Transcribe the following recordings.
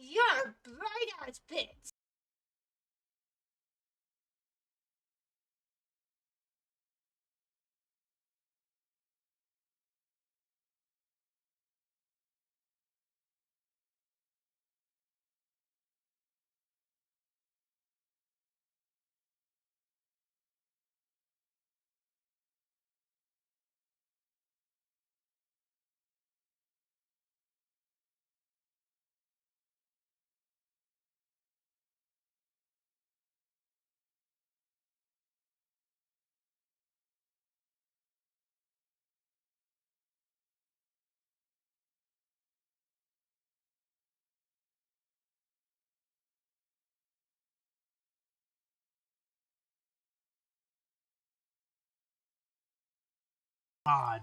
You're bright as bits. God.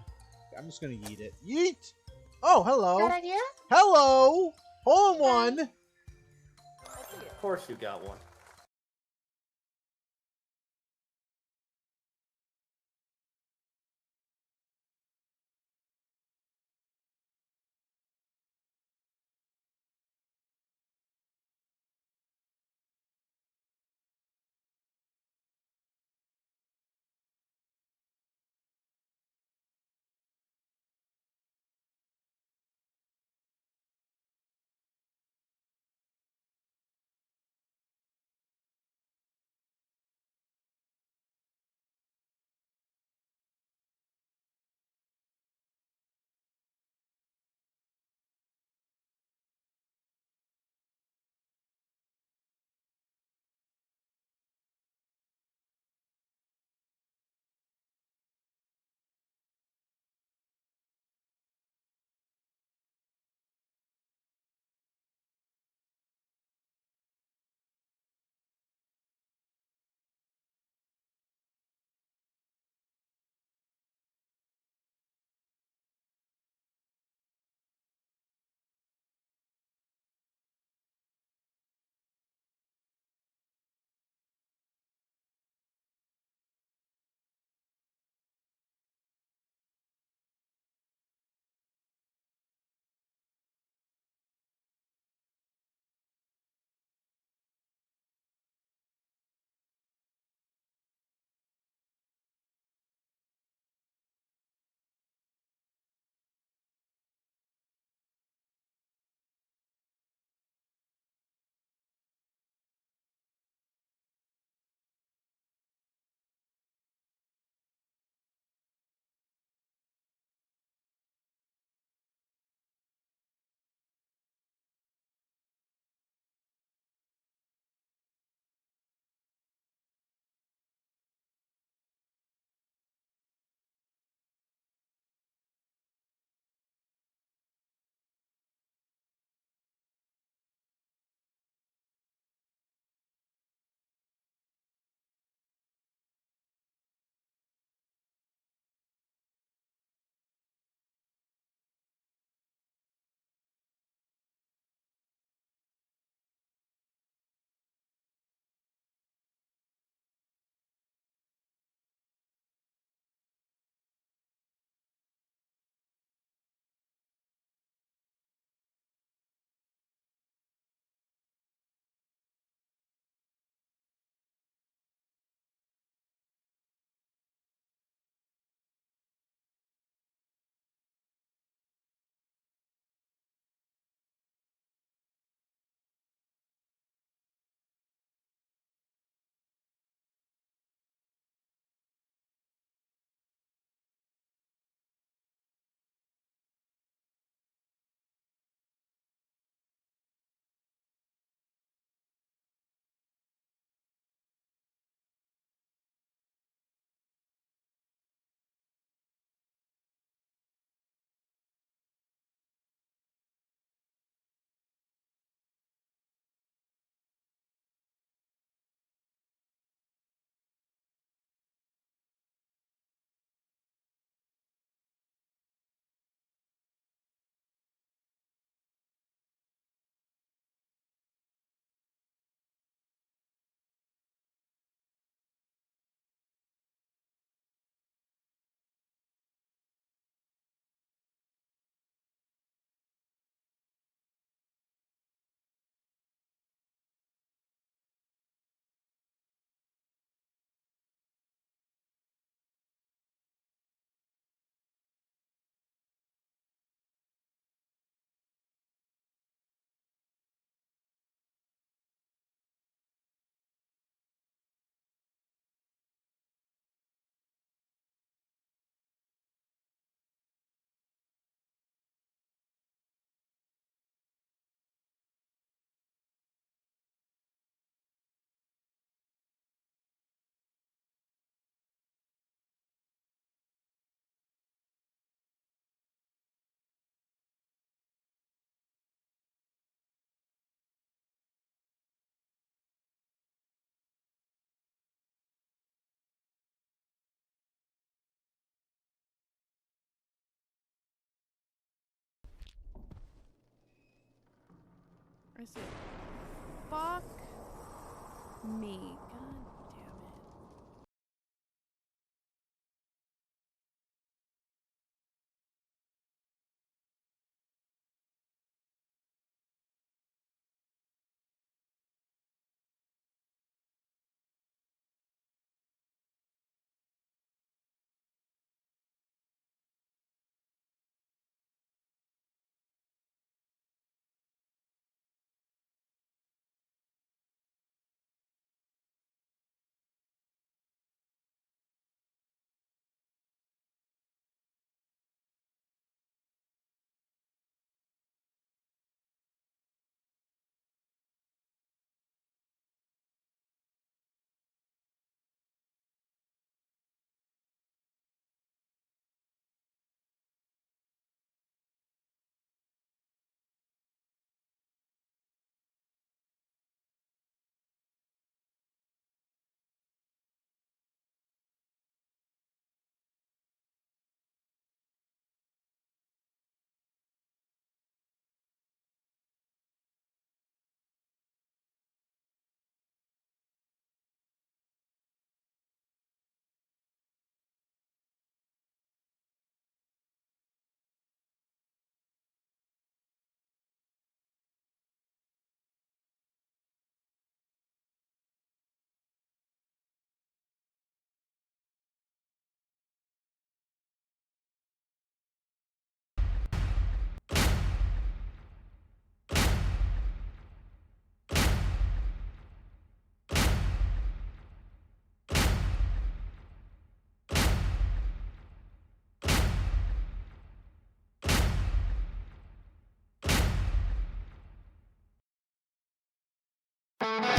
I'm just gonna yeet it. Yeet! Oh, hello. Good idea? Hello! Hole in one! Of course you got one. I see it. Fuck me. God damn it.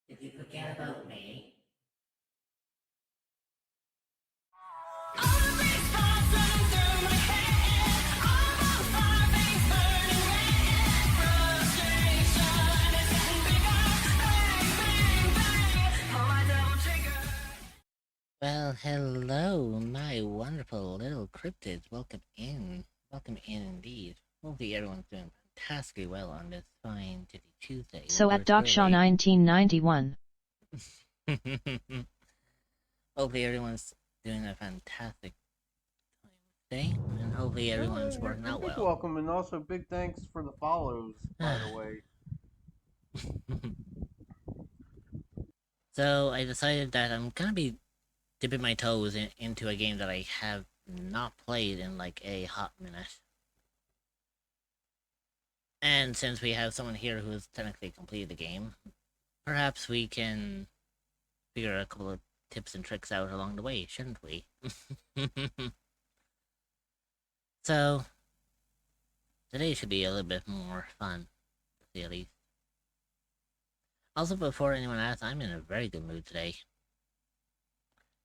Did you forget about me? Well, hello, my wonderful little cryptids. Welcome in. Welcome in indeed. Hopefully everyone's doing fantastically well on this fine Titty Tuesday. So at Dockshaw 1991. Hopefully everyone's doing a fantastic time today, and hopefully everyone's working out Big well. welcome, and also big thanks for the follows, by the way. So I decided that I'm gonna be dipping my toes into a game that I have not played in like a hot minute. And since we have someone here who's technically completed the game, perhaps we can figure a couple of tips and tricks out along the way, shouldn't we? So, today should be a little bit more fun, to say the least. Also, before anyone asks, I'm in a very good mood today.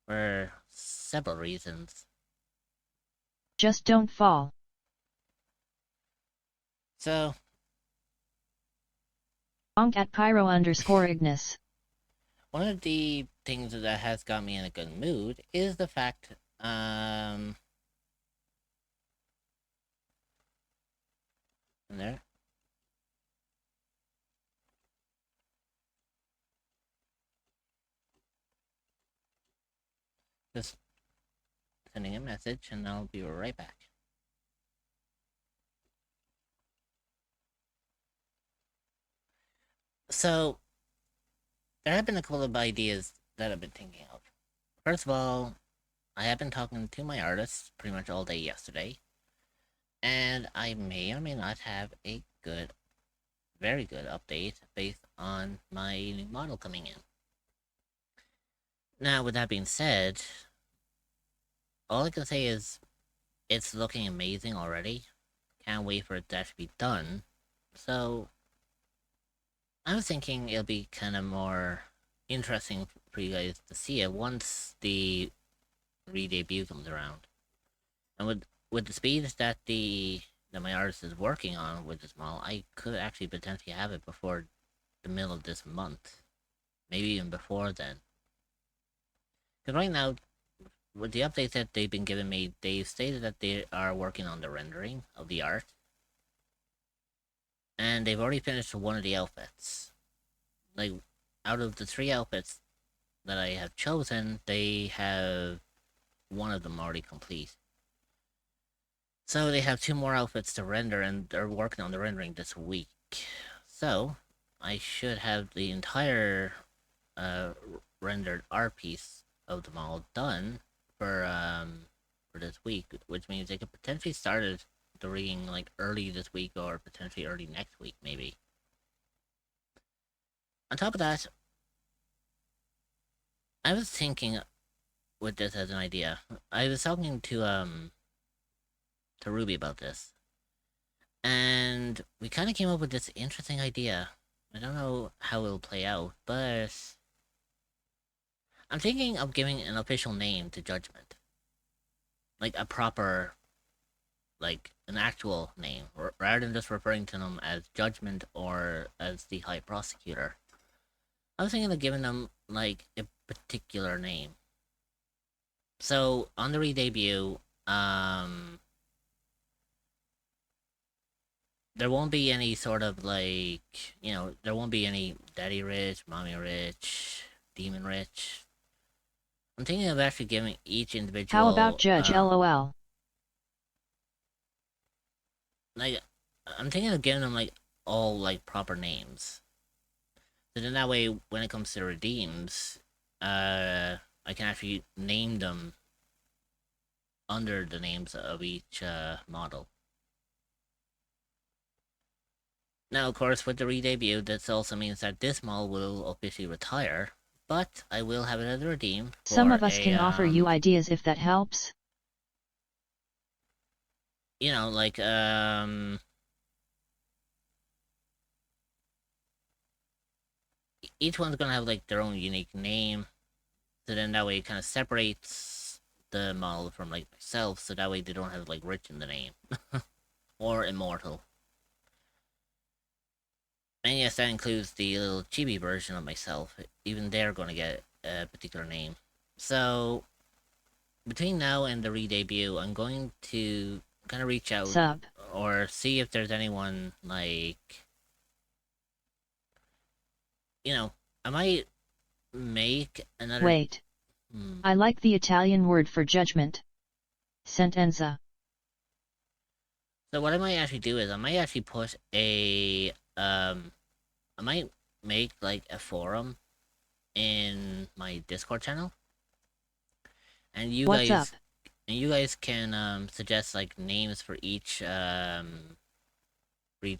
For several reasons. Just don't fall. So, Bonk at Pyro_Ignis. one of the things that has got me in a good mood is the fact, In there. Just sending a message, and I'll be right back. So, there have been a couple of ideas that I've been thinking of. First of all, I have been talking to my artists pretty much all day yesterday, and I may or may not have a good, very good update based on my new model coming in. Now, with that being said, all I can say is it's looking amazing already. Can't wait for it to actually be done. So, I was thinking it'll be kind of more interesting for you guys to see it once the re-debut comes around. And with the speed that my artist is working on with this model, I could actually potentially have it before the middle of this month. Maybe even before then. Because right now, with the updates that they've been giving me, they've stated that they are working on the rendering of the art. And they've already finished one of the outfits. Like, out of the 3 outfits that I have chosen, they have one of them already complete. So they have 2 more outfits to render, and they're working on the rendering this week. So, I should have the entire rendered art piece of them all done for this week, which means they could potentially start it the rigging like early this week or potentially early next week, maybe. On top of that, I was thinking with this as an idea. I was talking to Ruby about this, and we kind of came up with this interesting idea. I don't know how it'll play out, but I'm thinking of giving an official name to Judgment. Like a proper, like an actual name, rather than just referring to them as Judgment or as the High Prosecutor. I was thinking of giving them, like, a particular name. So, on the re-debut, there won't be any sort of, like, there won't be any Daddy Rich, Mommy Rich, Demon Rich. I'm thinking of actually giving each individual... How about Judge LOL? Like, I'm thinking of giving them, like, all, like, proper names. So then that way, when it comes to redeems, I can actually name them under the names of each model. Now, of course, with the re-debut, this also means that this model will officially retire, but I will have it as a redeem. Some of us can offer you ideas if that helps. You know, like, each one's gonna have, like, their own unique name, so then that way it kind of separates the model from, like, myself, so that way they don't have, like, Rich in the name. Or Immortal. And yes, that includes the little chibi version of myself. Even they're gonna get a particular name. So, between now and the re-debut, I'm going to kind of reach out or see if there's anyone, like, I might make another... Wait. I like the Italian word for judgment. Sentenza. So what I might actually do is I might actually put a... I might make, like, a forum in my Discord channel. And you guys can suggest, like, names for each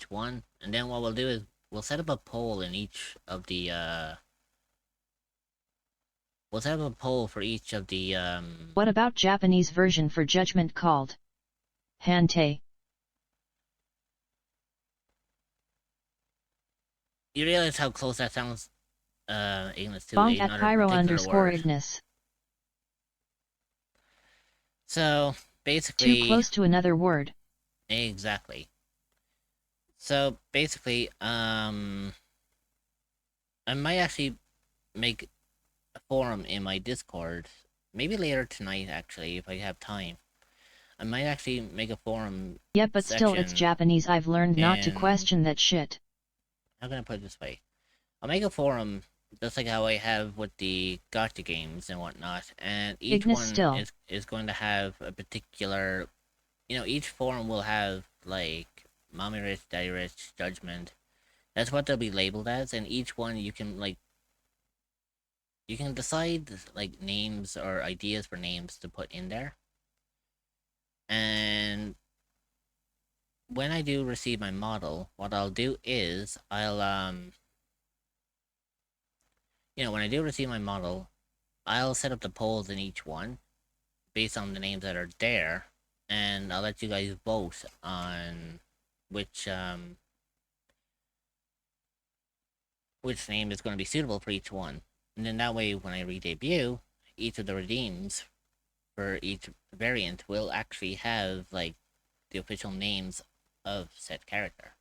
one. And then what we'll do is we'll set up a poll in each of the we'll set up a poll for each of the What about Japanese version for judgment called Hantei? You realize how close that sounds, Ignis, to Bonk at another particular word. Ignis. So, basically... Too close to another word. Exactly. So, basically, I might actually make a forum in my Discord, maybe later tonight, actually, if I have time, I might actually make a forum Yep, but still it's section, Japanese. I've learned not to and- question that shit. How can I put it this way? I'll make a forum just like how I have with the gacha games and whatnot, and each Ignis one still. is going to have a particular, each forum will have like mommy rich, daddy rich, judgment. That's what they'll be labeled as, and each one you can decide like names or ideas for names to put in there. And when I do receive my model, what I'll do is when I do receive my model, I'll set up the polls in each one based on the names that are there, and I'll let you guys vote on which name is going to be suitable for each one. And then that way, when I re-debut, each of the redeems for each variant will actually have like the official names of said character.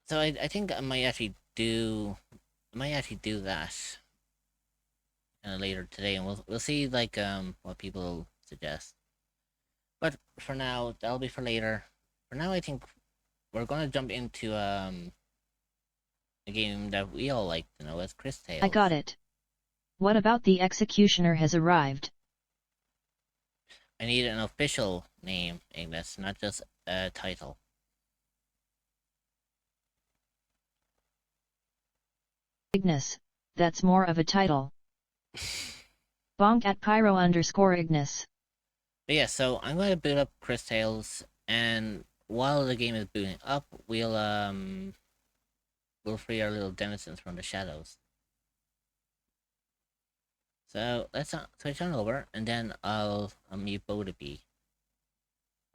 So I think I might actually do that later today, and we'll see like what people suggest. But for now, that'll be for later. For now, I think we're gonna jump into a game that we all like to know as Cris Tales. I got it. What about the executioner has arrived? I need an official name, Ignis, not just a title. Ignis. That's more of a title. Bonk at Pyro_Ignis. But yeah, so I'm going to boot up Cris Tales, and while the game is booting up, we'll free our little denizens from the shadows. So let's switch on over, and then I'll mute Bodeby.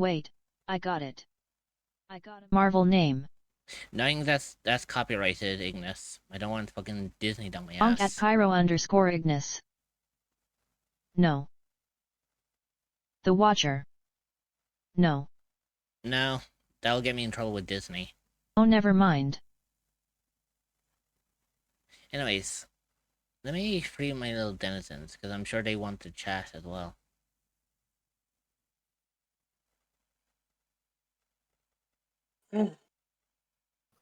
Wait, I got it. I got a Marvel name. Knowing that's copyrighted, Ignis. I don't want fucking Disney down my Bonk at ass. Pyro_Ignis. No. The Watcher. No. No, that'll get me in trouble with Disney. Oh, never mind. Anyways, let me free my little denizens, because I'm sure they want to chat as well.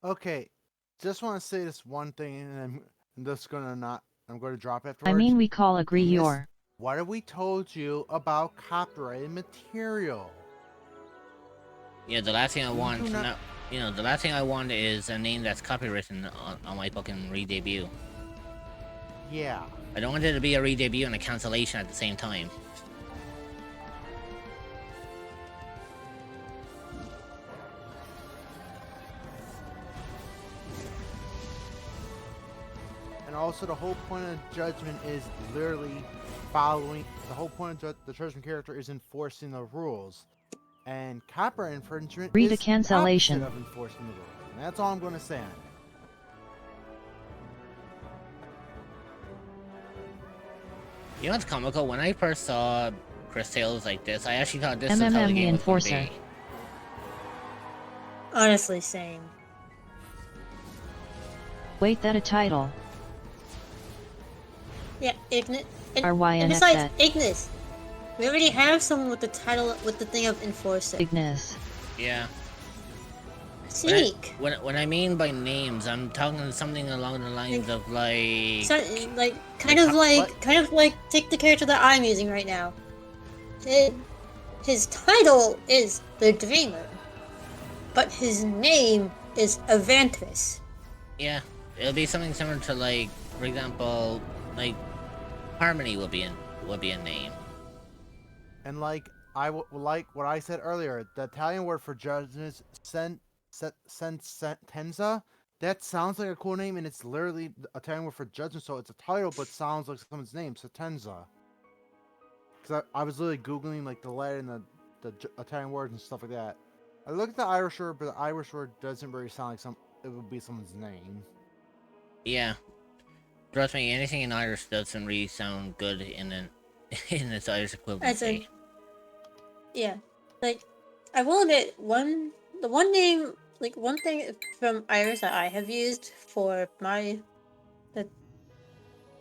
Okay, just want to say this one thing, and I'm just I'm going to drop afterwards. I mean, we call agree your. What have we told you about copyrighted material? Yeah, the last thing I want, the last thing I want is a name that's copywritten on my fucking re-debut. Yeah. I don't want it to be a re-debut and a cancellation at the same time. And also, the whole point of judgment is literally following. The whole point of the judgment character is enforcing the rules. And copyright infringement Read is a cancellation. the opposite of enforcing the rules. And that's all I'm going to say on it. You know what's comical? When I first saw Cris Tales like this, I actually thought this is how the MMM game was going to Enforcer. be. Honestly, same. Wait, that a title. Yeah, Ignis. And RYNFZ. besides, Ignis. We already have someone with the title, with the thing of Enforcer. Ignis. Yeah. Seek. When I mean by names, I'm talking something along the lines of like... So, kind of like, take the character that I'm using right now. His title is the Dreamer, but his name is Avantris. Yeah, it'll be something similar to like, for example, like Harmony will be a name. And like what I said earlier, the Italian word for judges, sentenza, that sounds like a cool name, and it's literally the Italian word for judgment, so it's a title, but sounds like someone's name, sentenza. Because I was literally Googling like the letter and the Italian words and stuff like that. I looked at the Irish word, but the Irish word doesn't really sound like it would be someone's name. Yeah. Trust me, anything in Irish doesn't really sound good in its Irish equivalent. Yeah, like, I will admit, one thing from Irish that I have used for I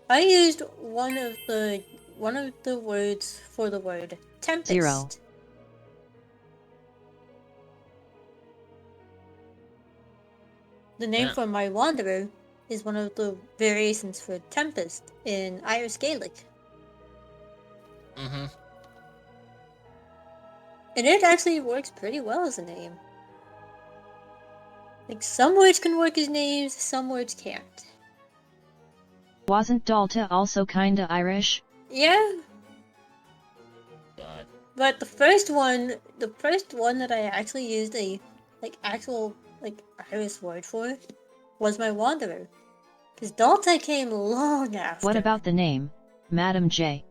used one of the one of the words for the word tempest. 0. The name Yeah. for my wanderer is one of the variations for tempest in Irish Gaelic. Mm-hmm. And it actually works pretty well as a name. Like, some words can work as names, some words can't. Wasn't Dalta also kinda Irish? Yeah, God. but the first one that I actually used a, actual, Irish word for was my wanderer. Because Dalta came long after. What about the name, Madam J?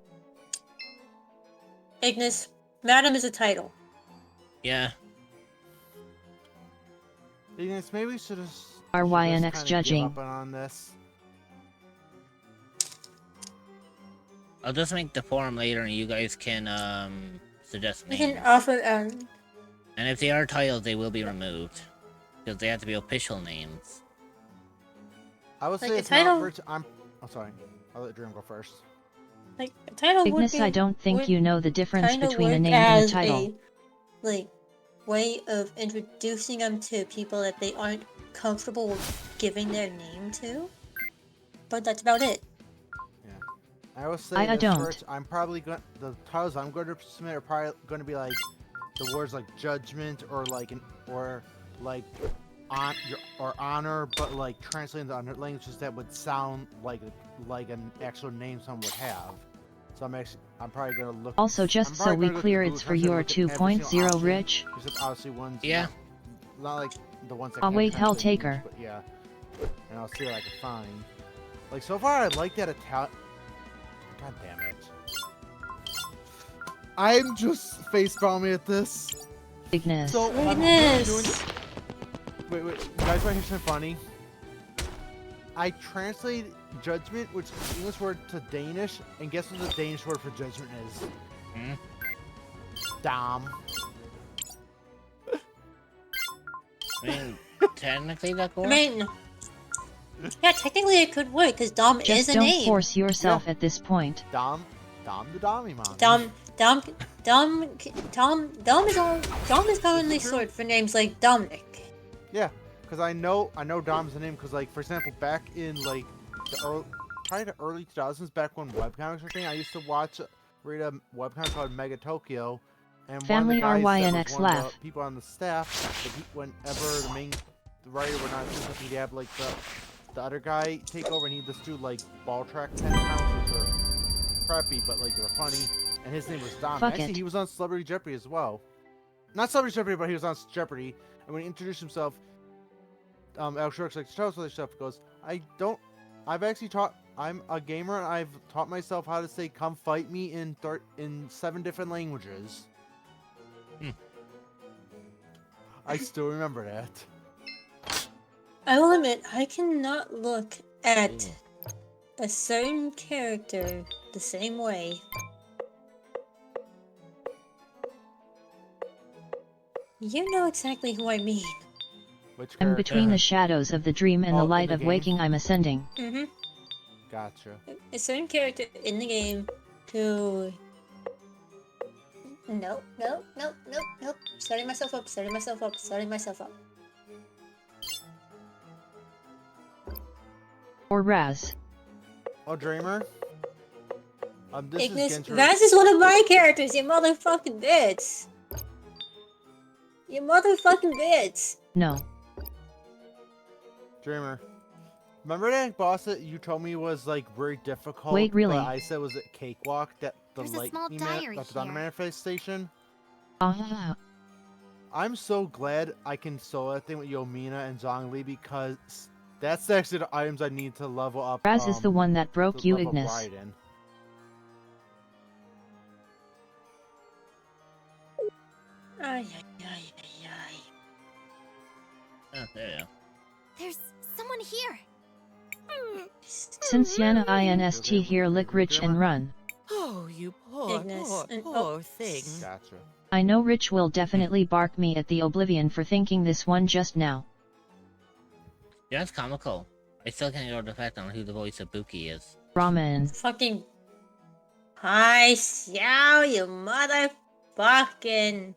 Ignis, Madam is a title. Yeah. Ignis, maybe we should have RYNX judging. Give up on this. I'll just make the forum later and you guys can suggest You names. can offer, And if they are titles, they will be removed. Because they have to be official names. I would Like say a it's title- not. I'm sorry. I'll let Dream go first. a title would Ignis, be... I don't think would you know the difference kinda between a work name and a as title. way of introducing them to people that they aren't comfortable with giving their name to. But that's about it. I will say I this don't. first. I'm probably going. The titles I'm going to submit are probably going to be like the words like judgment or like honor, but like translating to other languages that would sound like an actual name someone would have. So I'm probably gonna look. Also, just I'm so probably we gonna go clear, to it's Google for Translate your and look at every single 2.0, option, Rich. Except obviously ones. Yeah. Not like the ones that I'll can't wait, I'll translate take English, her. But yeah. And I'll see what I can find. Like so far, I like that Italian. God damn it. I'm just facepalming at this. Ignis. So Ignis! Wait, you guys want to hear something funny? I translated judgment, which is the English word, to Danish, and guess what the Danish word for judgment is? Hmm? Dom. I mean, technically that I works. mean, yeah, technically it could work because Dom Just is a don't name. force yourself at this point. Dom the Dommy man. Dom is commonly short for names like Dominic. Yeah, because I know Dom's a name, because like, for example, back in like probably the early 2000s, back when webcomics were thing, I used to read a webcomic called Mega Tokyo, and Family one of the guys that RYNX was one of laugh. the people on the staff, that whenever the writer would not do something, he'd have like the other guy take over, and he'd just do like ball track 10 counts, which are crappy, but like they were funny, and his name was Dom. Fuck Actually, it. he was on Celebrity Jeopardy as well. Not Celebrity Jeopardy, but he was on Jeopardy, and when he introduced himself, Alex Sharks like to tell us other stuff. Goes, I'm a gamer, and I've taught myself how to say "come fight me" in 7 different languages. I still remember that. I will admit, I cannot look at a certain character the same way. You know exactly who I mean. Which I'm character? between the shadows of the dream and Oh, the in light the of game? waking, I'm ascending. Mm-hmm. Gotcha. A certain character in the game who... Nope. Starting myself up. Or Raz. Oh, Dreamer. This Ignis, is Genshin. Raz is one of my characters, you motherfucking bitch. You motherfucking bitch. No. Dreamer. Remember that boss that you told me was like very difficult? Wait, really? But I said was a cakewalk. That the There's a small lightning diary the thunder here. manifestation. Ah. I'm so glad I can solo that thing with Yomina and Zhongli, because that's actually the items I need to level up. Raz is the one that broke to you, level up Ignis. Raiden. Ay. Oh, there you go. There's someone here. Since Yana INST here, lick Rich and run. Oh, you poor, Ignis, poor, and- poor thing. Gotcha. I know Rich will definitely bark me at the oblivion for thinking this one just now. Yeah, it's comical. I still can't get over the fact on who the voice of Buki is. Ramen. Fucking Hi, Xiao, you motherfucking.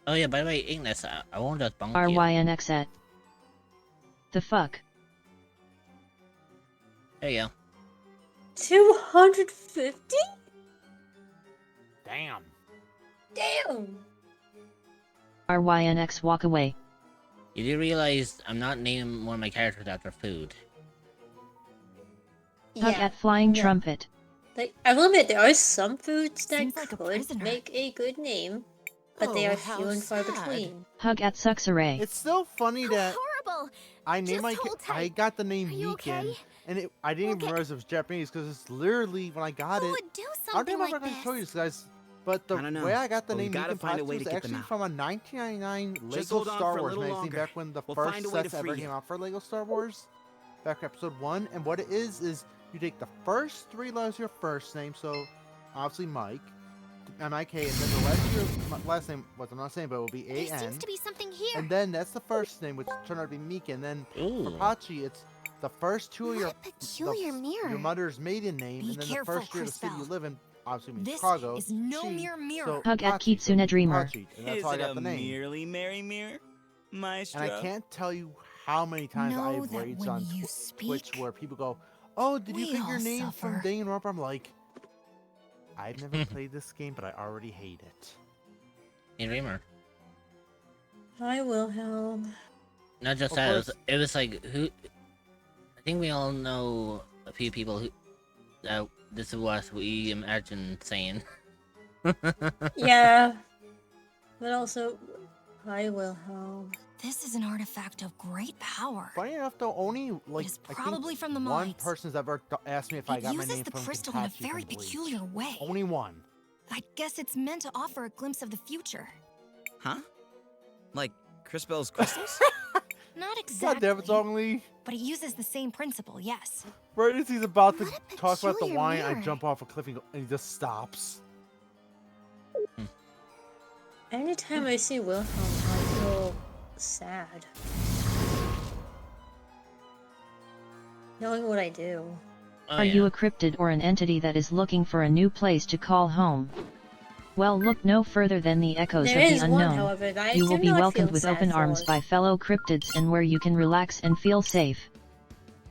Oh yeah, by the way, Ignis, I won't just bonk you. RYNX. The fuck? There you go. 250? Damn. Damn. RYNX walk away. You do realize I'm not naming one of my characters after food. Hug at Flying no. Trumpet. Like, I will admit, there are some foods that Seems like a could prisoner. make a good name, but they Oh, are how few and far sad. between. Hug at Suxaray. It's still funny How that horrible! I named Just my hold I tight. got the name Are you Meekin, okay? and I didn't even Okay. realize it was Japanese because it's literally when I got Who it. would do I don't something think I'm like going to tell you this? this, guys, but the I don't know, way I got the but we name gotta Meekin find a way was to get them actually out. from a 1999 Lego Just hold on Star for a Wars little magazine longer. back when the We'll first find a way to sets ever free came you. out for Lego Star Wars, back episode 1. And what it is you take the first 3 letters of your first name, so obviously Mike, M-I-K, and then the rest of your last name, what I'm not saying, but it will be There A-N. seems to be something here. And then that's the first name, which turned out to be Meekin. Then Ooh. for Pachi, it's the first 2 of What your a peculiar mirror. your mother's maiden name, Be and then the careful, first year of the city you Crisbell. live in, obviously means This Chicago. is no Chi, mere mirror. so Hug at Pachi, Kitsune so Dreamer. Pachi, and that's Is how I it got a the name. merely merry mirror, Maestro? And I can't tell you how many times I Know have that raids when on you Twitch speak, where people go, "Oh, did you we pick your all name from suffer." Danganronpa?" I'm like, I've never played this game, but I already hate it. Hey, Dreamer. Hi, Wilhelm. Not just Of that, course. it was like, who... I think we all know a few people who... that this is what we imagine saying. Yeah. But also, hi, Wilhelm. This is an artifact of great power. Funny enough, though, only like is I probably think from the one mines. person's ever asked me if I It got my uses name the from crystal in a Kenpachi very from Bleach. peculiar way. Only one. I guess it's meant to offer a glimpse of the future. Huh? Like Crisbell's crystals? Not God exactly, damn, it's only but it uses the same principle, yes. right as he's about to What a talk about the peculiar wine, I mirror. jump off a cliff and he just stops. Anytime I see Wilhelm, I feel sad. Knowing what I do. Oh, Are yeah. you a cryptid or an entity that is looking for a new place to call home? Well, look no further than the echoes There of the is one, unknown. however, that I You do will be not welcomed feel with sad open arms for. by fellow cryptids and where you can relax and feel safe.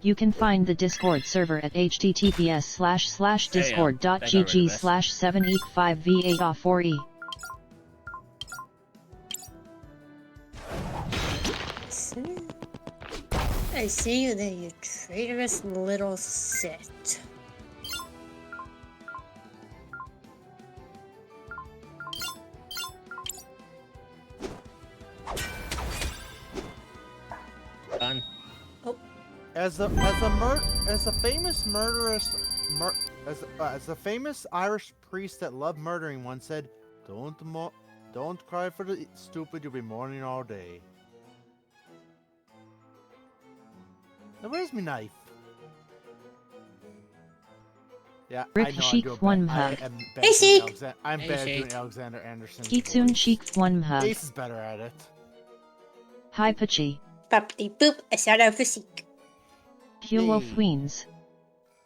You can find the Discord server at https://discord.gg/7e5v8-4e. I see you there, you traitorous little Sith. Done. As a famous murderous as a famous Irish priest that loved murdering once said, "Don't cry for the stupid. You'll be mourning all day." Now where's my knife? Yeah, Rick I know Sheik I'm one doing bad. hug. I am bad Hey, doing Sheik! I'm Hey, bad Sheik. doing Alexander Anderson. Kitsune Sheik one hug. Ace is better at it. Hi Pachi. Boppity boop, I shout out for Sheik. Huo Yay. Fweens.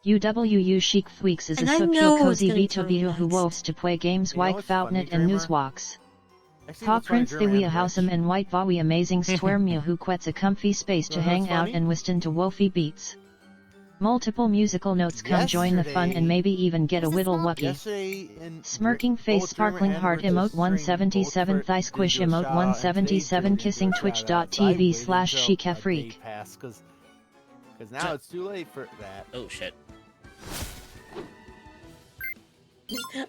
UWU Chic Fweeks is a And I Sukyo know it's Cozy gonna be Vito funny Vito who next. wolves to play games You know like what's funny, Foutnet and Dreamer? Newswalks. Actually, Ha what's funny, Prince Dreamer Thewia and Housem Rich? and White Vawi Amazing Stwermia who quets a comfy space to You know what's hang out funny? and wisten to Wolfie beats. Multiple musical notes come join the fun and maybe even get a There's a whittle small- wucky. Yesterday in Smirking face both Dreamer sparkling and heart Rich's emote stream, 177 both thigh did squish do a emote shout-out, and today's 177 Dreamer kissing did a shout-out, so I twitch.tv waited slash until chica a day freak. passed, 'cause now it's too late for that. Oh, shit.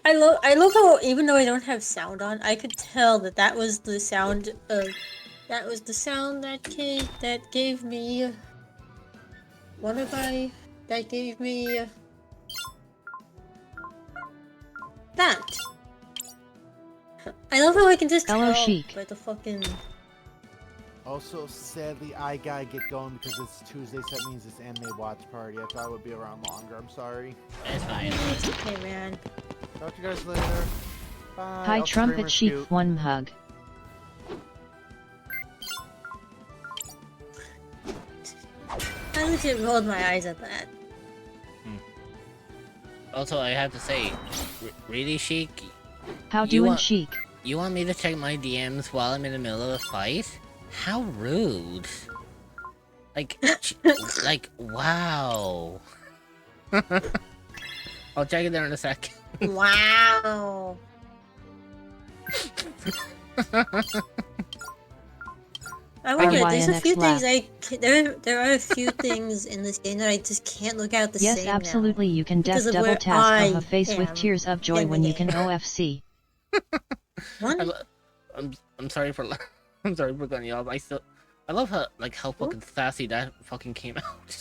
I love how even though I don't have sound on, I could tell that that was the sound of that gave me that. I love how I can just Hello, tell Sheik. by the fucking. Also, sadly, I gotta get going because it's Tuesday, so that means it's anime watch party. I thought I would be around longer. I'm sorry. It's fine. It's okay, man. Talk to you guys later. Bye. Hi Also, Trumpet Dreamer's Chic cute. one hug. I legit rolled my eyes at that. Also, I have to say, really, Sheik? How You doing, want- Sheik? You want me to check my DMs while I'm in the middle of a fight? How rude. Like, wow. I'll check it there in a sec. Wow. Oh my god, there's a few RYNX things there are a few things in this game that I just can't look at the Yes, same absolutely. now. You can Because def of double where task of I a face with am tears of joy in the when you can game. OFC. What? I'm sorry for I'm sorry for cutting you off. I love how fucking sassy that fucking came out.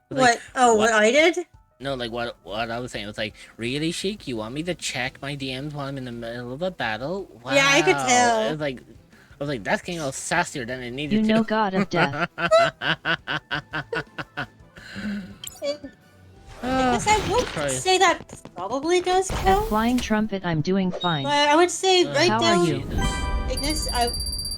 What? Oh, what I did? No, like what I was saying was like, really, Sheik? You want me to check my DMs while I'm in the middle of a battle? Wow. Yeah, I could tell. I was like, that came out sassier than it needed You to. know, God of Death. I guess I would Christ. say that probably does At count. Flying Trumpet, I'm doing fine. But I would say write How down are you?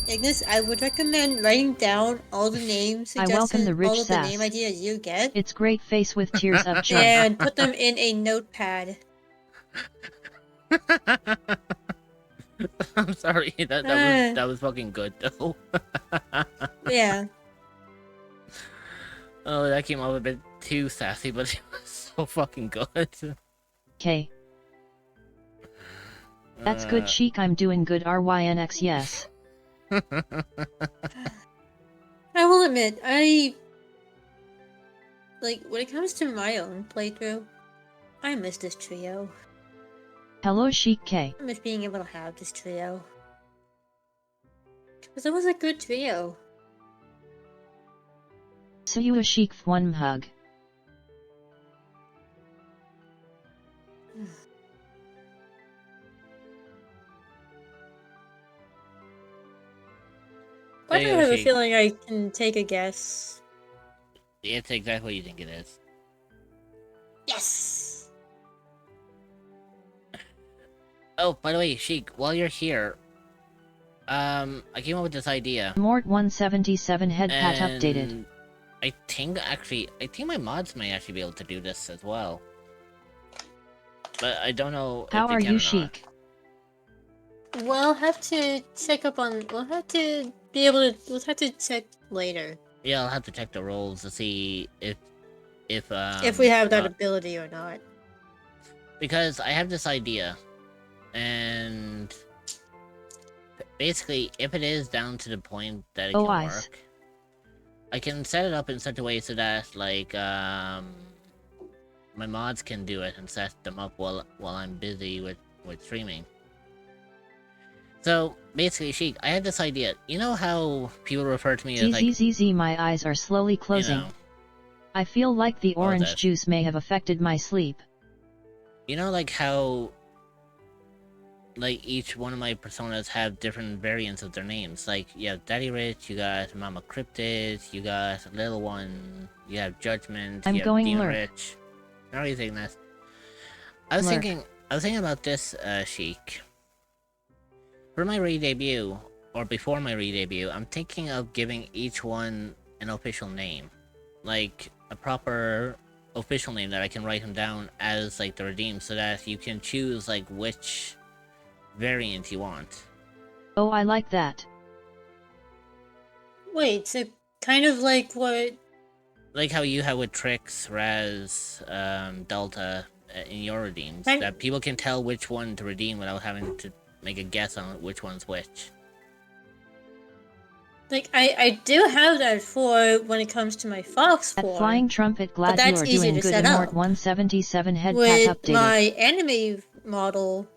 Ignis, I would recommend writing down all the names I welcome the suggestions, rich all of the sass. name ideas you get, It's great face with tears of joy. and put them in a notepad. I'm sorry. That was fucking good though. Yeah. Oh, that came off a bit too sassy, but it was so fucking good. Okay. That's good, Sheik. I'm doing good. RYNX, yes. I will admit, when it comes to my own playthrough, I miss this trio. Hello, Sheik K. I miss being able to have this trio. Because it was a good trio. So you a Sheik one hug. Why do I have a feeling I can take a guess? It's exactly what you think it is. Yes! Oh, by the way, Sheik, while you're here, I came up with this idea. Mort 177 head pat updated. And I think my mods may actually be able to do this as well. But I don't know How if they are can you, or not. Sheik? We'll have to check up on. We'll have to be able to. We'll have to check later Yeah, I'll have to check the rolls to see if we have that ability or not. Because I have this idea, and basically, if it is down to the point that it can work, I can set it up in such a way so that my mods can do it and set them up while I'm busy with streaming. So basically, Sheik, I had this idea. You know how people refer to me as like ZZZZ, my eyes are slowly closing. You know, I feel like the orange juice may have affected my sleep. you know, like how like each one of my personas have different variants of their names. Like you have Daddy Rich, you got Mama Cryptid, you got Little One, you have Judgment, I'm you have going Demon lurk. Rich. How are you thinking this? I was thinking about this, Sheik. For my re-debut, or before my re-debut, I'm thinking of giving each one an official name. Like, a proper official name that I can write them down as, like, the redeem, so that you can choose, like, which variant you want. Oh, I like that. Wait, so kind of like what? Like how you have with Trix, Raz, Delta, in your redeems. That people can tell which one to redeem without having to make a guess on which one's which. Like, I do have that for when it comes to my Fox form. At Flying Trumpet, glad you are doing good. Mort 177 head with pat updated. my anime model,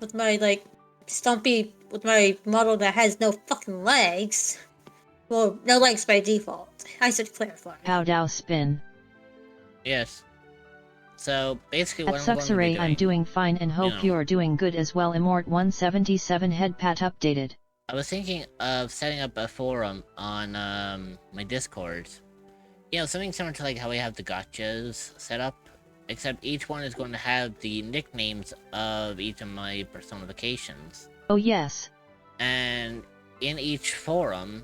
with my, like, stumpy, with my model that has no fucking legs. Well, no legs by default. I should clarify. How Dow spin. Yes. So, basically At what I'm going to be Suxaray, doing... I'm doing fine and hope you're doing good as well. Immort 177 head pat updated. I was thinking of setting up a forum on my Discord. You know, something similar to like how we have the gotchas set up, except each one is going to have the nicknames of each of my personifications. Oh yes. And in each forum,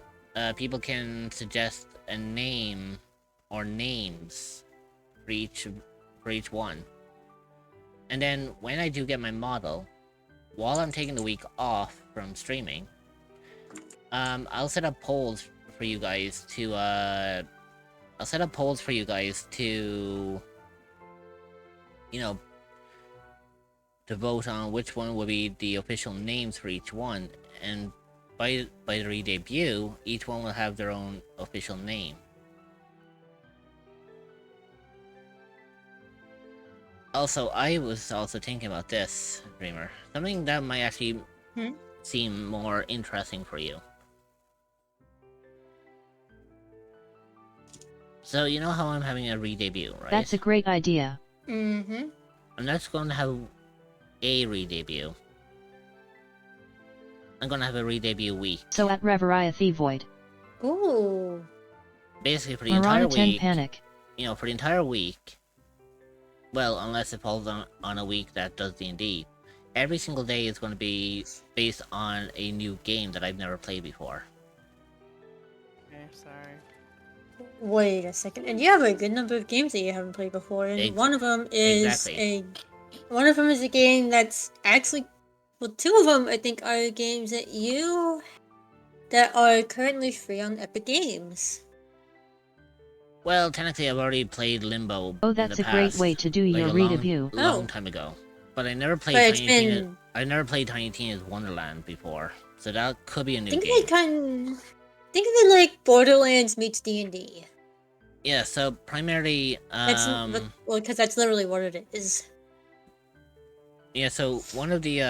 people can suggest a name or names for each one. And then when I do get my model, while I'm taking the week off from streaming, I'll set up polls for you guys to, you know, to vote on which one will be the official names for each one, and by the re-debut, each one will have their own official name. Also, I was also thinking about this, Dreamer. Something that might actually seem more interesting for you. So, you know how I'm having a re-debut, right? That's a great idea. Mm-hmm. I'm not going to have a re-debut. I'm gonna have a re-debut week. So at Reveria Thevoid. Ooh. Basically, for the entire week, Panic. you know, for the entire week, well, unless it falls on a week that does D&D, every single day is going to be based on a new game that I've never played before. Okay, sorry. Wait a second. And you have a good number of games that you haven't played before, and one of them is one of them is a game that's actually, well, two of them I think are games that are currently free on Epic Games. Well, technically, I've already played Limbo. Oh, that's in the a great past, way to do your re-debut. Long time ago, but I never played I never played Tiny Tina's Wonderland before, so that could be a new game. Think of it like Borderlands meets D&D. Yeah, so primarily, because that's literally what it is. Yeah, so one of the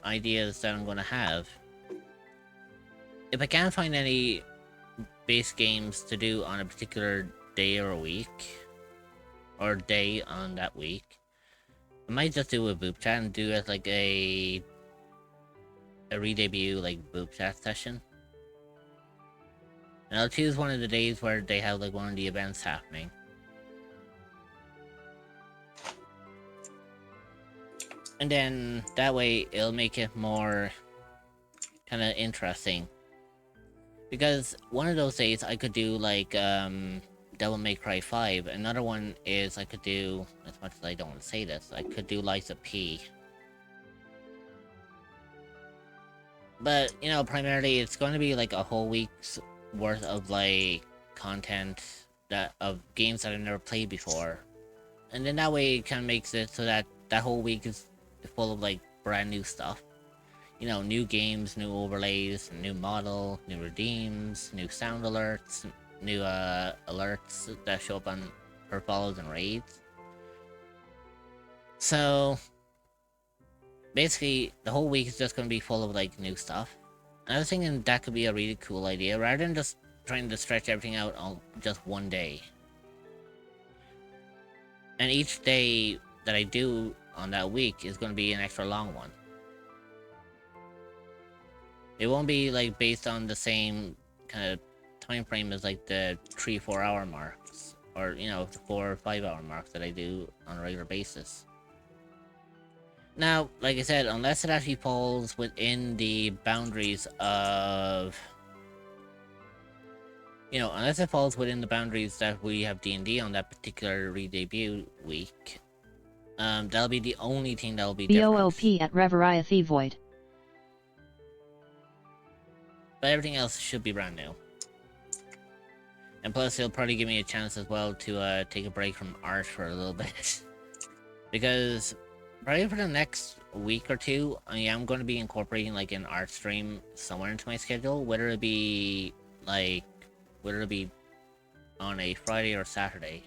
ideas that I'm gonna have, if I can't find any base games to do on a particular day or a week, or day on that week, I might just do a boop chat and do it like a re-debut like boop chat session. And I'll choose one of the days where they have like one of the events happening. And then that way it'll make it more kind of interesting. Because one of those days I could do like Devil May Cry 5. Another one is I could do, as much as I don't want to say this, I could do Liza P. But, you know, primarily it's going to be like a whole week's worth of like content of games that I've never played before. And then that way it kind of makes it so that that whole week is full of like brand new stuff. You know, new games, new overlays, new model, new redeems, new sound alerts, new alerts that show up on her follows and raids. So basically the whole week is just going to be full of like new stuff. And I was thinking that could be a really cool idea rather than just trying to stretch everything out on just one day. And each day that I do on that week is going to be an extra long one. It won't be like based on the same kind of time frame as like the 3-4 hour marks, or you know, the 4 or 5 hour marks that I do on a regular basis. Now, like I said, unless it actually falls within the boundaries of, you know, unless it falls within the boundaries that we have D&D on that particular re-debut week, that'll be the only thing that'll be different. BOOP at Reveria Thevoid. But everything else should be brand new. And plus, it'll probably give me a chance as well to take a break from art for a little bit. Because probably for the next week or two, I am going to be incorporating like an art stream somewhere into my schedule, whether it be on a Friday or Saturday.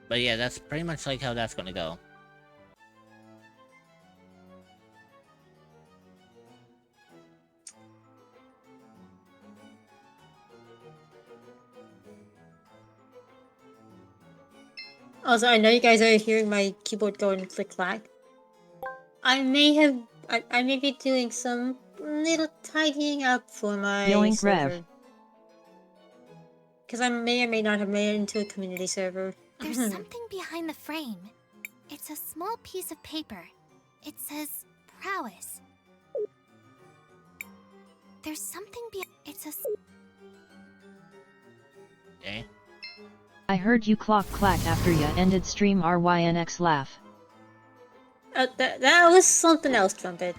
But yeah, that's pretty much like how that's going to go. Also, I know you guys are hearing my keyboard going click-clack. I may be doing some little tidying up for my Yoink server. Rev. Because I may or may not have made it into a community server. There's something behind the frame. It's a small piece of paper. It says prowess. There's something it's a... Okay. I heard you clock clack after ya ended stream RYNX laugh. That was something else, Trumpet.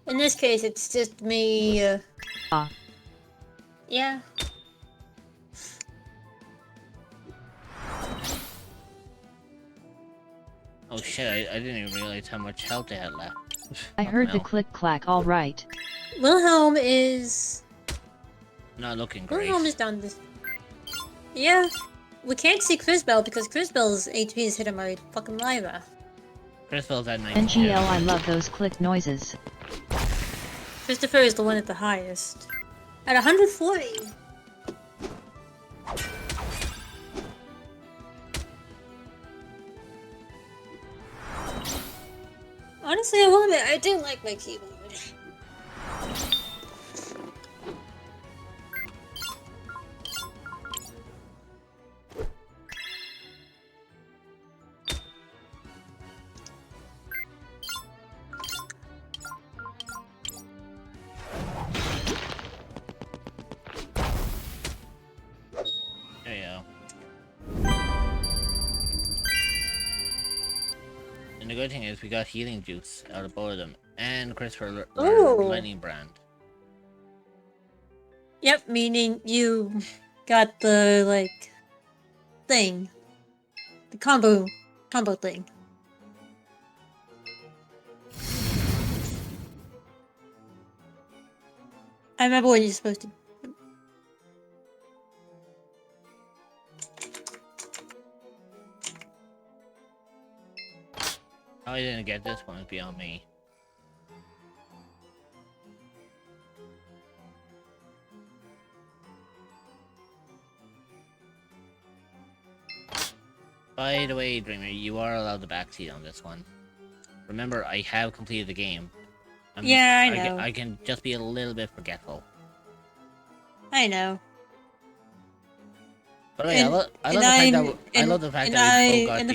In this case, it's just me, Yeah. Oh shit, I didn't even realize how much health I had left. I heard the click clack alright. Wilhelm is... Not looking great. Wilhelm is down this... Yeah. We can't see Crisbell because Crisbell's HP is hit him by fucking lava. Crisbell's at 92. NGL, I love those click noises. Christopher is the one at the highest. At 140. Honestly, I will admit, I do like my keyboard. There you go. And the good thing is we got healing juice out of both of them, and Christopher Lightning Brand. Yep, meaning you got the, like, thing. The combo thing. I remember when you're supposed to... How I didn't get this one is beyond me. By the way, Dreamer, you are allowed the backseat on this one. Remember, I have completed the game. Yeah, I know. I can just be a little bit forgetful. I know. But I love the fact that we both got the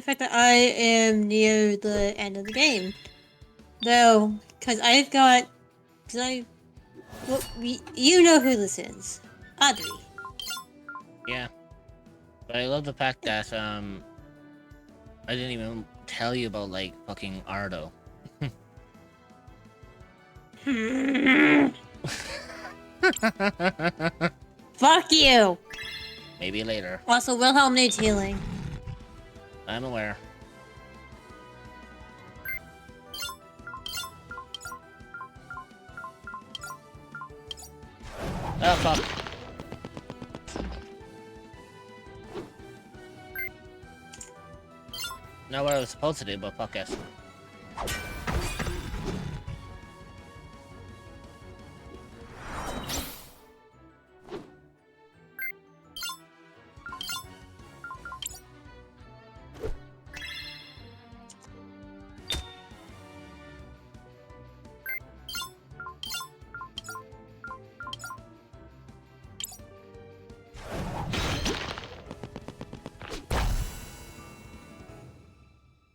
fact that I am near the end of the game, though, because I've got, you know who this is, Audrey. Yeah, but I love the fact that I didn't even tell you about like fucking Ardo. Fuck you! Maybe later. Also, Wilhelm needs healing. I'm aware. Oh fuck. Not what I was supposed to do, but fuck it.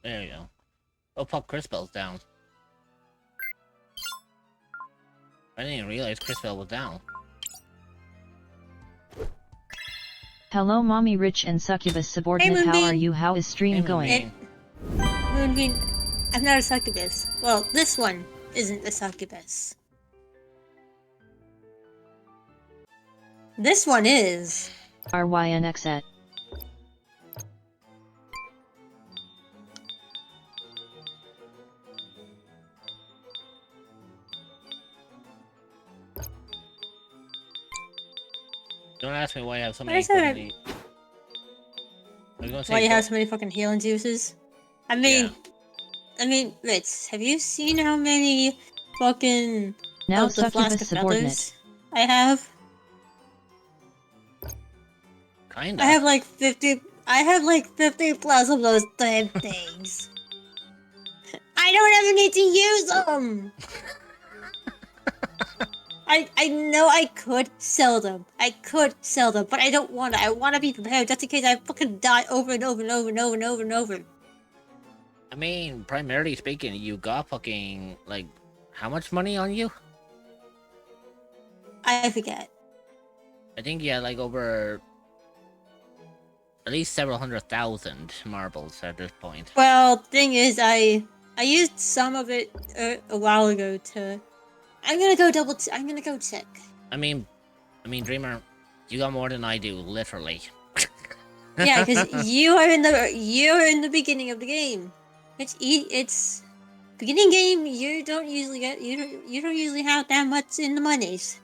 There you go. Oh fuck, Crisbell's down. I didn't even realize Crisbell was down. Hello mommy rich and succubus subordinate, Hey, how are you, how is stream going? Moonbeam, I'm not a succubus. Well, this one isn't a succubus. This one is. RYNX at. Don't ask me why I have so many. Why you have so many fucking healing juices? I mean, Ritz, have you seen how many fucking Now of the flask of feathers I have? Kinda. I have like 50. I have like 50 plus of those damn things. I don't ever need to use them. I know I could sell them. But I don't want to. I want to be prepared just in case I fucking die over and over and over and over and over and over. I mean, primarily speaking, you got fucking, like, how much money on you? I forget. I think you had like over at least several 100,000 marbles at this point. Well, thing is, I used some of it a while ago to. I'm gonna go I'm gonna go check. I mean, Dreamer, you got more than I do, literally. Yeah, because you're in the beginning of the game. It's beginning game. You don't usually have that much in the monies.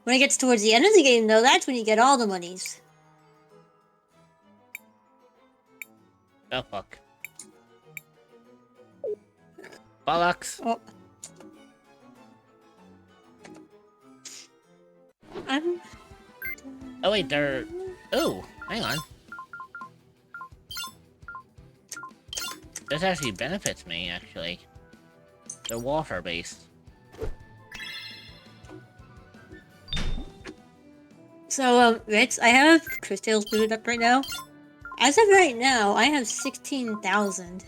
When it gets towards the end of the game, though, that's when you get all the monies. Oh fuck. Bollocks. Oh. Oh wait, they're. Oh, hang on. This actually benefits me, actually. They're water-based. So, Rich, I have Cris Tales booted up right now. As of right now, I have 16,000.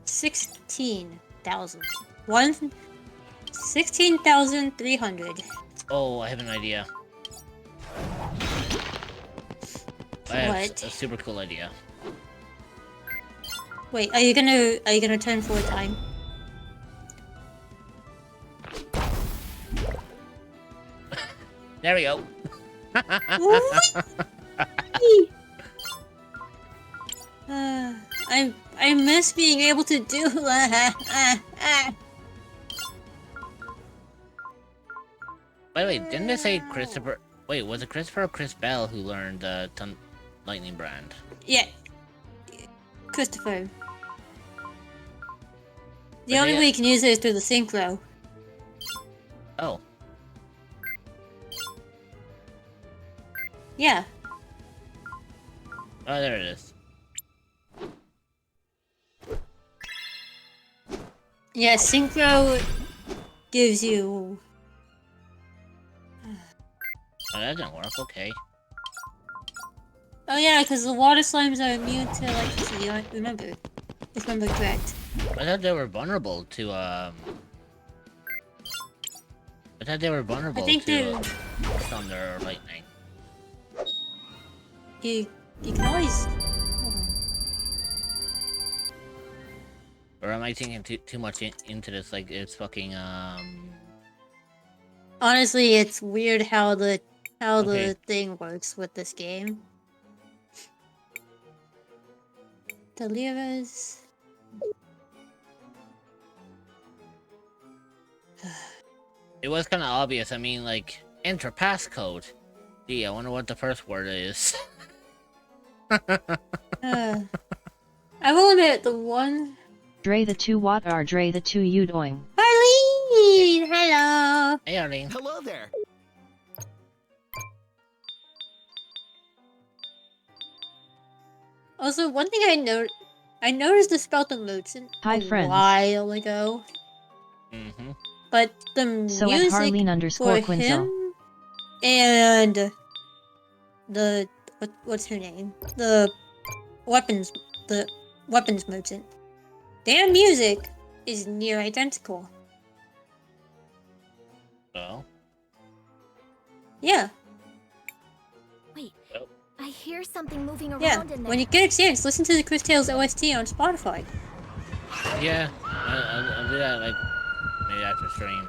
16,000. 16,300. Oh, I have an idea. I have What? a super cool idea. Wait, are you gonna turn forward time? There we go. I miss being able to do By the way, didn't they say Christopher? Wait, was it Christopher or Chris Bell who learned Lightning Brand? Yeah, Christopher. The only way you can use it is through the synchro. Oh. Yeah. Oh, there it is. Yeah, synchro gives you. Oh, that didn't work. Okay. Oh yeah, because the water slimes are immune to electricity. Remember, if I'm correct. I thought they were vulnerable to I thought they were vulnerable to thunder or lightning. You can always. Hold on. Or am I thinking too much into this? Like it's fucking Honestly, it's weird how the thing works with this game. Delivers. It was kind of obvious. I mean, like enter passcode. Gee, I wonder what the first word is. I will admit the one. Dre the 2 watt are Dre the 2 you doing. Arlene, hello. Hey, Arlene. Hello there. Also, one thing I noticed the Spelton Merchant a while ago. Mm-hmm. But the music for him and the what's her name? The weapons merchant. Their music is near identical. Oh. Yeah. Wait, I hear something moving around Yeah. in there. When you get a chance, listen to the Cris Tales OST on Spotify. Yeah, I'll do that like maybe after stream.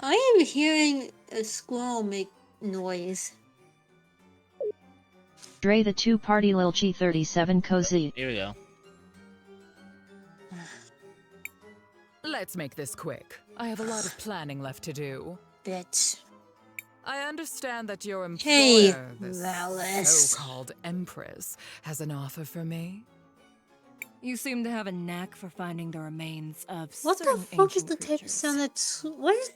I am hearing a squirrel make noise. Dre the 2 party lil chi 37 cozy. Here we go. Let's make this quick. I have a lot of planning left to do. Bitch. I understand that your employer, Hey, this Malice. so-called Empress, has an offer for me. You seem to have a knack for finding the remains of What the certain fuck is ancient the type of creatures. sound that's what is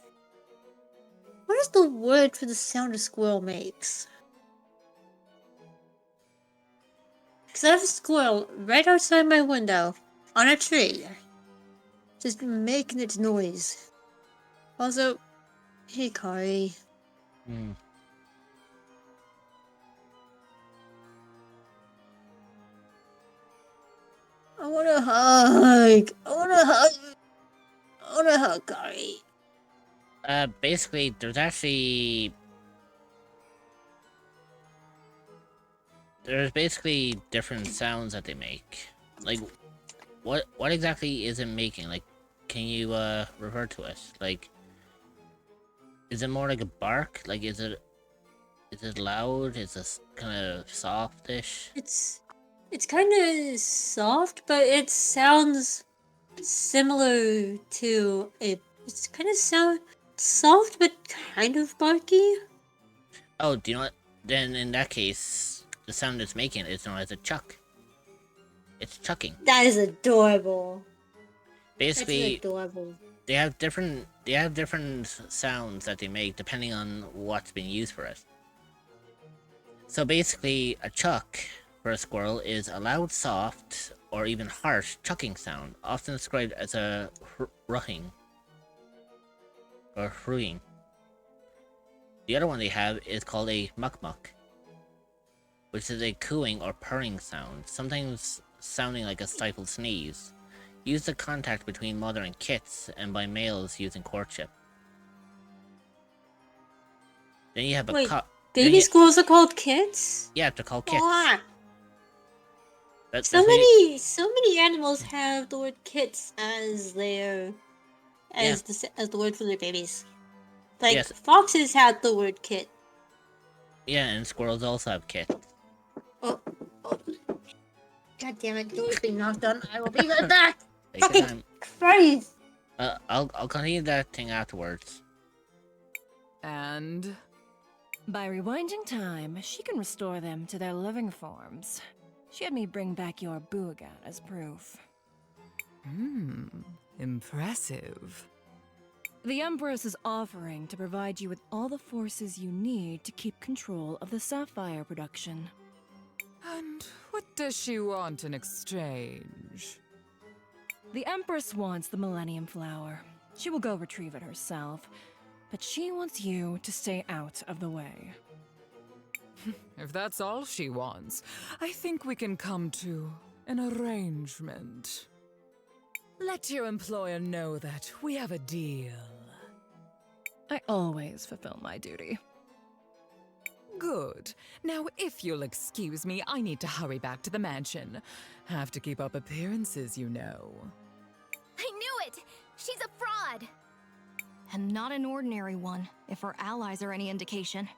the word for the sound a squirrel makes? Cause I have a squirrel right outside my window on a tree, just making its noise. Also, hey Kari. I want a hug. I want a hug. I want a hug, Kari. Basically, there's basically different sounds that they make. Like, what exactly is it making? Like, can you refer to it? Like, is it more like a bark? Like, is it loud? Is it kind of softish? It's kind of soft, but it sounds similar to a. It's kind of sound soft, but kind of barky. Oh, do you know what? Then in that case, the sound it's making is known as a chuck. It's chucking. That is adorable. Basically, That's adorable. they have different sounds that they make depending on what's being used for it. So basically, a chuck for a squirrel is a loud, soft, or even harsh chucking sound, often described as a ruhing or hruing. The other one they have is called a muck-muck, which is a cooing or purring sound, sometimes sounding like a stifled sneeze, used in contact between mother and kits and by males using courtship. Then you have Wait, a baby squirrels are called kits? Yeah, they're called kits. What? So many animals have the word kits as their as the word for their babies. Like foxes have the word kit. Yeah, and squirrels also have kits. Oh. God damn it! Door's being knocked on. I will be right back. Take your time. Christ! I'll continue that thing afterwards. And by rewinding time, she can restore them to their living forms. She had me bring back your Boogat as proof. Impressive. The Empress is offering to provide you with all the forces you need to keep control of the sapphire production. And what does she want in exchange? The Empress wants the Millennium Flower. She will go retrieve it herself, but she wants you to stay out of the way. If that's all she wants, I think we can come to an arrangement. Let your employer know that we have a deal. I always fulfill my duty. Good. Now, if you'll excuse me, I need to hurry back to the mansion. Have to keep up appearances, you know. I knew it! She's a fraud! And not an ordinary one, if her allies are any indication.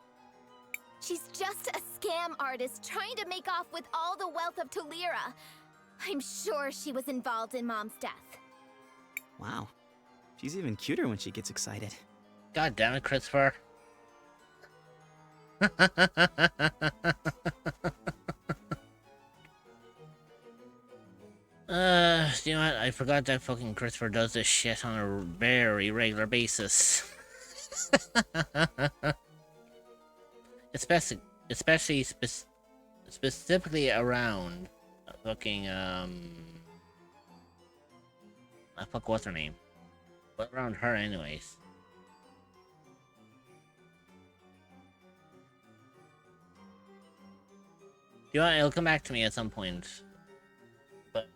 She's just a scam artist trying to make off with all the wealth of Tulira. I'm sure she was involved in Mom's death. Wow. She's even cuter when she gets excited. God damn it, Christopher. You know what? I forgot that fucking Christopher does this shit on a very regular basis. especially specifically around fucking what's her name? But around her anyways. You know what? It'll come back to me at some point. But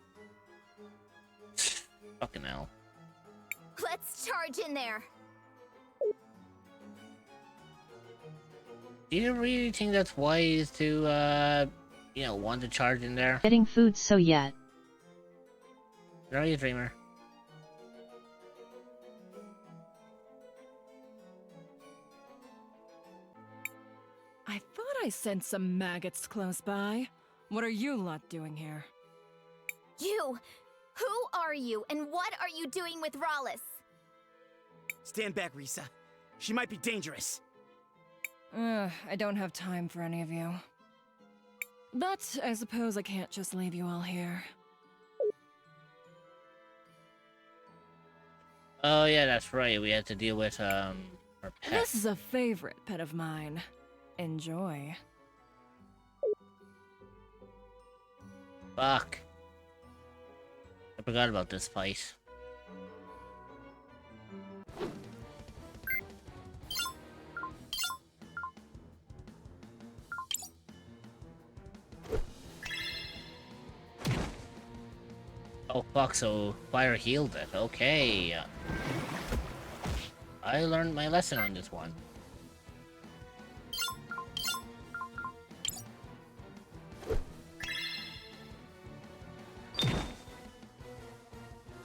fucking hell. Let's charge in there. Do you really think that's wise to, want to charge in there? Getting food so yet. Are you, dreamer? I thought I sensed some maggots close by. What are you lot doing here? You! Who are you, and what are you doing with Rawlis? Stand back, Risa. She might be dangerous. I don't have time for any of you. But I suppose I can't just leave you all here. Oh yeah, that's right. We had to deal with our pet. This is a favorite pet of mine. Enjoy. Fuck. I forgot about this fight. Oh fuck, so fire healed it. Okay. I learned my lesson on this one.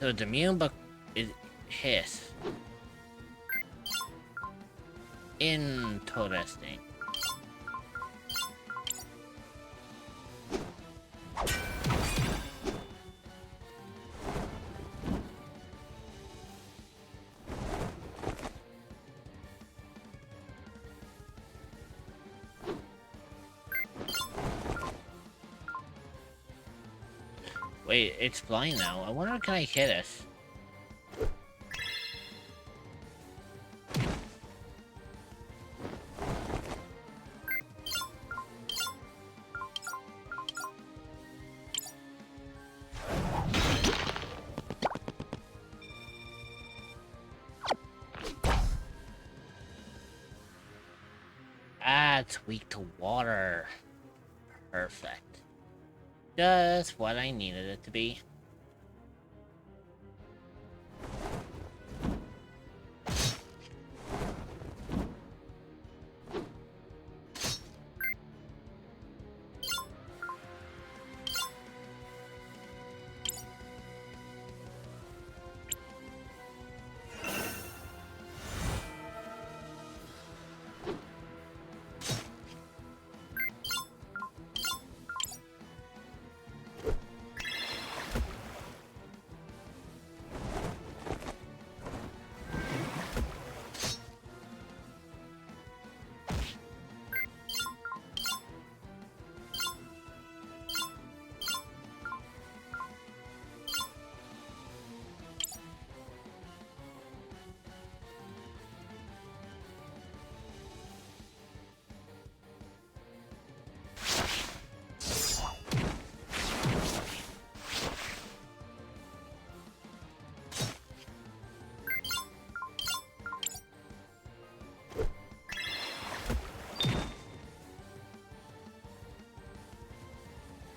So the immune but it hit. Interesting. Wait, it's flying now. I wonder can I hit it? Ah, it's weak to water. Perfect. Just what I needed it to be.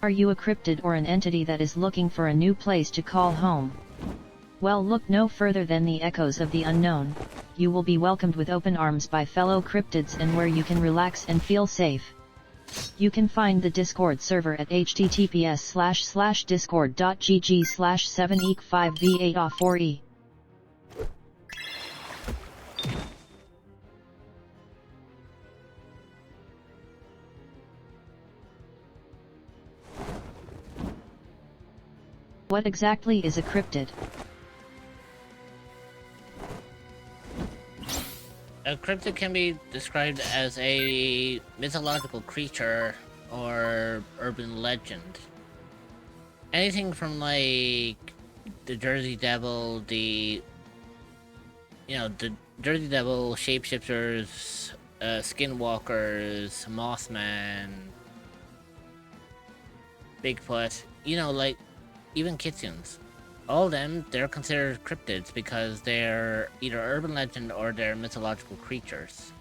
Are you a cryptid or an entity that is looking for a new place to call home? Well, look no further than the echoes of the unknown. You will be welcomed with open arms by fellow cryptids and where you can relax and feel safe. You can find the Discord server at https://discord.gg/7eek5v8a4e. What exactly is a cryptid? A cryptid can be described as a mythological creature or urban legend. Anything from like the Jersey Devil, the Jersey Devil, shapeshifters, skinwalkers, Mothman, Bigfoot, like even kitsunes. All of them, they're considered cryptids because they're either urban legend or they're mythological creatures.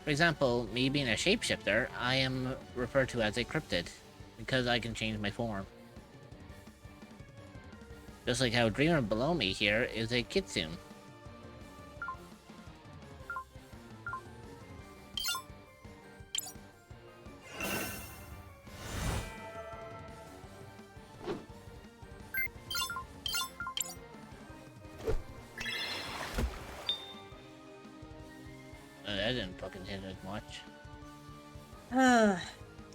For example, me being a shapeshifter, I am referred to as a cryptid because I can change my form. Just like how Dreamer below me here is a kitsune. That didn't fucking hit as much.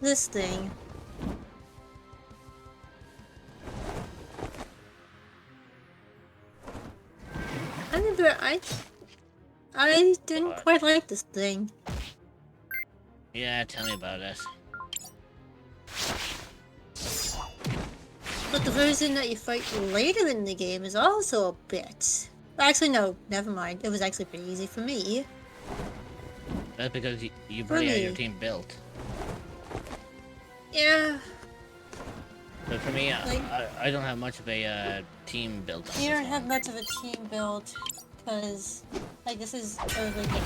This thing. I didn't quite like this thing. Yeah, tell me about it. But the version that you fight later in the game is also a bit... Actually, no, never mind. It was actually pretty easy for me. That's because you already had your team built. Yeah. But for me, I don't have much of a team built on You this don't have one. much of a team build, because, like, this is early game.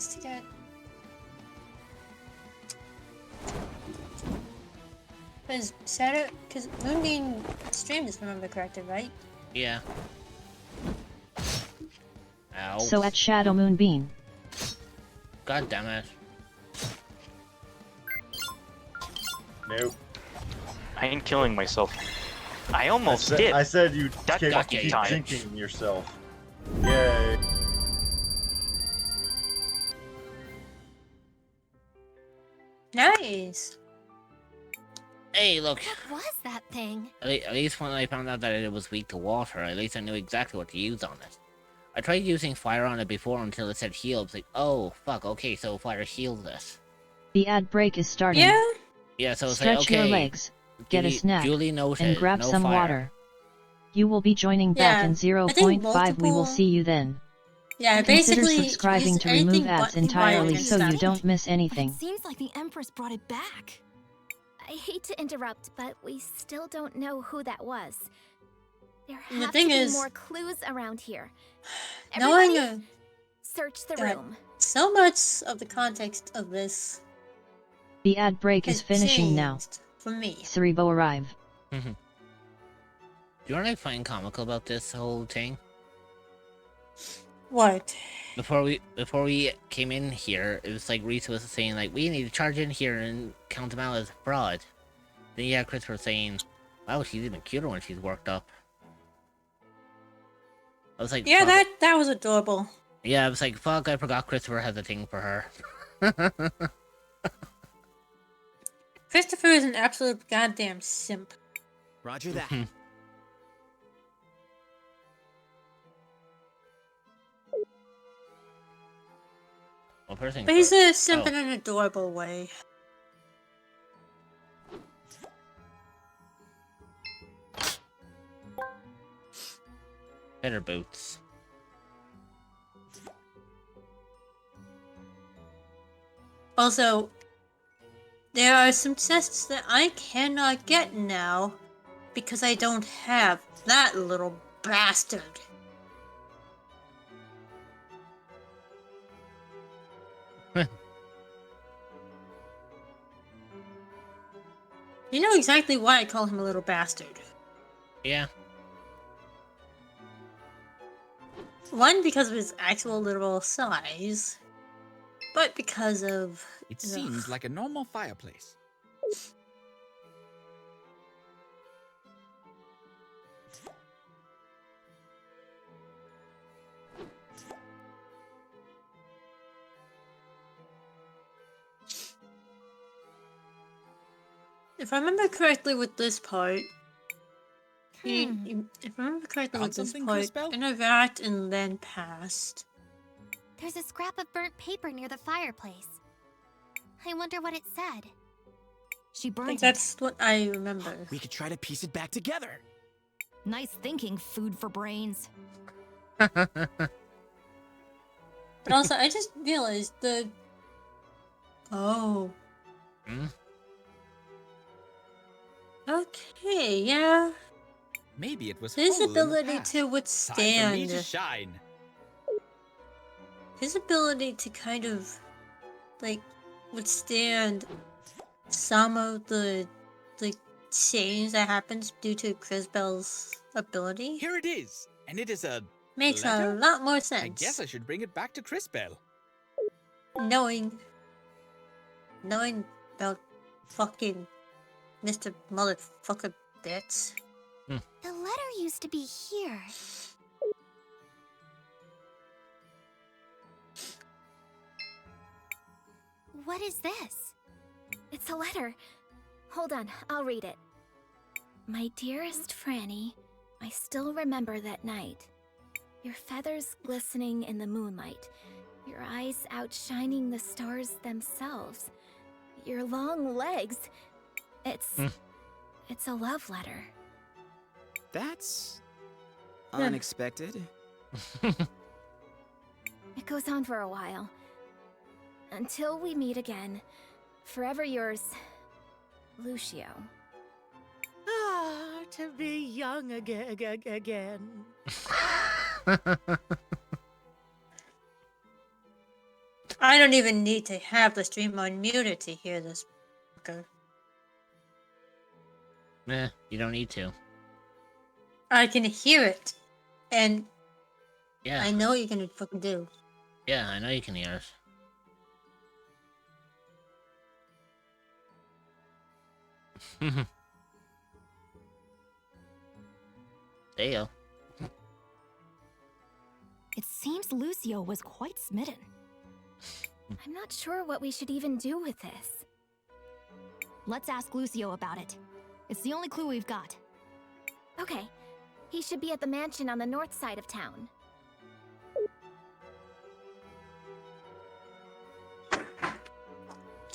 chance to get. Because Moonbeam streamed this, if I remember correctly, right? Yeah. Ow. So at Shadow Moonbeam. God damn it. Nope. I ain't killing myself. I almost did. I said you that keep time. jinxing yourself. Yay. Nice. Hey, look. What was that thing? At least when I found out that it was weak to water, at least I knew exactly what to use on it. I tried using fire on it before until it said heal. I was like, oh, fuck, okay, so fire heals this. The ad break is starting. Yeah? Yeah, so it's Stretch like, okay. your legs, get a snack, Julie noted, and grab no some fire. water. You will be joining back in 0.5. We will see you then. Yeah, Consider basically subscribing to remove ads entirely so you don't miss anything. It seems like the Empress brought it back. I hate to interrupt, but we still don't know who that was. There The have thing to be is, more clues around here. knowing Everybody, search the room. so much of the context of this The ad break is finishing now. for me. Cerebo arrive. Do you know what I find comical about this whole thing? What? Before we came in here, it was like Risa was saying like we need to charge in here and count them out as fraud. Then yeah, Chris was saying, "Wow, she's even cuter when she's worked up." I was like, yeah, fuck. that was adorable. Yeah, I was like, fuck, I forgot Christopher has a thing for her. Christopher is an absolute goddamn simp. Roger that. Well, first thing But he's first. a simp in an adorable way. Better boots. Also, there are some chests that I cannot get now because I don't have that little bastard. You know exactly why I call him a little bastard. Yeah. One, because of his actual literal size, but because of... It seems like a normal fireplace. If I remember correctly with this part, if I remember correctly Found with this something, part, Crispell? interact and then past. There's a scrap of burnt paper near the fireplace. I wonder what it said. She I burned think it. that's what I remember. We could try to piece it back together. Nice thinking, food for brains. But also, I just realized the... Oh. Hmm? Okay, yeah. Maybe it was His whole in the ability past. to Time for me withstand... to shine. His ability to kind of, like, withstand some of the change that happens due to Crisbell's ability Here it is, and it is a makes a letter? lot more I sense. guess I should bring it back to Crisbell. Knowing about fucking Mr. Motherfucker Bits. The letter used to be here. What is this? It's a letter. Hold on, I'll read it. My dearest Franny, I still remember that night. Your feathers glistening in the moonlight. Your eyes outshining the stars themselves. Your long legs. It's a love letter. That's unexpected. It goes on for a while. Until we meet again. Forever yours, Lucio. Ah, to be young again. I don't even need to have the stream unmuted to hear this. Okay. You don't need to. I can hear it. And yeah, I know what you're gonna fucking do. Yeah, I know you can hear us. There you go. It seems Lucio was quite smitten. I'm not sure what we should even do with this. Let's ask Lucio about it. It's the only clue we've got. Okay. He should be at the mansion on the north side of town.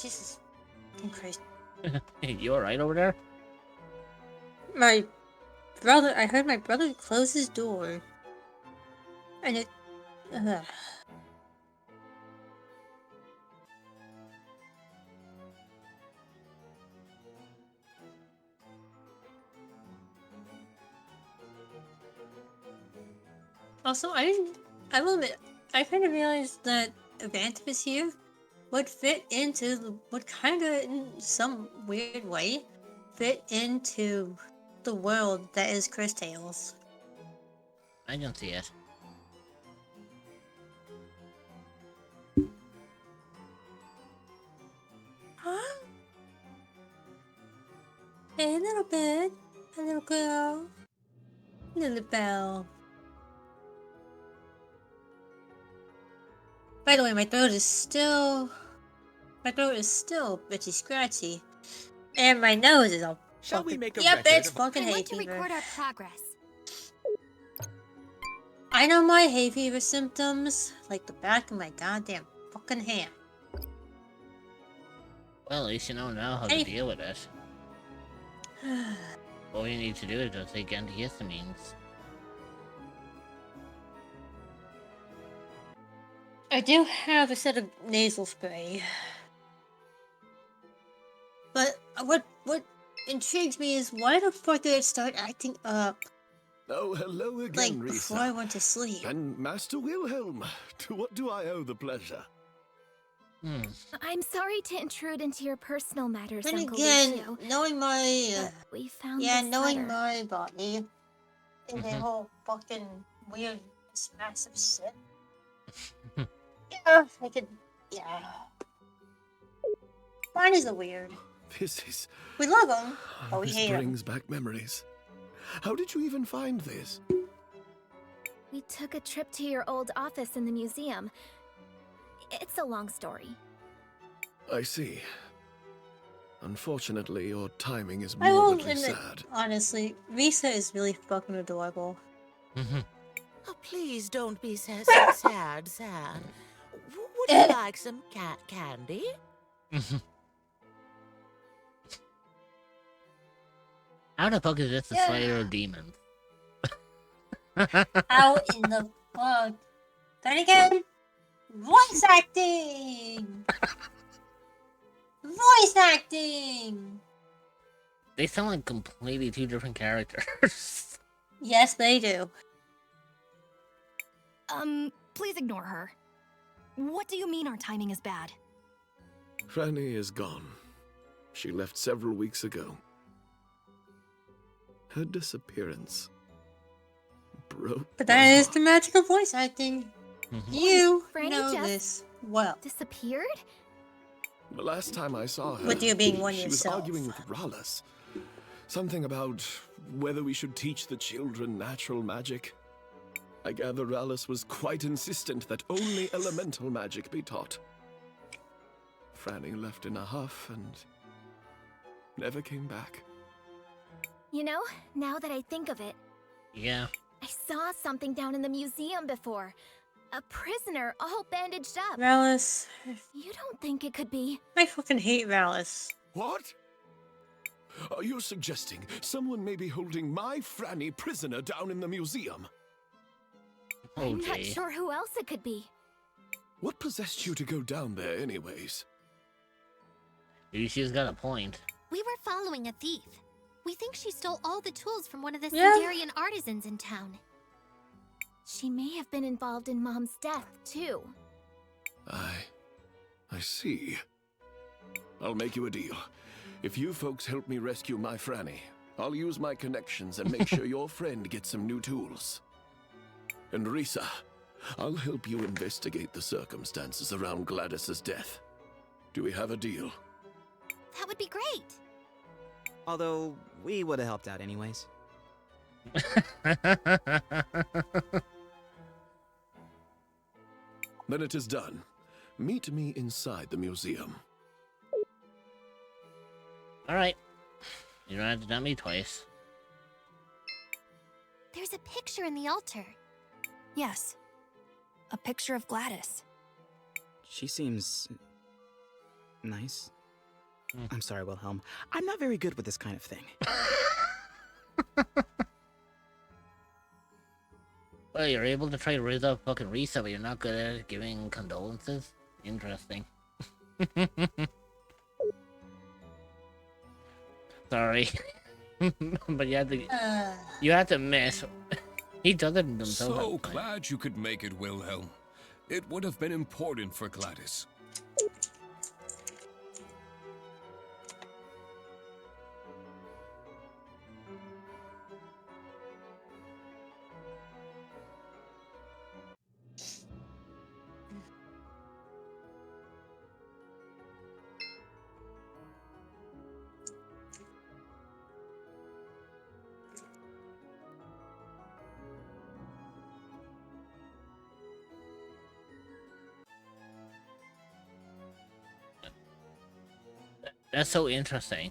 Jesus. I'm crazy. You alright over there? My brother, I heard my brother close his door. And it... Also, I will admit, I kind of realized that Evantimus here would fit into, would kind of, in some weird way, fit into the world that is Cris Tales. I don't see it. Huh? Hey, little bird. A little girl. Little bell. By the way, my throat is still bitchy scratchy. And my nose is all Shall fucking... we make a Yep, record it's of- fucking I hay want to fever. record our progress. I know my hay fever symptoms like the back of my goddamn fucking hand. Well, at least you know now how to deal with it. All you need to do is just take antihistamines. I do have a set of nasal spray. But what intrigues me is why the fuck did it start acting up? Oh, hello again, Like, Risa. before I went to sleep. And Master Wilhelm, to what do I owe the pleasure? I'm sorry to intrude into your personal matters, Then Uncle again, Lucio. knowing my... but we found yeah, this knowing letter. my body and the whole fucking weird, this massive shit. Yeah, I could... yeah. Mine is a weird. This is... We love him, but we this hate him. brings back memories. How did you even find this? We took a trip to your old office in the museum. It's a long story. I see. Unfortunately, your timing is I will morbidly admit, sad. honestly, Risa is really fucking adorable. Oh, please don't be so sad. Would you like some cat candy? How the fuck is this the Slayer of Demons? How in the fuck? Then again, voice acting! Voice acting! They sound like completely two different characters. Yes, they do. Please ignore her. What do you mean our timing is bad? Franny is gone. She left several weeks ago. Her disappearance broke. But that is the magic of voice acting. You Franny know just this well. Disappeared? The last time I saw her, With you being one she yourself. was arguing with Rallis. Something about whether we should teach the children natural magic. I gather Rallis was quite insistent that only elemental magic be taught. Franny left in a huff and never came back. You know, now that I think of it, Yeah. I saw something down in the museum before. A prisoner all bandaged up. Rallis. You don't think it could be? I fucking hate Rallis. What? Are you suggesting someone may be holding my Franny prisoner down in the museum? I'm not sure who else it could be. What possessed you to go down there anyways? Maybe she's got a point. We were following a thief. We think she stole all the tools from one of the Yeah. Sindarian artisans in town. She may have been involved in Mom's death, too. Aye. I see. I'll make you a deal. If you folks help me rescue my Franny, I'll use my connections and make sure your friend gets some new tools. And Risa, I'll help you investigate the circumstances around Gladys's death. Do we have a deal? That would be great. Although, we would have helped out anyways. Then it is done. Meet me inside the museum. Alright. You don't have to dump me twice. There's a picture in the altar. Yes. A picture of Gladys. She seems... nice. I'm sorry, Wilhelm. I'm not very good with this kind of thing. Well, you're able to try to raise up fucking Risa, but you're not good at giving condolences? Interesting. Sorry. But you had to admit, he does it himself. So glad you could make it, Wilhelm. It would have been important for Gladys. That's so interesting.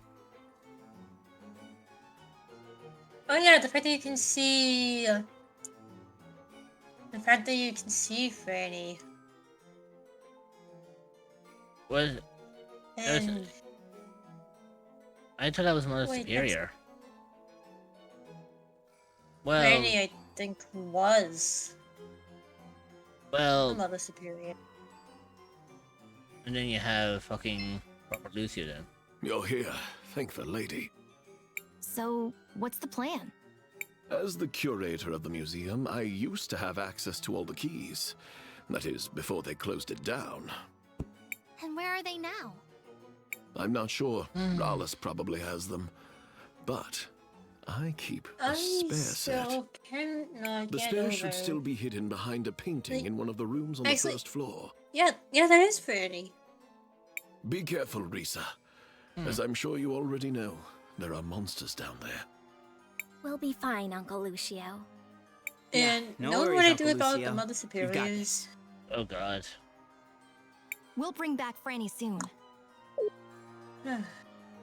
Oh yeah, the fact that you can see... the fact that you can see Franny. Was And... I thought that was Mother Wait, Superior. Well, Franny, I think, was well, Mother Superior. and then you have fucking Robert Lucio then. You're here. Thank the lady. So, what's the plan? As the curator of the museum, I used to have access to all the keys. That is, before they closed it down. And where are they now? I'm not sure. Rallis probably has them. But I keep a I spare set. still cannot The get spare over... should still be hidden behind a painting in one of the rooms on Actually- the first floor. Yeah, that is Franny. Be careful, Risa. As I'm sure you already know, there are monsters down there. We'll be fine, Uncle Lucio. And no knowing worries, what I Uncle do about Lucio. the Mother You've got Superiors... Oh god. We'll bring back Franny soon.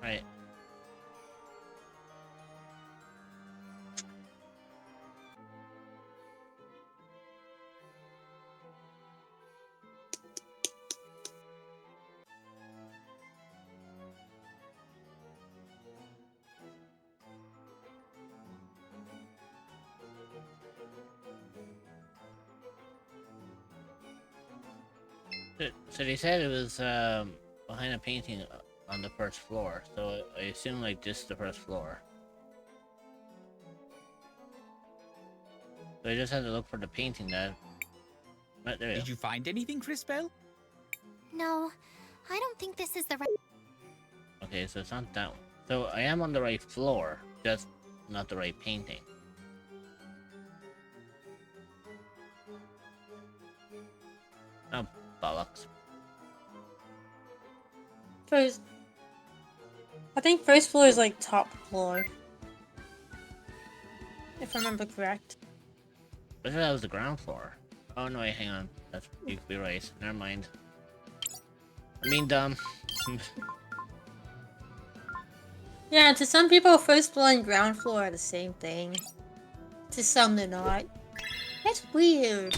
Right. So they said it was behind a painting on the first floor, so I assume like just the first floor. So I just had to look for the painting that... Right, there you Did go. you find anything, Crispell? No, I don't think this is the right... Okay, so it's not that one. So I am on the right floor, just not the right painting. Oh, bollocks. First... I think first floor is like top floor. If I remember correct. I thought that was the ground floor. Oh no, wait, hang on. That's, you could be right. Never mind. I mean, dumb. Yeah, to some people, first floor and ground floor are the same thing. To some, they're not. That's weird.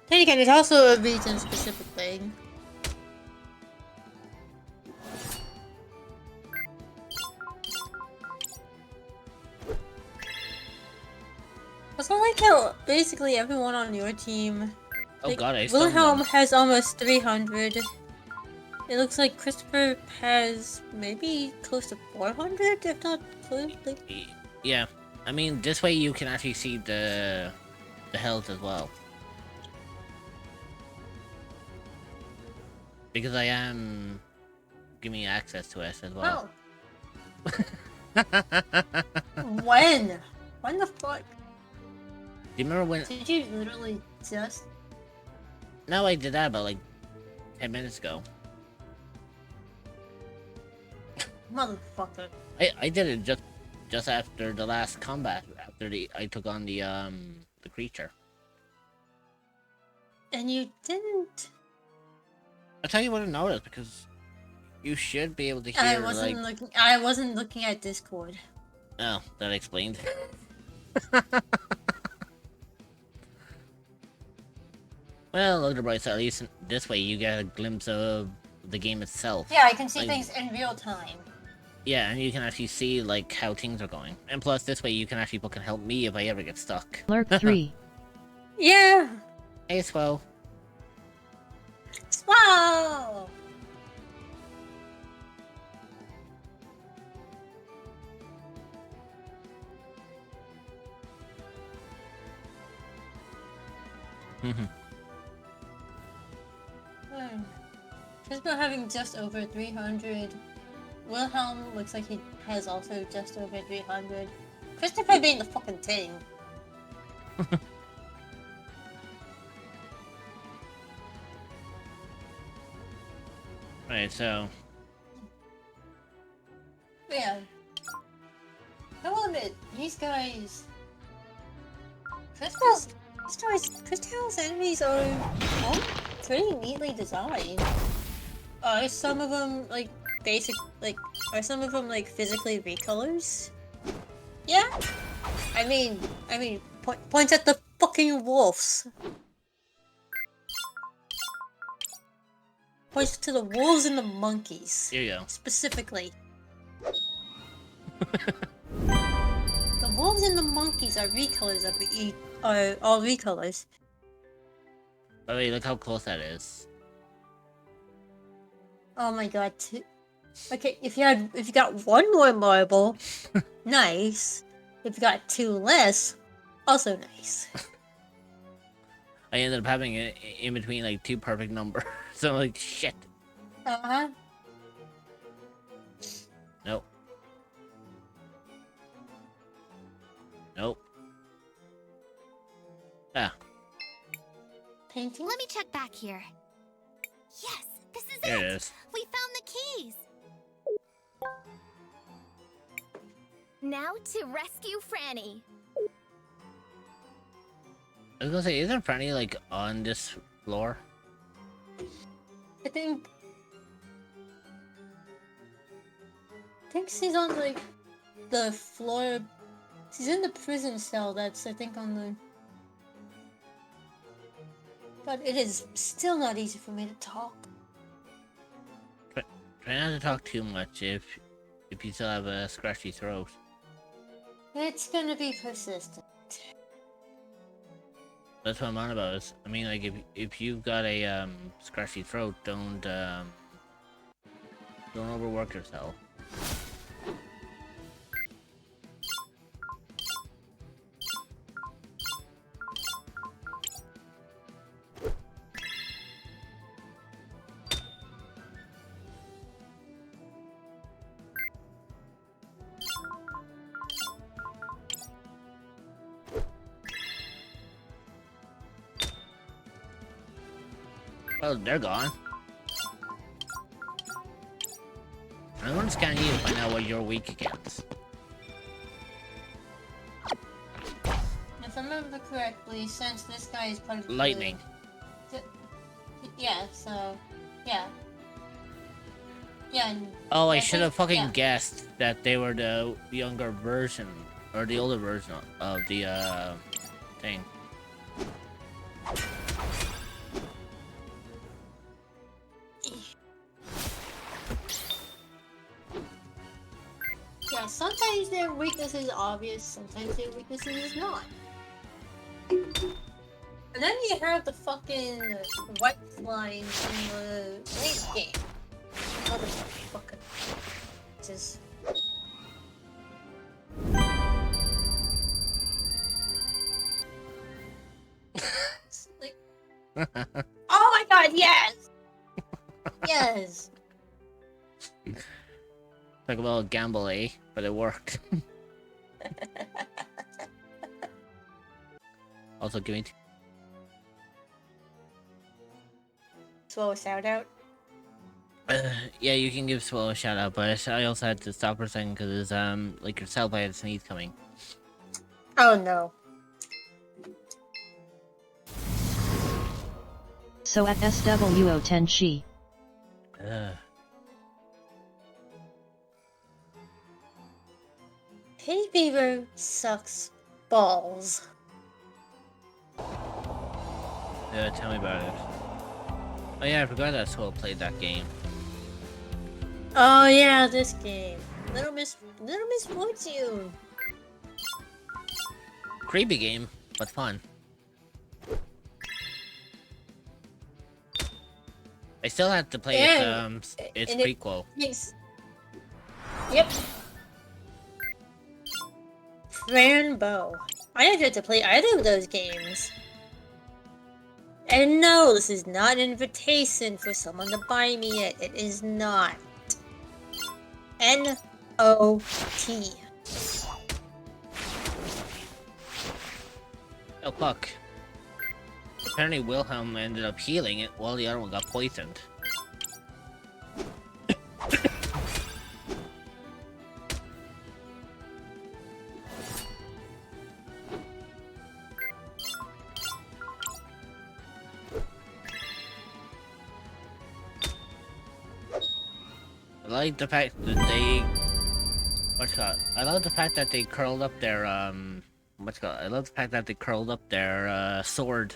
Then again, it's also a region-specific thing. Also, I like how basically everyone on your team... Oh like, god, I still Wilhelm know. has almost 300. It looks like Christopher has maybe close to 400, if not close. Like... Yeah, I mean, this way you can actually see the health as well. Because I am giving you access to it as well. When? When the fuck? Do you remember when? Did you literally just? No, I did that about like 10 minutes ago. Motherfucker. I did it just after the last combat. After I took on the creature. And you didn't. I'll tell you what I noticed because you should be able to hear. I wasn't looking at Discord. Oh, that explained. Well, look at the bright side. At least this way you get a glimpse of the game itself. Yeah, I can see things in real time. Yeah, and you can actually see like how things are going. And plus, this way you can actually fucking help me if I ever get stuck. Lurk 3. Yeah. Hey, Swell. Swell. Crispo having just over 300. Wilhelm looks like he has also just over 300. Christopher being the fucking thing. Right, so. Yeah. I will admit, these guys. Crystal's enemies are all pretty neatly designed. Are some of them like basic, like, are some of them like physically recolors? Yeah. I mean, point at the fucking wolves. Points to the wolves and the monkeys. Here you go. Specifically. The wolves and the monkeys are recolors of are all recolors. By the way, look how close that is. Oh my god. Okay, if you got one more marble, nice. If you got two less, also nice. I ended up having it in between like two perfect numbers. So I'm like, shit. Uh-huh. Nope. Nope. Ah. Painting? Let me check back here. Yes, this is There it. it is. We found the keys. Now to rescue Franny. I was gonna say, isn't Franny like on this floor? I think she's on like the floor. She's in the prison cell that's I think on the. But it is still not easy for me to talk. Try not to talk too much if you still have a scratchy throat. It's gonna be persistent. That's what I'm on about. I mean, like if you've got a scratchy throat, don't overwork yourself. Well, they're gone. I'm gonna scan you to find out what you're weak against. If I remember correctly, since this guy is part of the Lightning. Yeah, so yeah. Yeah. Oh, I should have fucking guessed that they were the younger version or the older version of the thing. Yeah, sometimes their weakness is obvious, sometimes their weakness is not. And then you have the fucking white lines in the late game. Motherfucker. Just. Like... Oh my god, yes! Yes. Like a little gamble, eh? But it worked. Also, give me Slow a shout out. yeah, you can give Swallow a shout out, but I also had to stop for a second because like yourself, I had a sneeze coming. Oh no. So at SWO 10 she. Hay fever sucks balls. Yeah, tell me about it. Oh yeah, I forgot that Swallow played that game. Oh yeah, this game. Little Miss Fortune. Creepy game, but fun. I still have to play its prequel. Yep. Rainbow. I didn't get to play either of those games. And no, this is not an invitation for someone to buy me it. It is not. N-O-T. Oh fuck. Apparently Wilhelm ended up healing it while the other one got poisoned. I like the fact that they... I love the fact that they curled up their, I love the fact that they curled up their, sword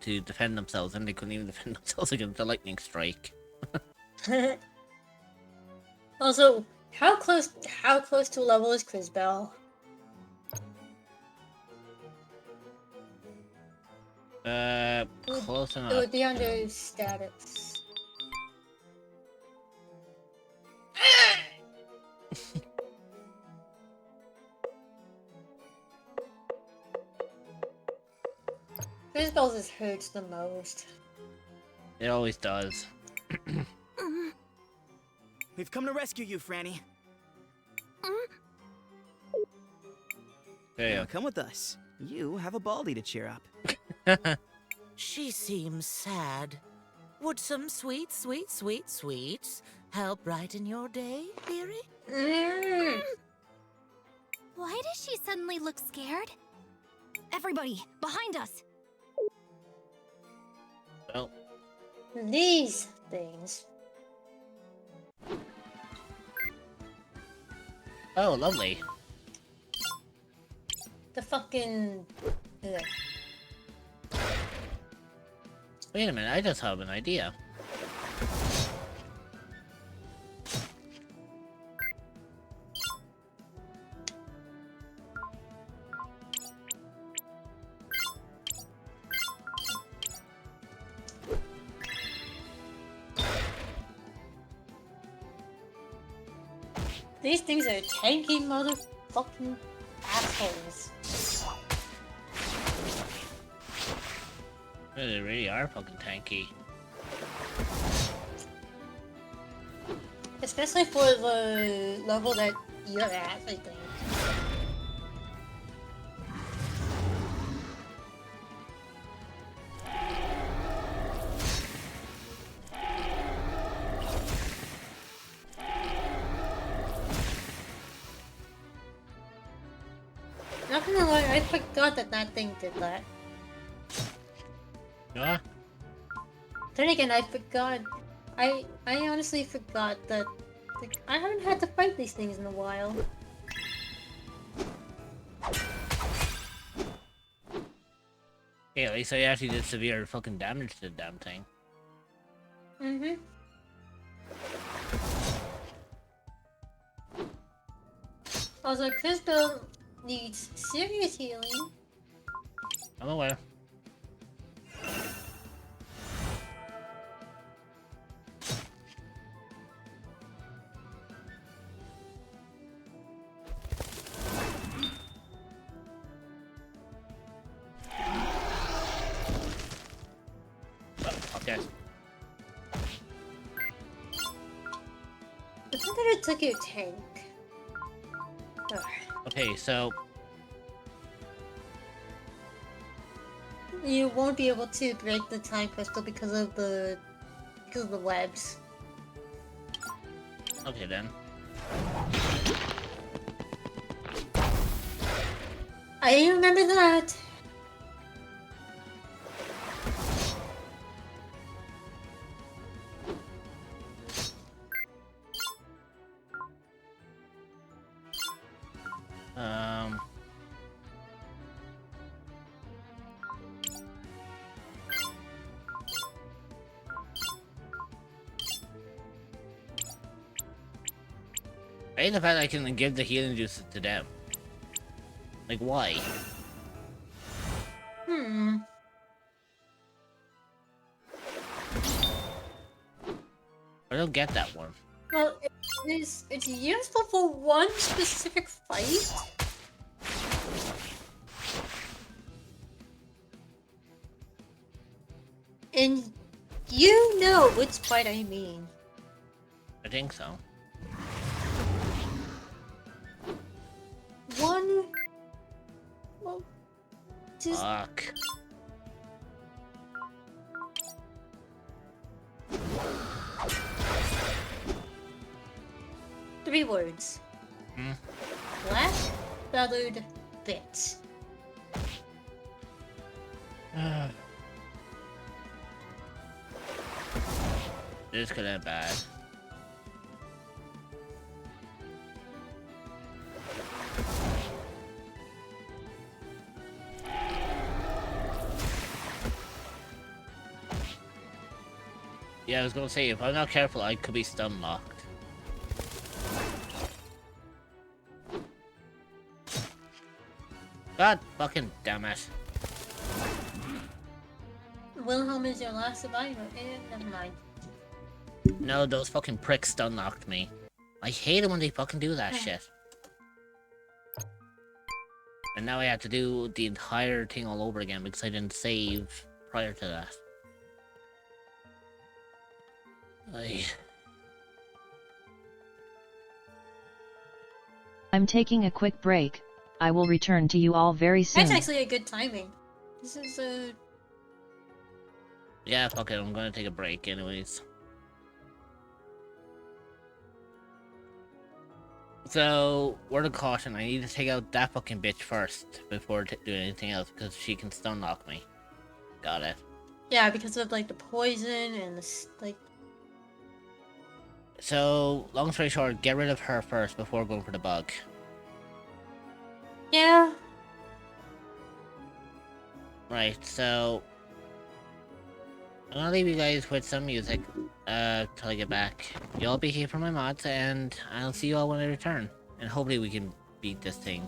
to defend themselves, and they couldn't even defend themselves against the lightning strike. Also, how close to level is Crisbell? Close enough. It would be under status. Crisbell just hurts the most. It always does. We've come to rescue you, Franny. There you Now, come with us. You have a Baldy to cheer up. She seems sad. Would some sweet sweets help brighten your day, dearie? Why does she suddenly look scared? Everybody, behind us! Well. These things. Oh, lovely. The fucking... Ugh. Wait a minute, I just have an idea. These things are tanky motherfucking assholes. They really are fucking tanky. Especially for the level that you're at, I think. Not gonna lie, I forgot that thing did that. Yeah? Then again, I forgot. I honestly forgot that I haven't had to fight these things in a while. Yeah, at least I actually did severe fucking damage to the damn thing. Mm-hmm. Also, Crisbell needs serious healing. I'm aware. took your tank. Ugh. Okay, so You won't be able to break the time crystal because of the webs. okay then. I remember that. I hate the fact I can give the healing juice to them. Like, why? I don't get that one. Well, it's useful for one specific fight. And you know which fight I mean. I think so. One... Well, just... Fuck. Three words. Black feathered bitch. This could end bad. Yeah, I was gonna say, if I'm not careful, I could be stun locked. God fucking damn it. Wilhelm is your last survivor. Never mind. No, those fucking pricks stun locked me. I hate it when they fucking do that shit. And now I have to do the entire thing all over again because I didn't save prior to that. I'm taking a quick break. I will return to you all very soon. That's actually a good timing. This is a... Yeah, fuck it, I'm gonna take a break anyways. So, word of caution, I need to take out that fucking bitch first before doing anything else because she can stun lock me. Got it. Yeah, because of like the poison and the like... So, long story short, get rid of her first before going for the bug. Yeah. Right, so I'm gonna leave you guys with some music till I get back. You'll be here for my mods, and I'll see you all when I return. And hopefully we can beat this thing.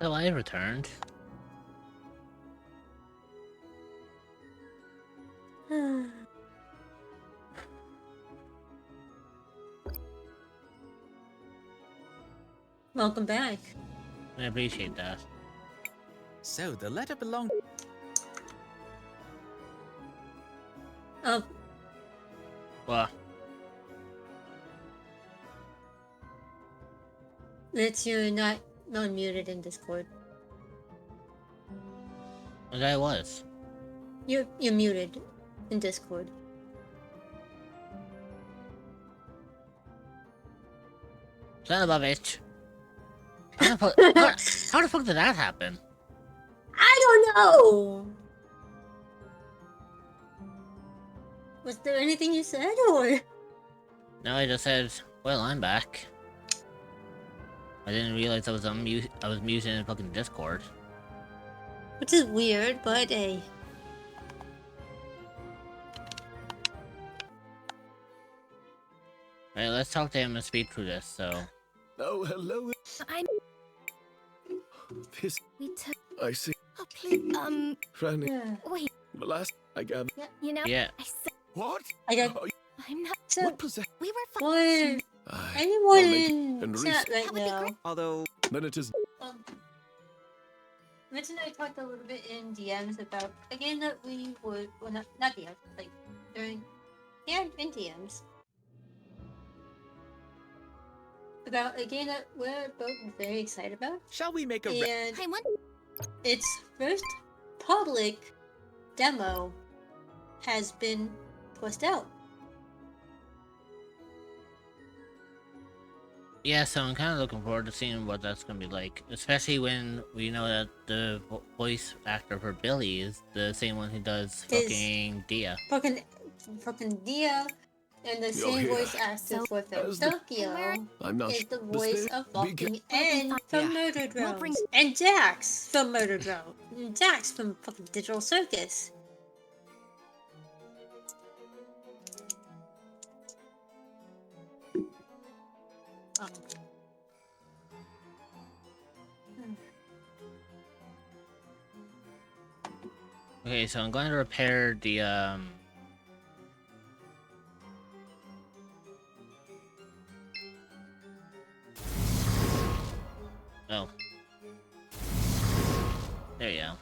So I returned. Welcome back. I appreciate that. So the letter belonged. Oh. What? That's you're not muted in Discord. I was. You're muted in Discord. Son of a bitch. How the fuck did that happen? I don't know. Was there anything you said, or? No, I just said, well, I'm back. I didn't realize I was muted in fucking Discord. Which is weird, but hey. Alright, let's talk to him and speak through this, so... Oh, hello. This... We took... I see. Oh, please, Franny. Yeah. wait. The last I gather. You know, Yeah. I said... What? I got... I'm not... So, What possess... We were what? I'll Anyone make in and chat right now? Although... Then it is... Mitch and I talked a little bit in DMs about a game that we would... Well, not DMs, like, during... Yeah, in DMs. About a game that we're both very excited about. Shall we make a... And its first public demo has been pushed out. Yeah, so I'm kind of looking forward to seeing what that's going to be like. Especially when we know that the voice actor for Billy is the same one who does fucking Dia. Fucking Dia. And the same voice actor for Tokyo is the voice of fucking N from Murder Drones. And Jax from Murder Drone. And Jax from fucking Digital Circus. Oh. Okay, so I'm going to repair the, Oh. There you go.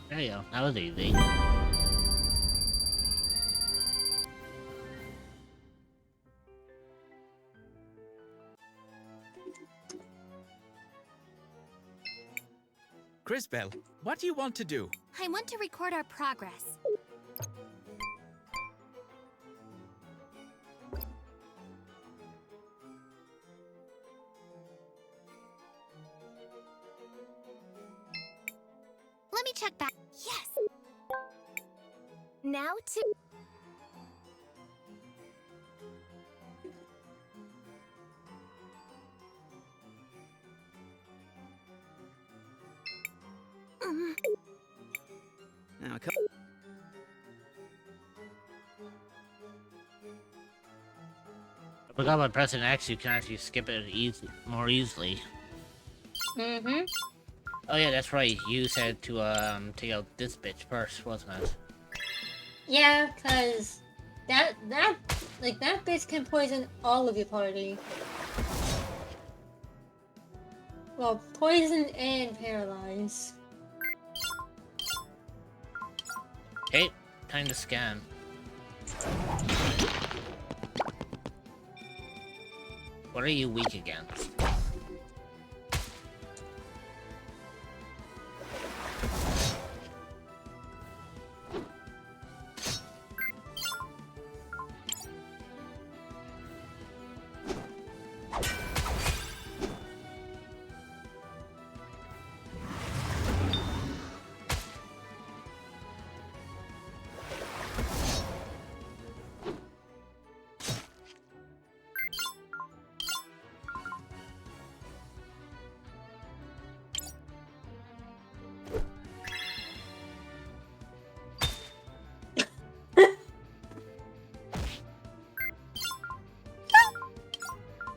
There you go. That was easy. Crisbell, what do you want to do? I want to record our progress. Let me check back. Yes! Now to... Now, I forgot by pressing X, you can actually skip it more easily. Mm-hmm. Oh yeah, that's right. You said to take out this bitch first, wasn't it? Yeah, cause that bitch can poison all of your party. Well, poison and paralyze. Hey, time to scan. What are you weak against?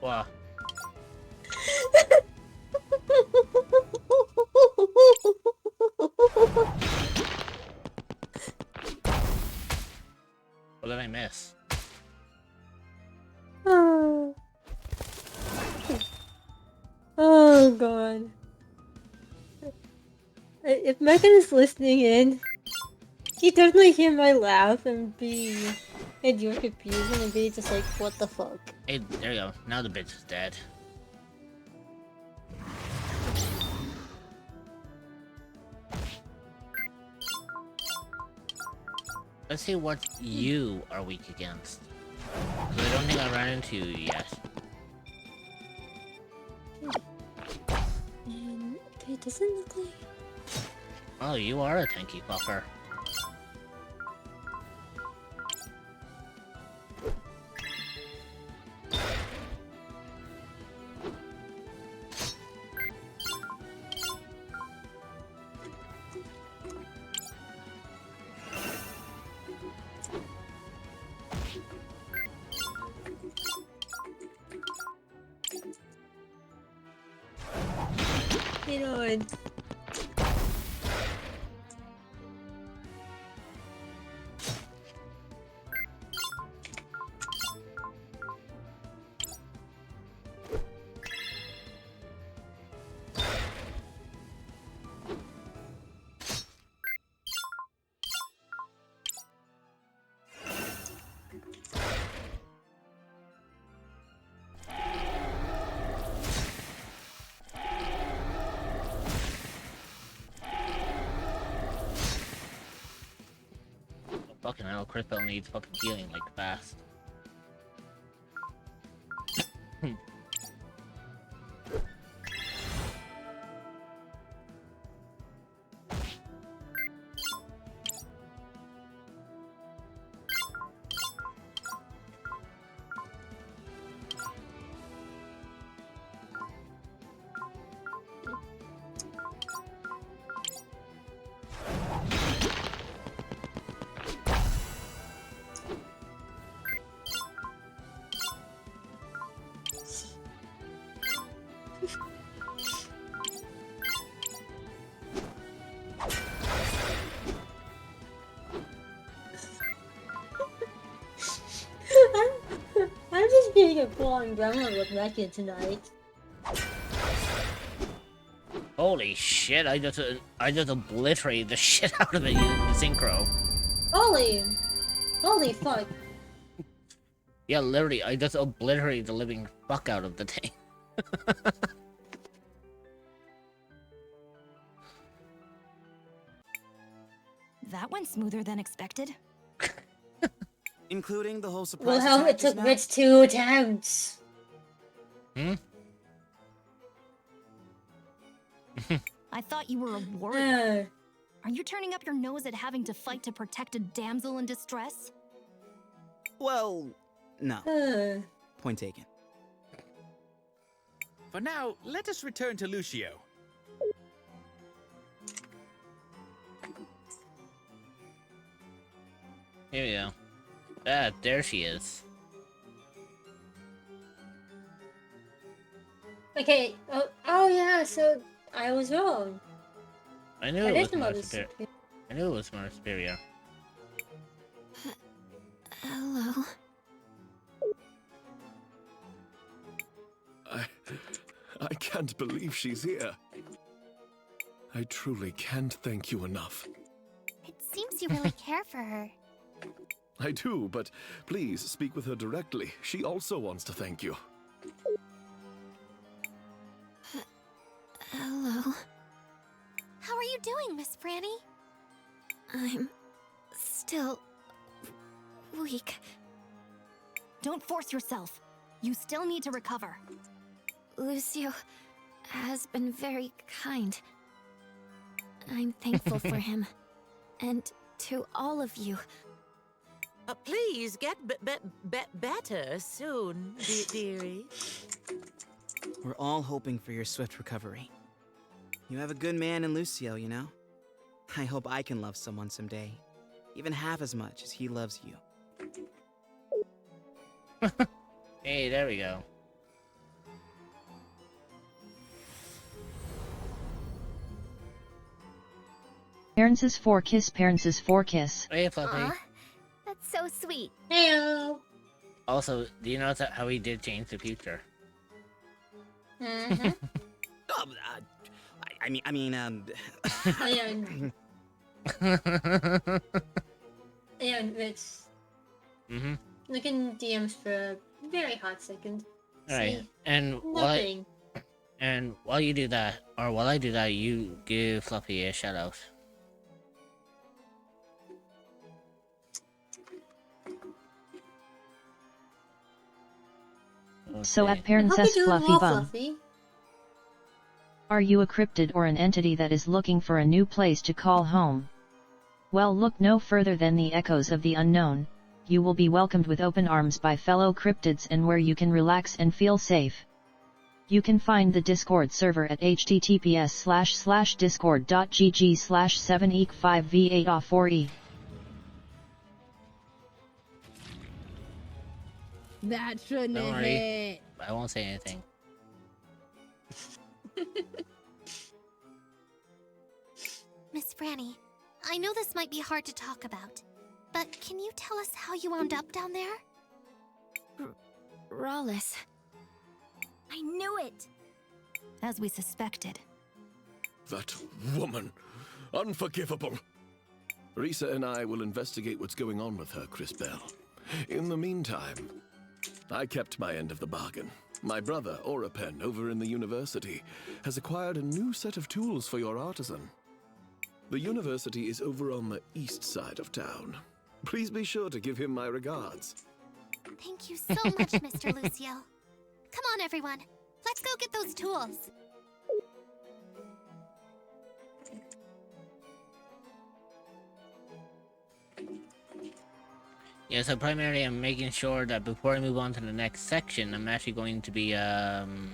Wow. What did I miss? Oh god. If Megan is listening in, she definitely hear my laugh and be at your confusion and be just like, what the fuck? Hey, there you go. Now the bitch is dead. Let's see what you are weak against. 'Cause I don't think I ran into you yet. And it doesn't look like... Oh, you are a tanky fucker. You know it. Fucking hell, Crispell needs fucking healing like fast. I'm just being a full-on gremlin with Megan tonight. Holy shit, I just obliterated the shit out of it using the synchro. Holy fuck. Yeah, literally, I just obliterated the living fuck out of the thing. That went smoother than expected. Including the whole surprise Well, hell, attack it took just now? Rich 2 attempts. Hmm? I thought you were a warrior. Are you turning up your nose at having to fight to protect a damsel in distress? Well, no. Point taken. For now, let us return to Lucio. Here we go. Ah, there she is. Okay. Oh yeah. So I was wrong. I knew That it is was the more Mother superior. Superior. I knew it was more superior. Hello. I can't believe she's here. I truly can't thank you enough. It seems you really care for her. I do, but please speak with her directly. She also wants to thank you. Hello. How are you doing, Miss Franny? I'm still weak. Don't force yourself. You still need to recover. Lucio has been very kind. I'm thankful for him. And to all of you. Please get better soon, dearie. We're all hoping for your swift recovery. You have a good man in Lucio, you know? I hope I can love someone someday. Even half as much as he loves you. Hey, there we go. Parents' for kiss, parents' for kiss. Hey, Fluffy. Uh-huh. Aw, that's so sweet. Heyo. Also, do you notice how he did change the future? Mm-hmm. I mean, And it's look in DMs for a very hot second. Alright, See, and nothing. while you do that, or while I do that, you give Fluffy a shout out. So at I hope Princess you're doing Fluffy well, Bum. Fluffy. Are you a cryptid or an entity that is looking for a new place to call home? Well, look no further than the echoes of the unknown. You will be welcomed with open arms by fellow cryptids and where you can relax and feel safe. You can find the Discord server at https://discord.gg/7eek5v8off4e. That shouldn't Don't have worry, hit. I won't say anything. Miss Franny, I know this might be hard to talk about, but can you tell us how you wound up down there? Rawless. I knew it! As we suspected. That woman. Unforgivable. Risa and I will investigate what's going on with her, Cris Bell. In the meantime, I kept my end of the bargain. My brother, Orapen, over in the university, has acquired a new set of tools for your artisan. The university is over on the east side of town. Please be sure to give him my regards. Thank you so much, Mr. Lucio. Come on, everyone. Let's go get those tools. Yeah, so primarily I'm making sure that before I move on to the next section, I'm actually going to be, I'm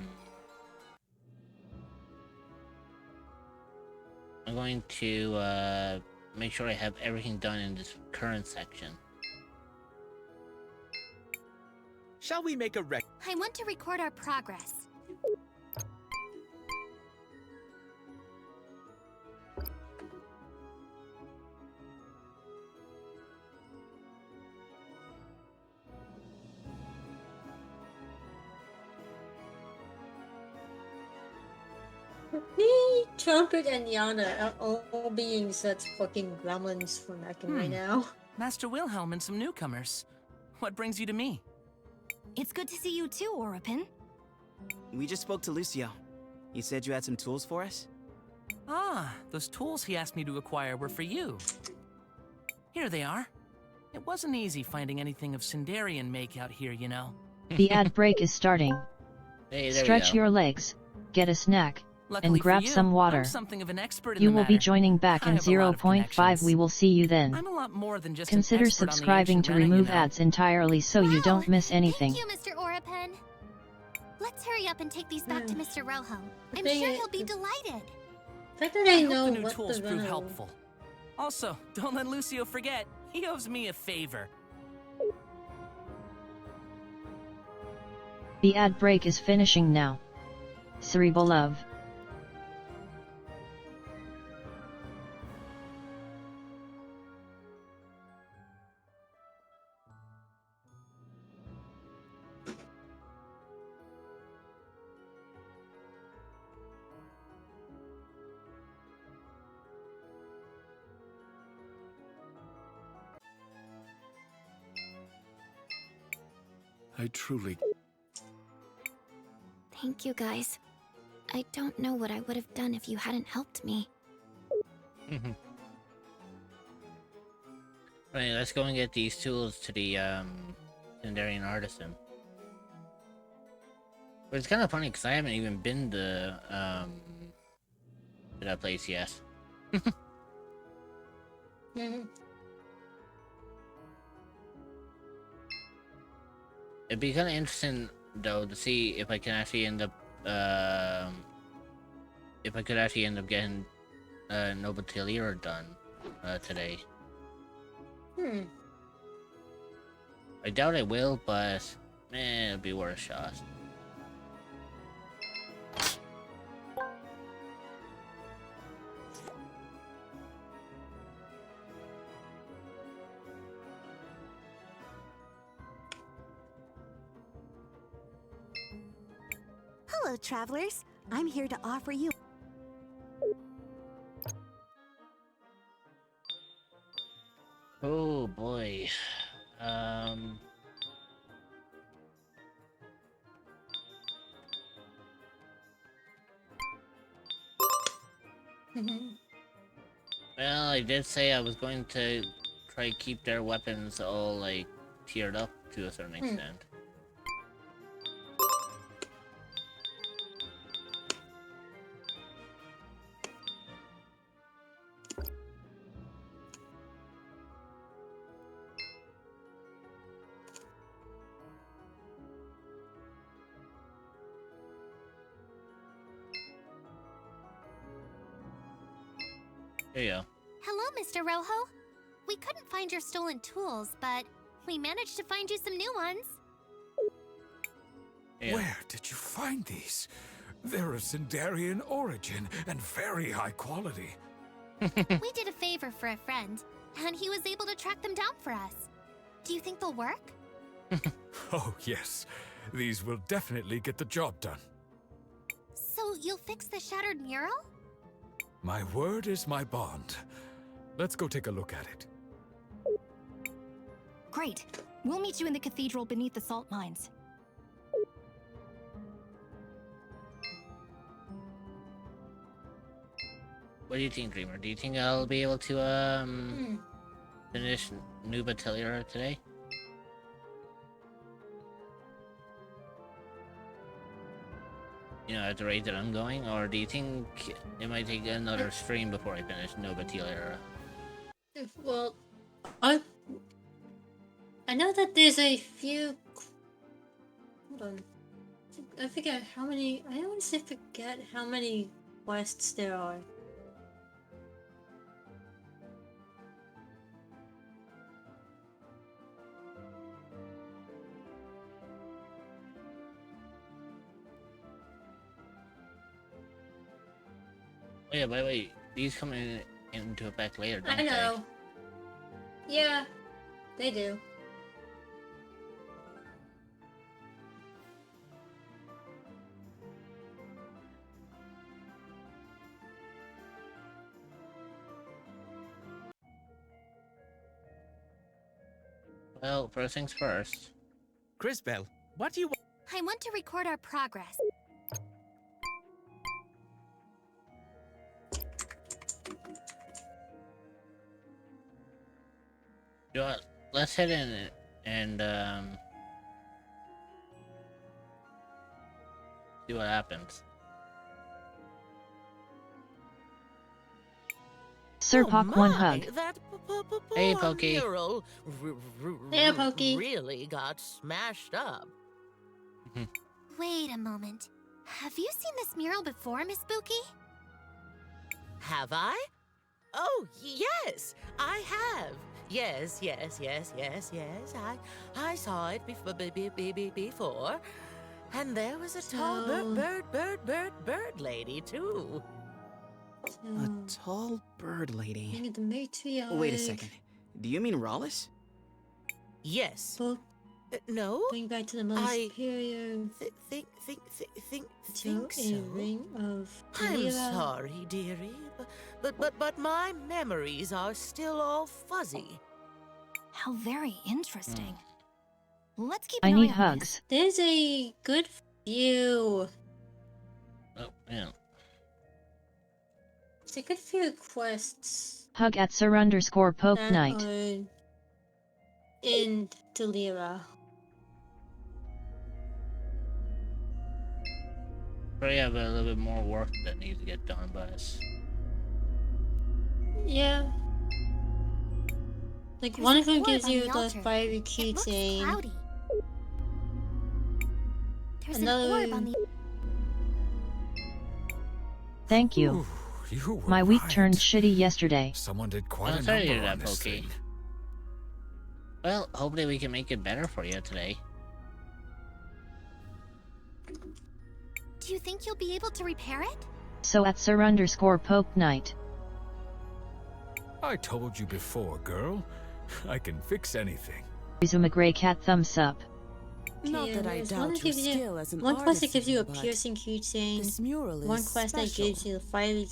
going to, make sure I have everything done in this current section. Shall we make a I want to record our progress. Me, Trumpet, and Yana are all being such fucking gremlins for Mekin right now. Master Wilhelm and some newcomers. What brings you to me? It's good to see you too, Orapin. we just spoke to Lucio. He said you had some tools for us? Ah, those tools he asked me to acquire were for you. Here they are. It wasn't easy finding anything of Sindarian make out here, you know. The ad break is starting. Hey, there we Stretch go. your legs, get a snack, Luckily and for grab you, some water. I'm something of an expert in You the will be matter. joining back I in have a lot of 0.5. connections. We will see you then. I'm a lot more than just Consider an expert on the subscribing ancient to Rena, remove you know. ads entirely so you don't miss anything. Thank you, Mr. Orapen. Let's hurry up and take these back to Mr. Roham. I'm They- sure he'll be delighted. The fact that I I hope know the new what tools the prove Venom- helpful. Also, don't let Lucio forget. He owes me a favor. The ad break is finishing now. Cerebral love. I truly... Thank you, guys. I don't know what I would have done if you hadn't helped me. Right, let's go and get these tools to the Sindarian Artisan. But it's kind of funny because I haven't even been to that place yet. It'd be kind of interesting though to see if I can actually end up if I could actually end up getting Nobatilier done today. I doubt I will, but it'll be worth a shot. Hello, travelers. I'm here to offer you... Oh boy. Well, I did say I was going to try to keep their weapons all like tiered up to a certain extent. There you go. Hello, Mr. Rojo. We couldn't find your stolen tools, but we managed to find you some new ones. Yeah. Where did you find these? They're of Sindarian origin and very high quality. We did a favor for a friend, and he was able to track them down for us. Do you think they'll work? Oh, yes. These will definitely get the job done. So you'll fix the shattered mural? My word is my bond. Let's go take a look at it. Great. We'll meet you in the cathedral beneath the salt mines. What do you think, Dreamer? Do you think I'll be able to finish Nubatilier today? You know, at the rate that I'm going, or do you think it might take another stream before I finish Nobatilier? Well, I know that there's a few. Hold on, I forget how many. I honestly forget how many quests there are. Oh yeah, by the way, these come into effect later, don't I know. Yeah, they do. Well, first things first. Crisbell, what do you want? I want to record our progress. You know what? Let's head in and see what happens. Sir Pock, one hug. That Hey, Pokey. mural Hey, Pokey. really got smashed up. Wait a moment. Have you seen this mural before, Miss Spooky? Have I? Oh, yes, I have. Yes. I saw it before. And there was a tall bird lady, too. A tall bird lady. Being the matriarch. Wait a second. Do you mean Rallis? Yes. Both no. Going back to the Mother Superior. Think To so. a ring of I'm Lira. sorry, dearie, but my memories are still all fuzzy. How very interesting. Let's keep I an need eye on hugs. There's a good few. Oh, yeah. There's a good few quests Hug at Sir_Poke that Knight. are in Delira. Probably have a little bit more work that needs to get done by us. Yeah. Like, one of them gives you the fiery keychain. Cloudy. There's Another an orb on the... Thank you. You were My week right. turned shitty yesterday. Someone did quite I'm a sorry to number hear on that, this Pokey. thing. Well, hopefully we can make it better for you today. Do you think you'll be able to repair it? So at Sir_Poke Knight. I told you before, girl. I can fix anything. Izuma Grey Cat thumbs up. Not that I there's doubt one your that gives you skill as an one quest that gives you a artisan, but piercing keychain. this mural is One quest that special. gives you the fiery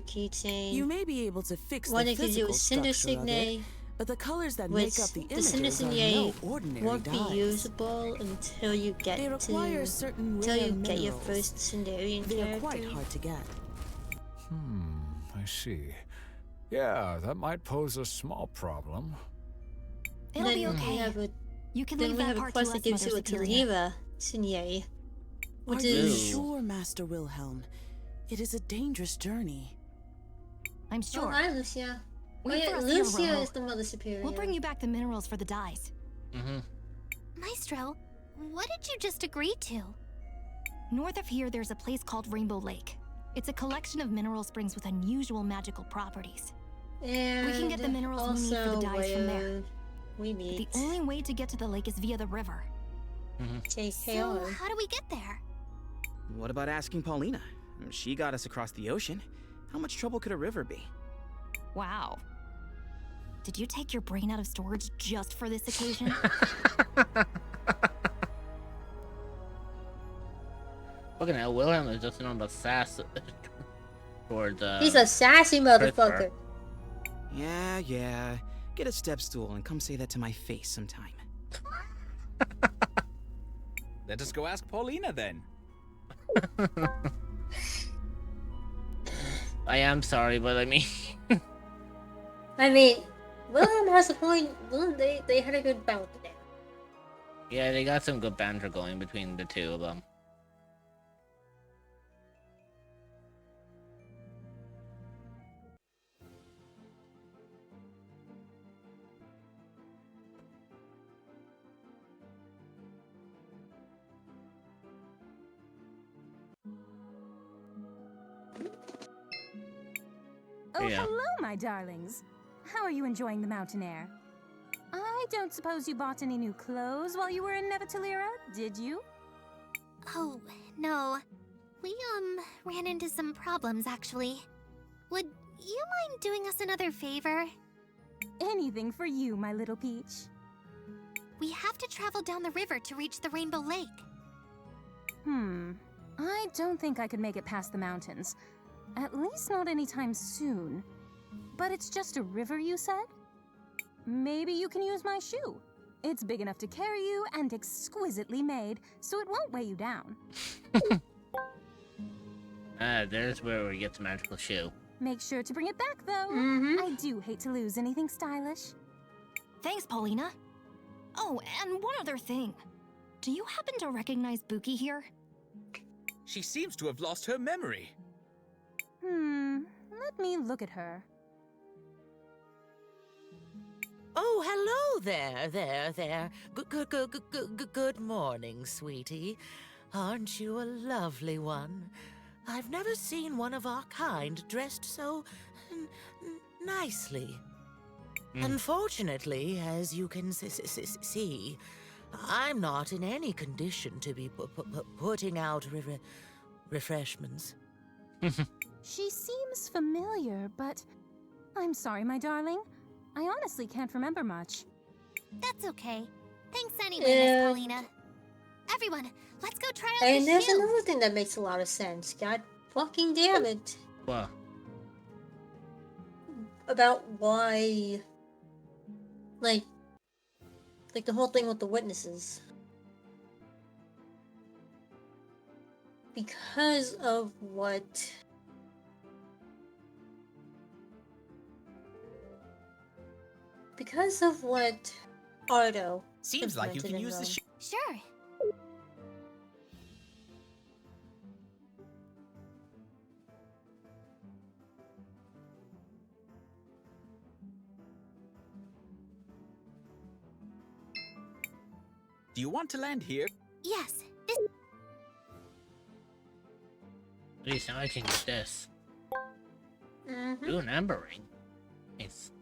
keychain. You may be able to fix one the that gives you a physical cinder structure of it, signe. but the colors that Which make up the the cinder images are signe no ordinary won't dyes. be usable until you get They require to certain until rare you get your minerals. first Cinderian They character. are quite hard to get. I see. Yeah, that might pose a small problem. It'll be Then okay. we have a, You can then leave we that have a part quest to that us, gives you Mother a Superior. Delira Signe, which Are you is sure, Master Wilhelm? It is a dangerous journey. I'm sure. Oh, hi, Lucia. Wait Oh, for yeah, us here, Lucia Romo. is the Mother Superior. We'll bring you back the minerals for the dyes. Maestro, what did you just agree to? North of here, there's a place called Rainbow Lake. It's a collection of mineral springs with unusual magical properties. And We can get the minerals we need for the also dyes from there. where we But meet the only way to get to the lake is via the river. So, JKR. how do we get there? What about asking Paulina? She got us across the ocean. How much trouble could a river be? Wow. Did you take your brain out of storage just for this occasion? Fucking hell, Wilhelm is just on the sass towards, He's a sassy motherfucker. Yeah. Get a step stool and come say that to my face sometime. Let us go ask Paulina then. I am sorry, but I mean... I mean, Wilhelm has a point. They had a good bout there. Yeah, they got some good banter going between the two of them. Oh, Yeah. hello, my darlings. How are you enjoying the mountain air? I don't suppose you bought any new clothes while you were in Nevatalira, did you? Oh, no. We, ran into some problems, actually. Would you mind doing us another favor? Anything for you, my little peach. We have to travel down the river to reach the Rainbow Lake. I don't think I could make it past the mountains. At least not anytime soon. But it's just a river, you said? Maybe you can use my shoe. It's big enough to carry you and exquisitely made, so it won't weigh you down. There's where we get the magical shoe. Make sure to bring it back, though. I do hate to lose anything stylish. Thanks, Paulina. Oh, and one other thing. Do you happen to recognize Buki here? She seems to have lost her memory. Let me look at her. Oh, hello there. Good morning, sweetie. Aren't you a lovely one? I've never seen one of our kind dressed so nicely. Unfortunately, as you can see, I'm not in any condition to be putting out refreshments. She seems familiar, but I'm sorry, my darling. I honestly can't remember much. That's okay. Thanks anyway, Miss Paulina. Everyone, let's go try out And the there's shoe. another thing that makes a lot of sense. God fucking damn it. What? About why, like the whole thing with the witnesses. Because of what Ardo Seems like you can use the shoe. Sure. Do you want to land here? Yes. At least now I can get this. Mm-hmm. Ooh, an amber ring. Nice.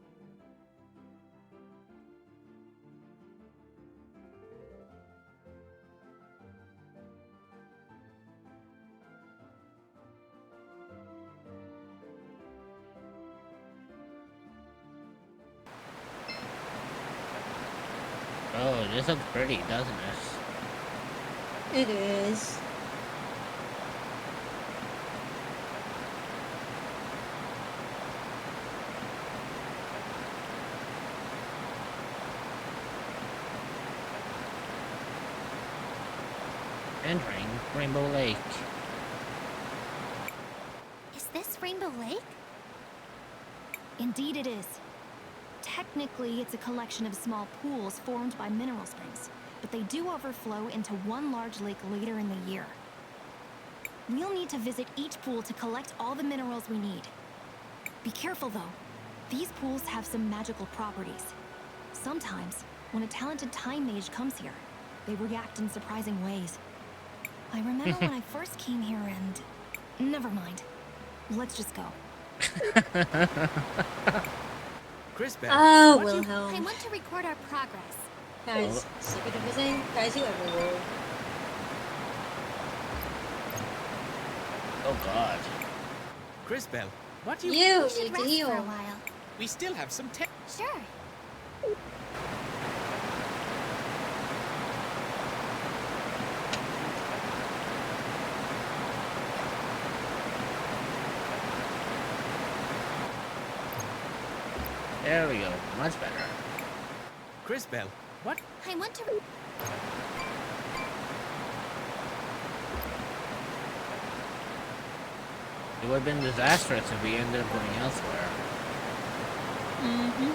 Oh, this looks pretty, doesn't it? It is. Entering Rainbow Lake. Is this Rainbow Lake? Indeed it is. Technically, it's a collection of small pools formed by mineral springs, but they do overflow into one large lake later in the year. We'll need to visit each pool to collect all the minerals we need. Be careful though. These pools have some magical properties. Sometimes, when a talented time mage comes here, they react in surprising ways. I remember when I first came here and... Never mind. Let's just go. Cris Bell. Oh, Wilhelm. I want to record our progress. Guys, sick of visiting? Guys, you ever will. Oh god. Cris Bell, what do you... You should need to rest heal. for a while. We still have some Sure. There we go. Much better. Cris Bell, what? I want to... It would have been disastrous if we ended up going elsewhere. Mm-hmm.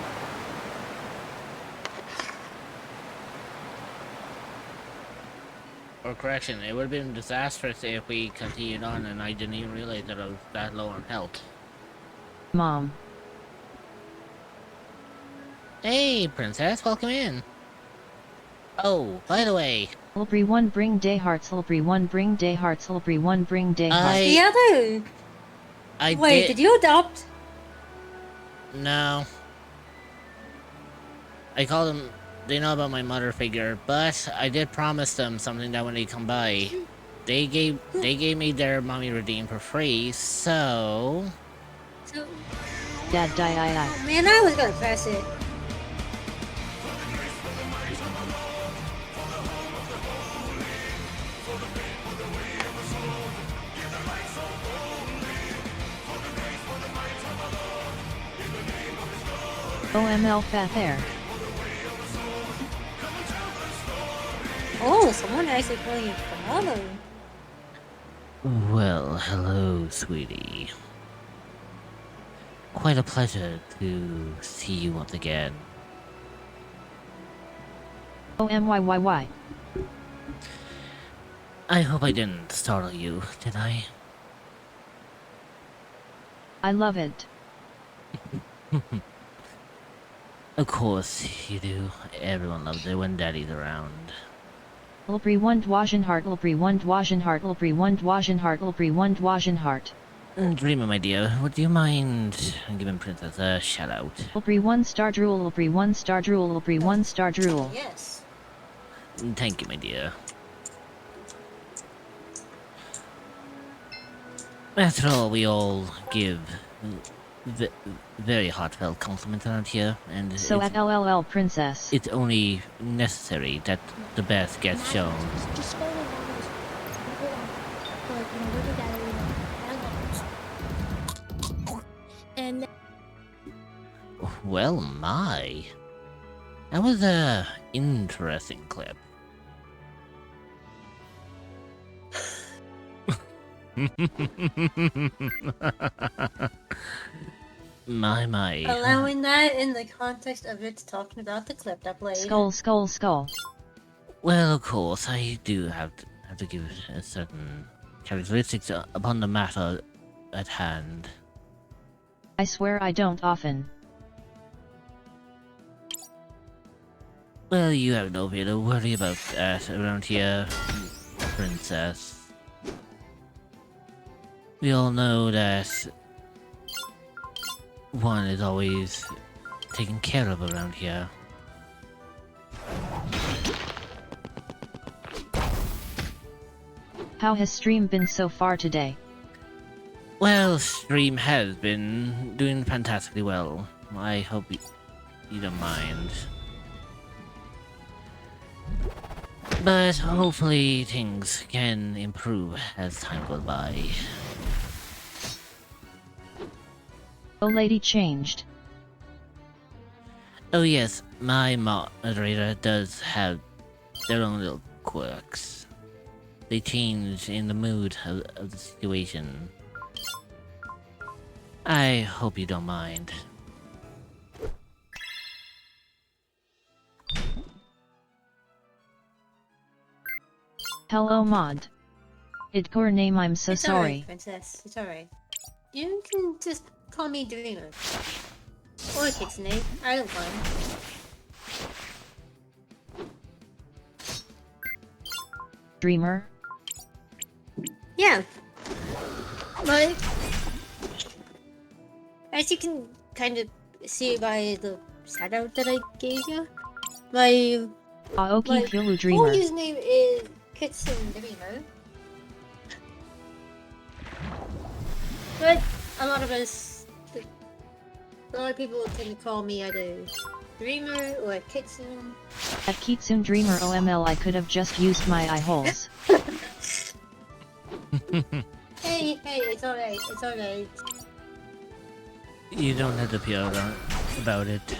Or correction, it would have been disastrous if we continued on and I didn't even realize that I was that low on health. Mom. Hey, princess, welcome in. Oh, by the way... Ulbri 1 bring day hearts, Ulbri 1 bring day hearts, Ulbri 1 bring day hearts. The other... Wait, did you adopt? No. I called them... They know about my mother figure, but I did promise them something that when they come by, they gave me their mommy redeem for free, so... Dad die I. Oh man, I was gonna press it. OML Fat Air. Oh, someone actually calling you father. Well, hello, sweetie. Quite a pleasure to see you once again. OMYYY. I hope I didn't startle you, did I? I love it. Of course you do. Everyone loves it when Daddy's around. Ulbri 1 Dwazenhart, Ulbri 1 Dwazenhart, Ulbri 1 Dwazenhart, Ulbri 1 Dwazenhart. Dreamer, my dear, would you mind giving Princess a shout out? Ulpri 1-star drool, Ulpri 1-star drool, Ulpri 1-star drool. Yes. Thank you, my dear. After all, we all give very heartfelt compliments around here, and So at LLL Princess. It's only necessary that the best gets shown. Just go along with like, you know, we're together, you know, and Well, my. That was a interesting clip. my. Allowing that in the context of it talking about the clip that played. Skull, skull, skull. Well, of course, I do have to give a certain characteristics upon the matter at hand. I swear I don't often. Well, you have no fear to worry about that around here, Princess. We all know that one is always taken care of around here. How has stream been so far today? Well, stream has been doing fantastically well. I hope you don't mind. But hopefully things can improve as time goes by. Oh, lady changed. Oh yes, my moderator does have their own little quirks. They change in the mood of the situation. I hope you don't mind. Hello, mod. Idcore name, I'm so it's sorry. Alright, Princess. It's alright. You can just call me Dreamer. Or Kitsune. I don't mind. Dreamer? Yeah. Like, as you can kind of see by the shout out that I gave you, my Aoki Kyolu full Dreamer. username is Kitsune Dreamer. But a lot of people tend to call me either Dreamer or Kitsune. At Kitsune Dreamer OML, I could have just used my eye holes. Hey, it's alright, it's alright. You don't have to feel about it.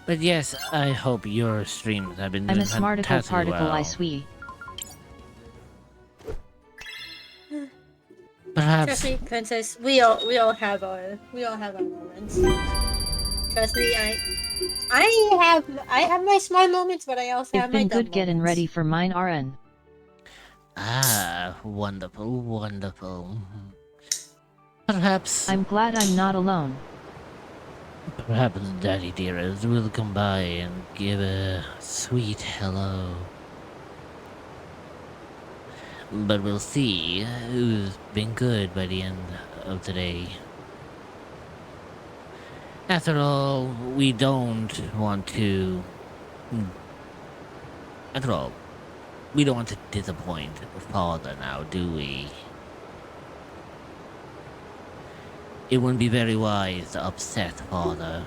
But yes, I hope your streams have been doing I'm a smarticle fantastically particle, well. I sweet. Perhaps. Trust me, Princess. We all have our moments. Trust me, I have my smart moments, but I also have It's my been dumb good getting moments. ready for mine RN. Ah, wonderful, wonderful. Perhaps. I'm glad I'm not alone. Perhaps Daddy Dearest will come by and give a sweet hello. But we'll see who's been good by the end of today. After all, we don't want to... After all, we don't want to disappoint Father now, do we? It wouldn't be very wise to upset Father.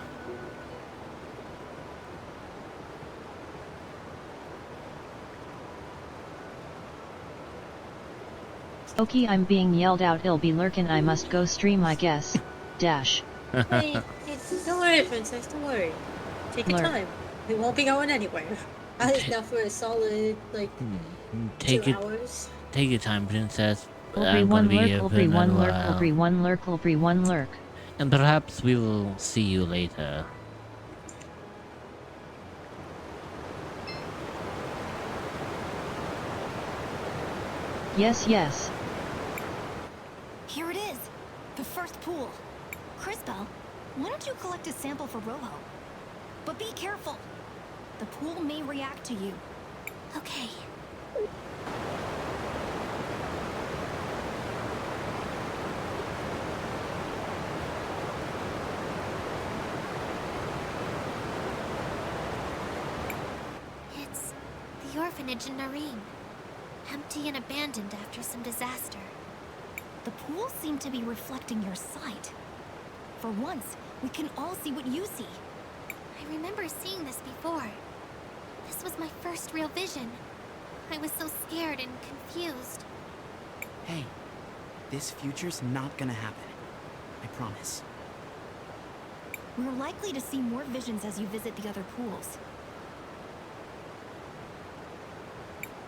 Okay, I'm being yelled out. I'll be lurkin'. I must go stream, I guess. Dash. Hey, don't worry, Princess. Don't worry. Take your Lurk. time. We won't be going anywhere. At least not for a solid like 2 hours. Take your time, Princess. Ulpri I'm gonna one be lurk, here for Ulpri another one lurk, while. Ulpri one lurk, Ulpri one lurk. And perhaps we will see you later. Yes, yes. Here it is, the first pool. Crisbell, why don't you collect a sample for Rojo? But be careful. The pool may react to you. Okay. the orphanage in Nareem. Empty and abandoned after some disaster. The pools seem to be reflecting your sight. For once, we can all see what you see. I remember seeing this before. This was my first real vision. I was so scared and confused. Hey, this future's not gonna happen. I promise. We're likely to see more visions as you visit the other pools.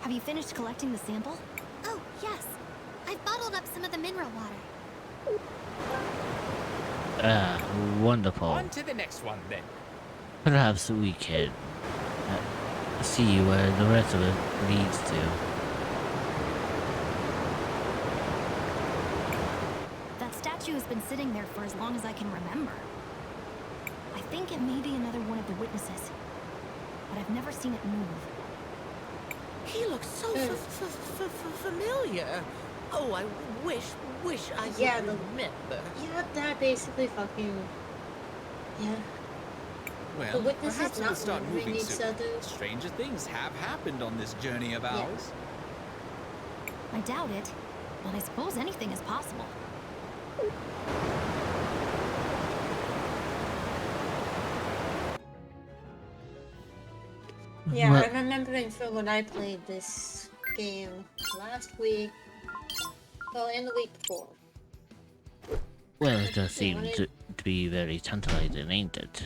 Have you finished collecting the sample? Oh, yes. I've bottled up some of the mineral water. Wonderful. On to the next one, then. Perhaps we can see where the rest of it leads to. That statue has been sitting there for as long as I can remember. I think it may be another one of the witnesses, but I've never seen it move. He looks so familiar. Oh, I wish I could remember. Yeah, that basically fucking... Yeah. Well, the witness perhaps is it'll not start remembering moving each soon. other. Stranger things have happened on this journey of ours. I doubt it, but I suppose anything is possible. Yeah, Well- I'm remembering from when I played this game last week. Well, and the week before. Well, it does seem to be very tantalizing, ain't it?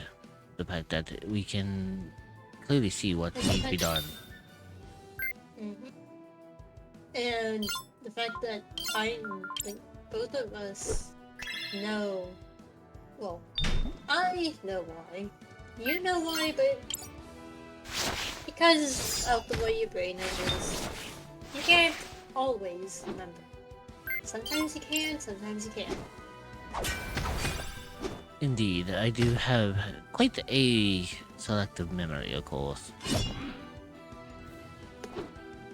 The fact that we can clearly see what needs to be done. And the fact that I think both of us know. Well, I know why. You know why, but because of the way your brain is, you can't always remember. Sometimes you can, sometimes you can't. Indeed, I do have quite a selective memory, of course.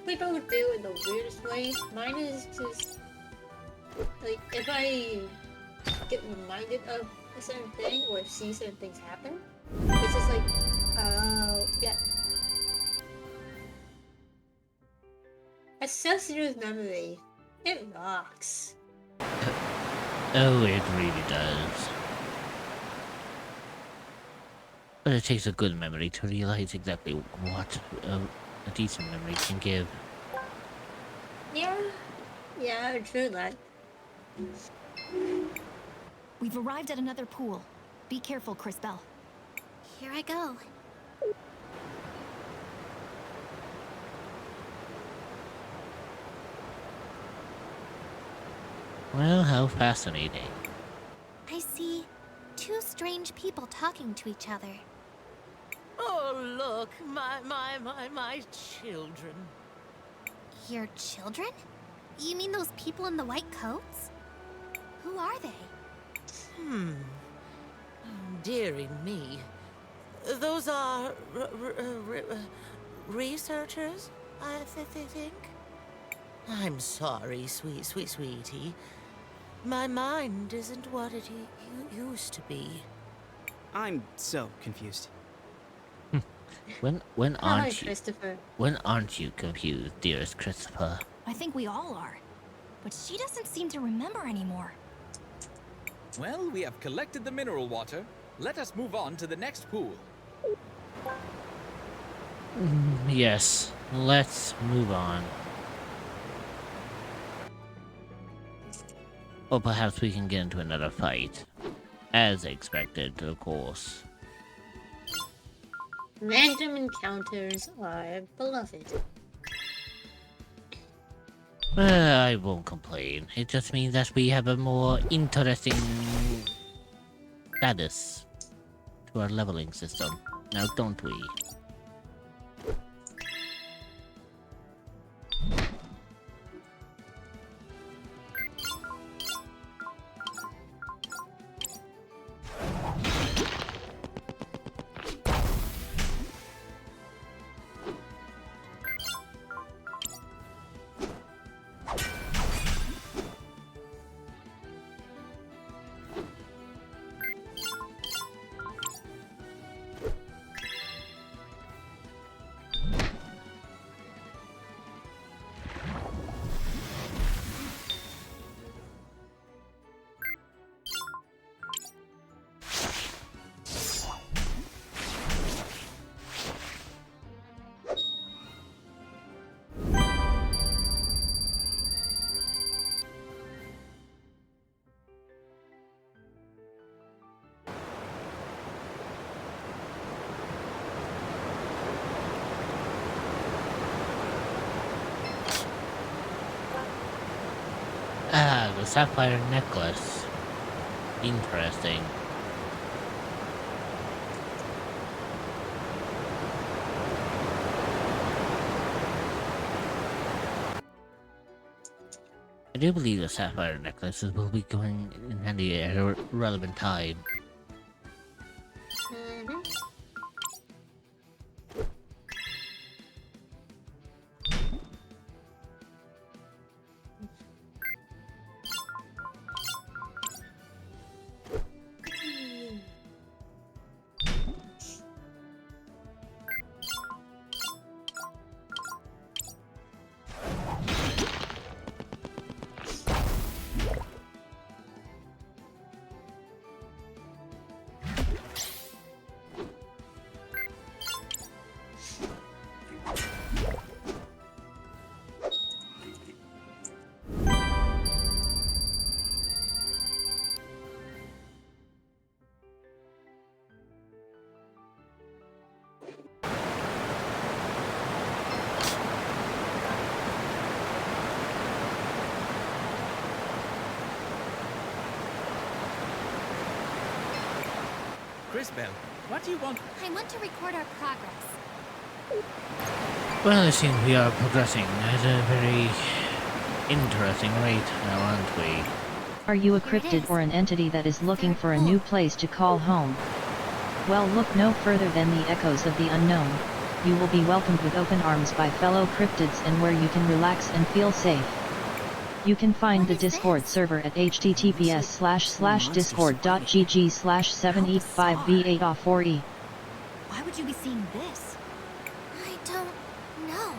We both do in the weirdest way. Mine is just like if I get reminded of a certain thing or see certain things happen, it's just like, oh yeah. Associative memory, it rocks. Oh, it really does. But it takes a good memory to realize exactly what a decent memory can give. Yeah, true that. We've arrived at another pool. Be careful, Cris Bell. Here I go. Well, how fascinating. I see two strange people talking to each other. Oh, look, my children. Your children? You mean those people in the white coats? Who are they? Dearie me. Those are researchers, I think. I'm sorry, sweetie. My mind isn't what it used to be. I'm so confused. When Hi, aren't you? Christopher. When aren't you confused, dearest Christopher? I think we all are. But she doesn't seem to remember anymore. Well, we have collected the mineral water. Let us move on to the next pool. Yes, let's move on. Or perhaps we can get into another fight. As expected, of course. Random encounters are beloved. I won't complain. It just means that we have a more interesting status to our leveling system. Now, don't we? the sapphire necklace. Interesting. I do believe the sapphire necklaces will be going in handy at a relevant time. Crisbell, what do you want? I want to record our progress. Well, it seems we are progressing at a very interesting rate now, aren't we? Are you a cryptid or an entity that is looking for a new place to call home? Well, look no further than the echoes of the unknown. You will be welcomed with open arms by fellow cryptids and where you can relax and feel safe. You can find the Discord server at https://discord.gg/785b8-4e. Why would you be seeing this? I don't know.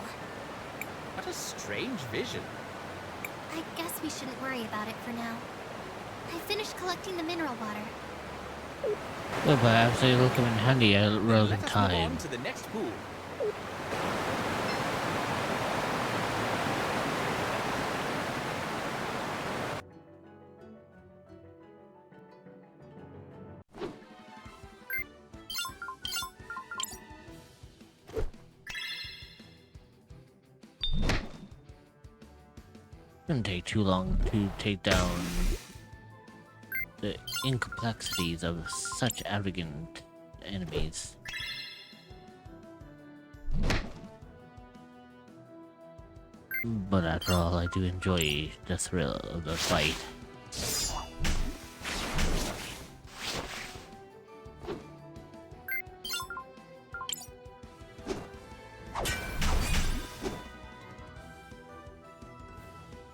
What a strange vision. I guess we shouldn't worry about it for now. I finished collecting the mineral water. Well, perhaps it'll come in handy at a relevant Let us move time. on to the next pool. Shouldn't take too long to take down the incomplexities of such arrogant enemies. But after all, I do enjoy the thrill of the fight.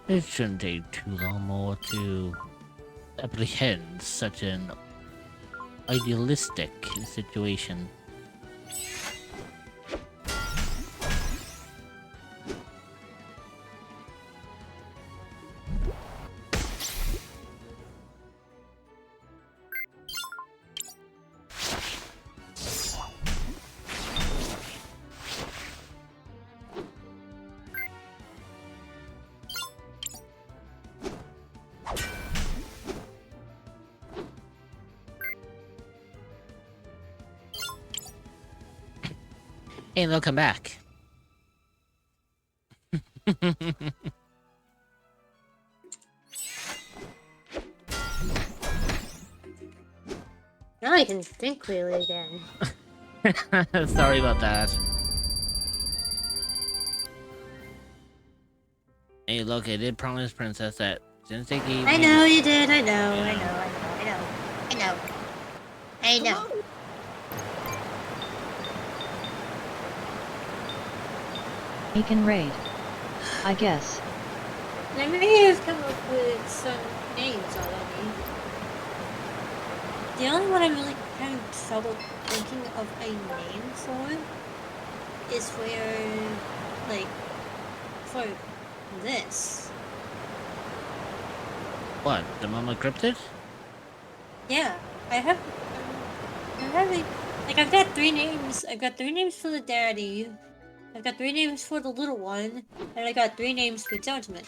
It shouldn't take too long more to apprehend such an idealistic situation. And they'll come back. Now I can think clearly again. Sorry about that. Hey, look, I did promise Princess that since they gave I me know you did, I know. I know. He can raid. I guess. I may have come up with some names already. The only one I'm really having trouble thinking of a name for is where, like, for this. What? The Mama Cryptid? Yeah, I'm having, like, I've got 3 names. I've got 3 names for the daddy. I've got 3 names for the little one, and I got 3 names for Judgment.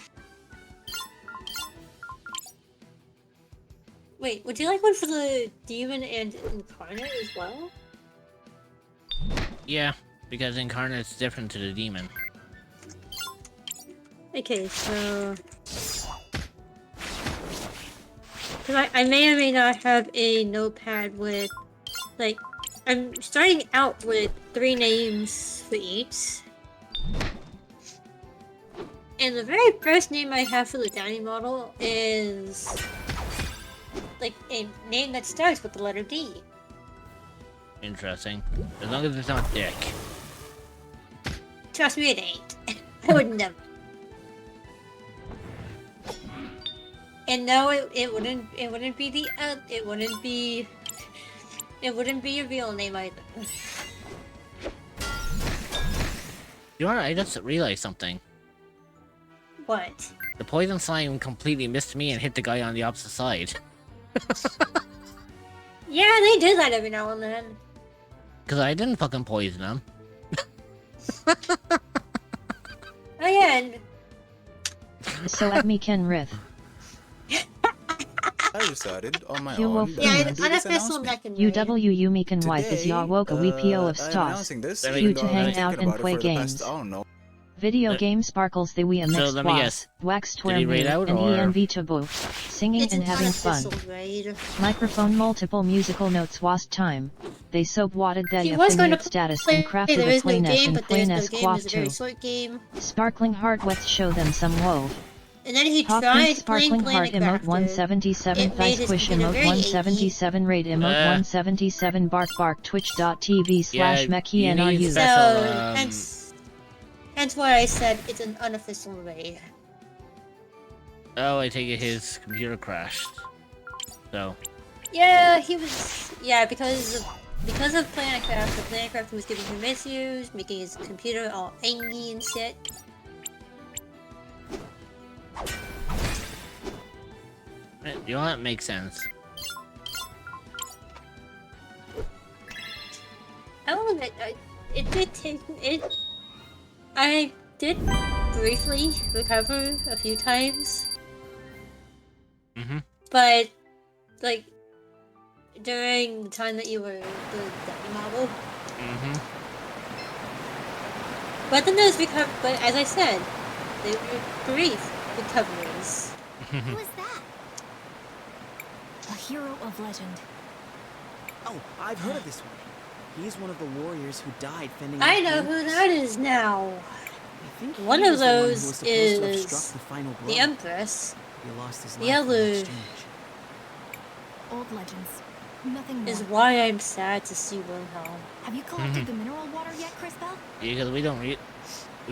Wait, would you like one for the demon and incarnate as well? Yeah, because Incarnate's different to the demon. Because I may or may not have a notepad with, like, I'm starting out with 3 names for each. And the very first name I have for the dining model is, like, a name that starts with the letter D. Interesting. As long as it's not Dick. Trust me, it ain't. I would never. And no, it wouldn't be the it wouldn't be your real name either. You know what? I just realized something. What? The poison slime completely missed me and hit the guy on the opposite side. Yeah, they do that every now and then. Cause I didn't fucking poison him. Oh yeah, and... So at me Ken Rith. I decided on my You own woke that I would do this unofficial announcement. UW Yumikan wife is Yawoka WPO of I'm Stas. announcing this You even to though I've been hang out thinking and about it play for the games. past, I don't know. Video game sparkles the we a So mixed let me was, guess. wax Did he raid out, and or- ENV tabo, singing It's and an having fun. unofficial raid. Microphone multiple musical notes wast time. They soap wadded that He was going to affiliate status play, and crafted there a is no plainess game, and but there's no plainess game, quaff it's a very too. short game. Sparkling heart wets show them some wove. And then he Hawk tried Prince playing Sparkling Heart Planet emote 177 It Thigh made his Squish computer emote very 177 Raid emote 177 Bark Bark Twitch.tv slash Meki you need NRU. So, hence why I said it's an unofficial raid. Oh, I take it his computer crashed. So. Yeah, he was. Yeah, because of Planetcraft, the Planetcraft was giving him issues, making his computer all angry and shit. You know what? Makes sense. I will admit, it did take it. I did briefly recover a few times. But, like, during the time that you were the dummy model. But then there's but as I said, they were brief recoveries. Who is that? A hero of legend. Oh, I've heard of this one. He's one of the warriors who died fending I off know the who Empress. that is now. I think One he of was the one who was those supposed to have is struck the final blow. the Empress. He lost his The life in other exchange. Old legends. Nothing more. is why I'm sad to see Wilhelm. Have you collected the mineral water yet, Crisbell? Because we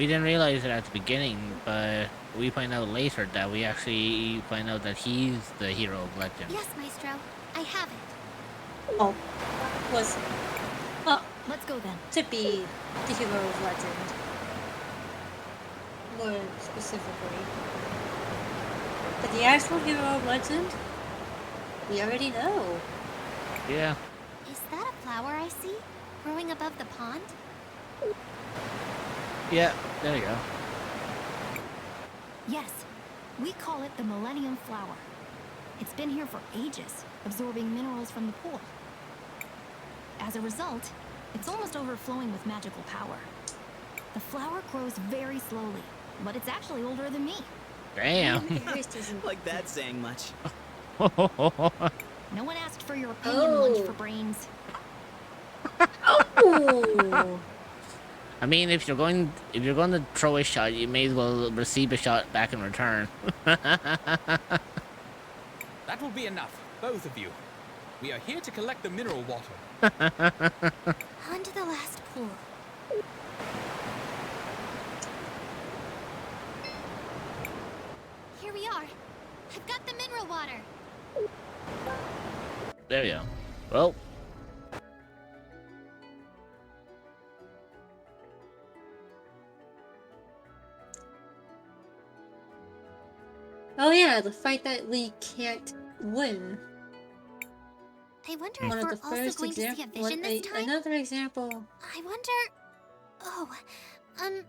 didn't realize it at the beginning, but we find out later that we actually find out that he's the hero of legend. Yes, Maestro. I have it. Oh, was Let's go then. to be the hero of legend. More specifically. But the actual hero of legend, we already know. Yeah. Is that a flower I see? Growing above the pond? Yeah, there you go. Yes. We call it the Millennium Flower. It's been here for ages, absorbing minerals from the pool. As a result, it's almost overflowing with magical power. The flower grows very slowly, but it's actually older than me. Damn. Like that's saying much. No one asked for your opinion, lunch for brains. Oh. I mean, if you're going to throw a shot, you may as well receive a shot back in return. That will be enough, both of you. We are here to collect the mineral water. On to the last pool. Here we are. I've got the mineral water. There you go. Well. Oh yeah, the fight that we can't win. I wonder One if of we're the also first going to see a example. vision this time. Another example. I wonder... Oh, I'm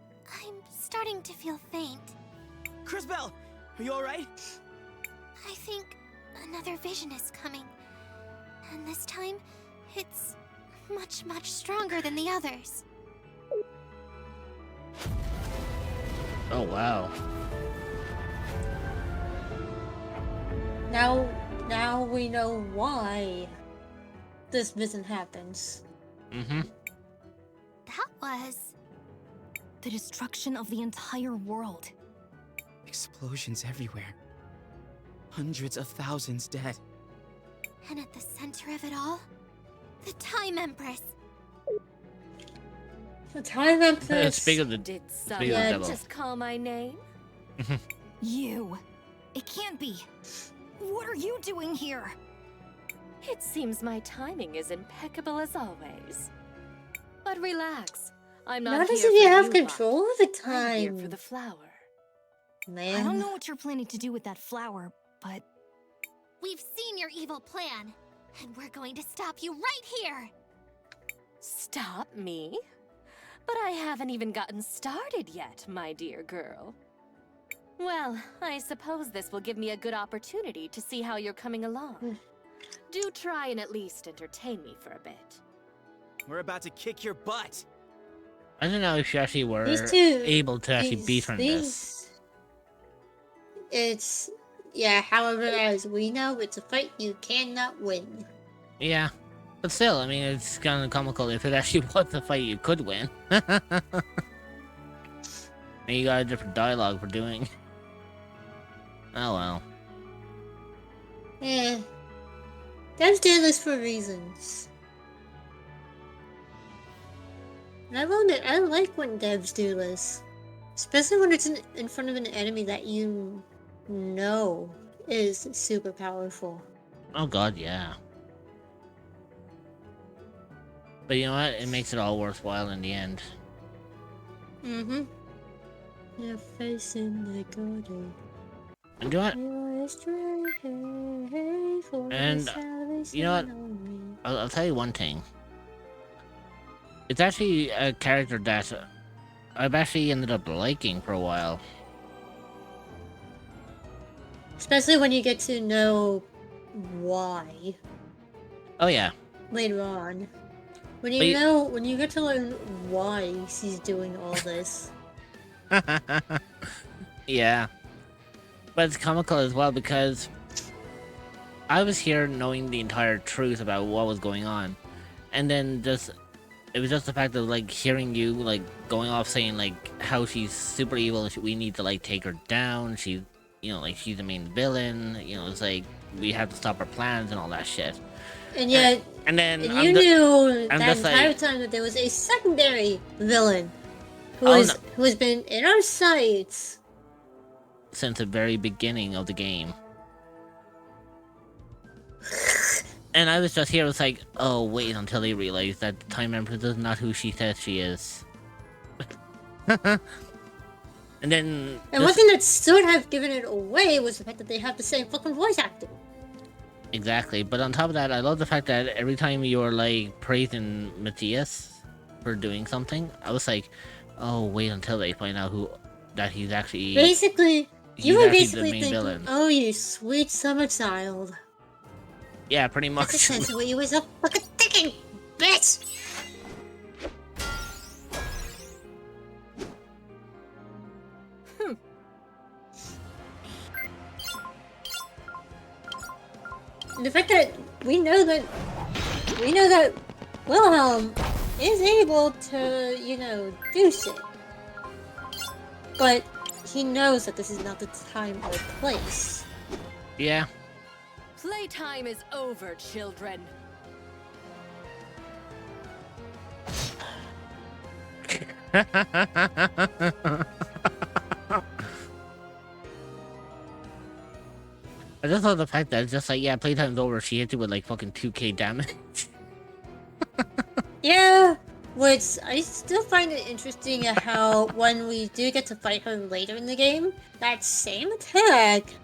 starting to feel faint. Crisbell, are you alright? I think another vision is coming. And this time, it's much, much stronger than the others. Oh wow. Now, now we know why this mission happens. Mm-hmm. That was... the destruction of the entire world. Explosions everywhere. Hundreds of thousands dead. And at the center of it all, the Time Empress. The Time Empress. Speak of the. Did speak of the someone devil. just call my name? You. It can't be. What are you doing here? It seems my timing is impeccable as always. But relax. I'm not Not here as if for you have lot. control of the I'm here time. for the flower. Man. I don't know what you're planning to do with that flower, but We've seen your evil plan, and we're going to stop you right here. Stop me? But I haven't even gotten started yet, my dear girl. Well, I suppose this will give me a good opportunity to see how you're coming along. Do try and at least entertain me for a bit. We're about to kick your butt. I don't know if you actually were These two- able to actually beat her in this. these- It's... Yeah, however, as we know, it's a fight you cannot win. Yeah. But still, I mean, it's kind of comical if it actually was a fight you could win. And you got a different dialogue for doing. Oh well. Eh. Devs do this for reasons. And I will admit, I like when devs do this. Especially when it's in front of an enemy that you know is super powerful. Oh god, yeah. But you know what? It makes it all worthwhile in the end. Mm-hmm. You're facing the garden. And you know what? And you know what? I'll tell you one thing. It's actually a character that I've actually ended up liking for a while. Especially when you get to know why Oh yeah. later on. When But when you get to learn why she's doing all this. Yeah. But it's comical as well because I was here knowing the entire truth about what was going on. And then it was just the fact of like hearing you like going off saying like how she's super evil and we need to like take her down. She's, you know, like she's the main villain. You know, it's like we have to stop her plans and all that shit. And yet, and then and I'm you ju- knew I'm that just entire like- time that there was a secondary villain who Oh, was no. who has been in our sights. Since the very beginning of the game. And I was just here, it's like, oh, wait until they realize that the Time Empress is not who she says she is. And then... And one thing that should have given it away was the fact that they have the same fucking voice actor. Exactly, but on top of that, I love the fact that every time you were, like, praising Matthias for doing something, I was like, oh, wait until they find out that he's actually... Basically, he's you were actually the basically main thinking, villain. oh, you sweet summer child. Yeah, pretty That's much. essentially what you was a fucking thinking, bitch! And the fact that we know that Wilhelm is able to, you know, do shit. But he knows that this is not the time or place. Yeah. Playtime is over, children. I just love the fact that it's just like, yeah, playtime's over. She hits it with like fucking 2k damage. Yeah, which I still find it interesting at how when we do get to fight her later in the game, that same attack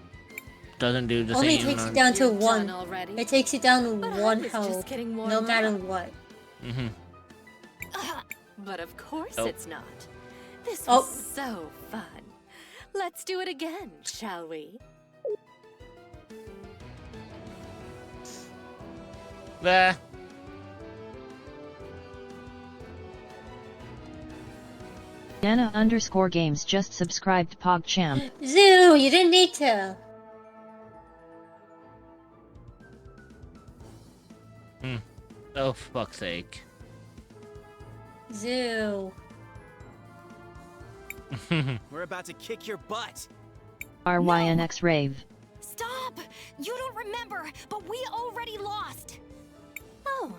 Doesn't do the only same. takes you down to You're one. done already? It takes you down to But I one was health, just getting no warmed matter up. what. Mm-hmm. But of course Oh. it's not. This Oh. was so fun. Let's do it again, shall we? Bah. Dana_games just subscribed PogChamp. Zoo, you didn't need to. Oh, for fuck's sake. Zoo. We're about to kick your butt. RYNX Rave. Stop! You don't remember, but we already lost. Oh,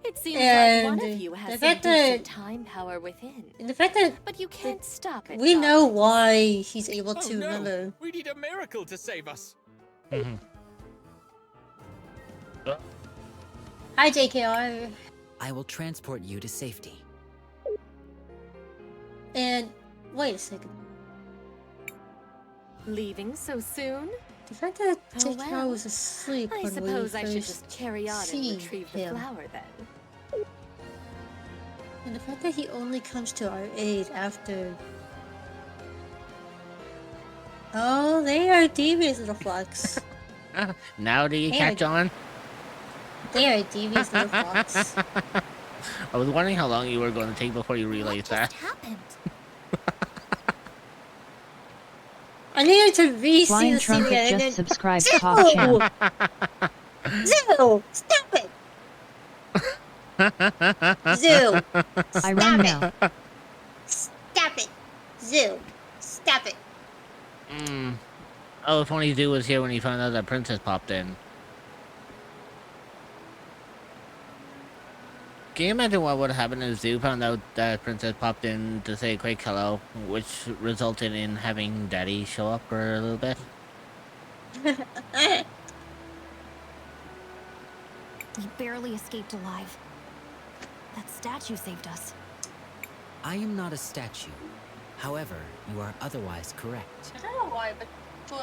it seems And like one of you has the some fact that- decent time power within. And the fact that But you can't stop it. we know darling. why he's able Oh to no! remember. We need a miracle to save us. Hi, JKR. I will transport you to safety. And wait a second. Leaving so soon? The fact that Oh, JKR well. was asleep I when we suppose I should first just carry on and see retrieve the him. flower then. And the fact that he only comes to our aid after... Oh, they are devious little fucks. Now do you Hey, catch on? They are devious little fucks. I was wondering how long you were going to take before you realized that. happened? I needed to re-see Flying the scene Trumpet again. just and subscribed then... Top Champ. Zoo! Stop it! Zoo! I run Stop now. it! Stop it! Zoo! Stop it! Oh, if only Zoo was here when he found out that Princess popped in. Can you imagine what would have happened if Zoo found out that Princess popped in to say a quick hello, which resulted in having Daddy show up for a little bit? We barely escaped alive. That statue saved us. I am not a statue. However, you are otherwise correct. I don't know why, but for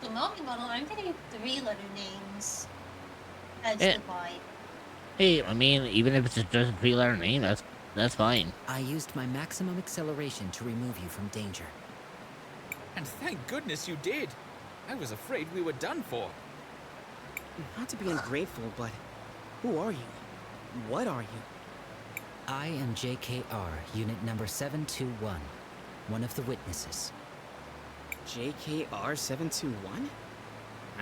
the Milky model, I'm getting 3-letter names as Yeah. the vibe. Hey, I mean, even if it's just a 3-letter name, that's fine. I used my maximum acceleration to remove you from danger. And thank goodness you did. I was afraid we were done for. Not to be ungrateful, but who are you? What are you? I am JKR, unit number 721, one of the witnesses. JKR 721?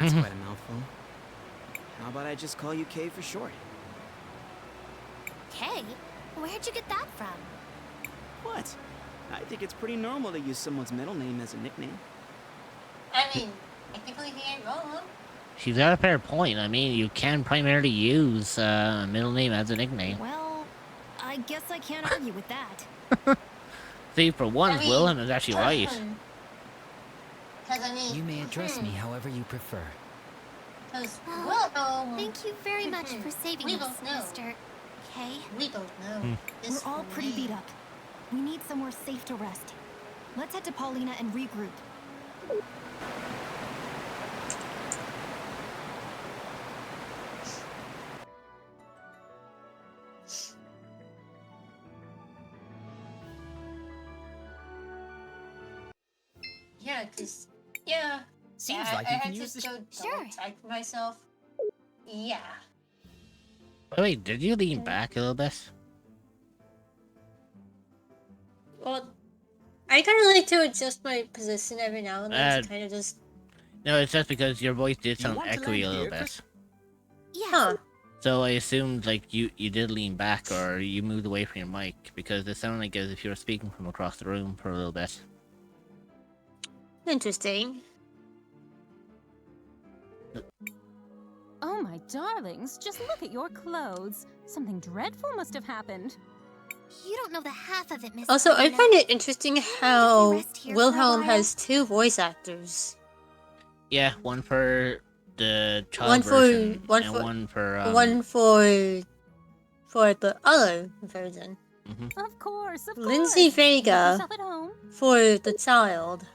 That's quite a mouthful. How about I just call you K for short? Kay? Where'd you get that from? What? I think it's pretty normal to use someone's middle name as a nickname. I mean, technically he ain't wrong. She's got a fair point. I mean, you can primarily use a middle name as a nickname. Well, I guess I can't argue with that. See, for once, Wilhelm is actually right. You may address me however you prefer. Thank you very much for saving We us, don't know. Mr. K. We don't know. We're all pretty beat up. We need somewhere safe to rest. Let's head to Paulina and regroup. Yeah, cause yeah. Seems yeah, like I you can had use to this. go double type for myself. Yeah. Wait, did you lean back a little bit? Well, I kind of like to adjust my position every now and then to kind of just. No, it's just because your voice did sound want to echoey a land little here, bit. Chris? Yeah. So I assumed like you did lean back or you moved away from your mic because it sounded like as if you were speaking from across the room for a little bit. Interesting. Oh, my darlings, just look at your clothes. Something dreadful must have happened. You don't know the half of it, Miss. Also, I Paulina. find it interesting how rest here for a Wilhelm while? has 2 voice actors. Yeah, one for the child One for version one and for one for one for the other version. Of course, of course. Lindsay Make Vega yourself at home. for the child.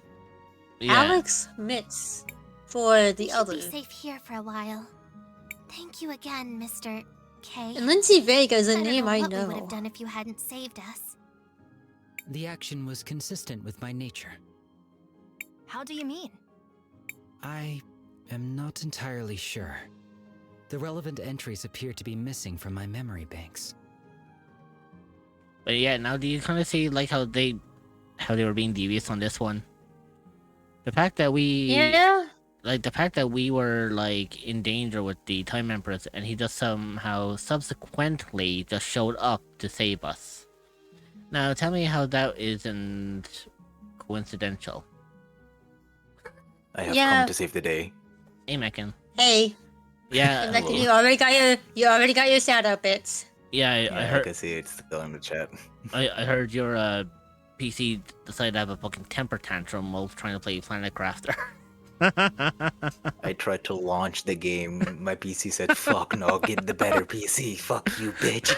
Yeah. Alex Mitz for the We other. should be safe here for a while. Thank you again, Mr. K. And Lindsay Vega is a don't name know I what we would know. have done if you hadn't saved us. The action was consistent with my nature. How do you mean? I am not entirely sure. The relevant entries appear to be missing from my memory banks. But yeah, now do you kind of see like how they were being devious on this one? The fact that we Yeah. like the fact that we were like in danger with the Time Empress, and he just somehow subsequently just showed up to save us. Now tell me how that isn't coincidental. I have come to save the day. Hey, Mekan. Hey. Yeah. And Mekan, you already got your shout out bits. Yeah, I heard. I can see it's still in the chat. I heard your PC decided to have a fucking temper tantrum while trying to play Planet Crafter. I tried to launch the game. My PC said, "Fuck no, get the better PC. Fuck you, bitch."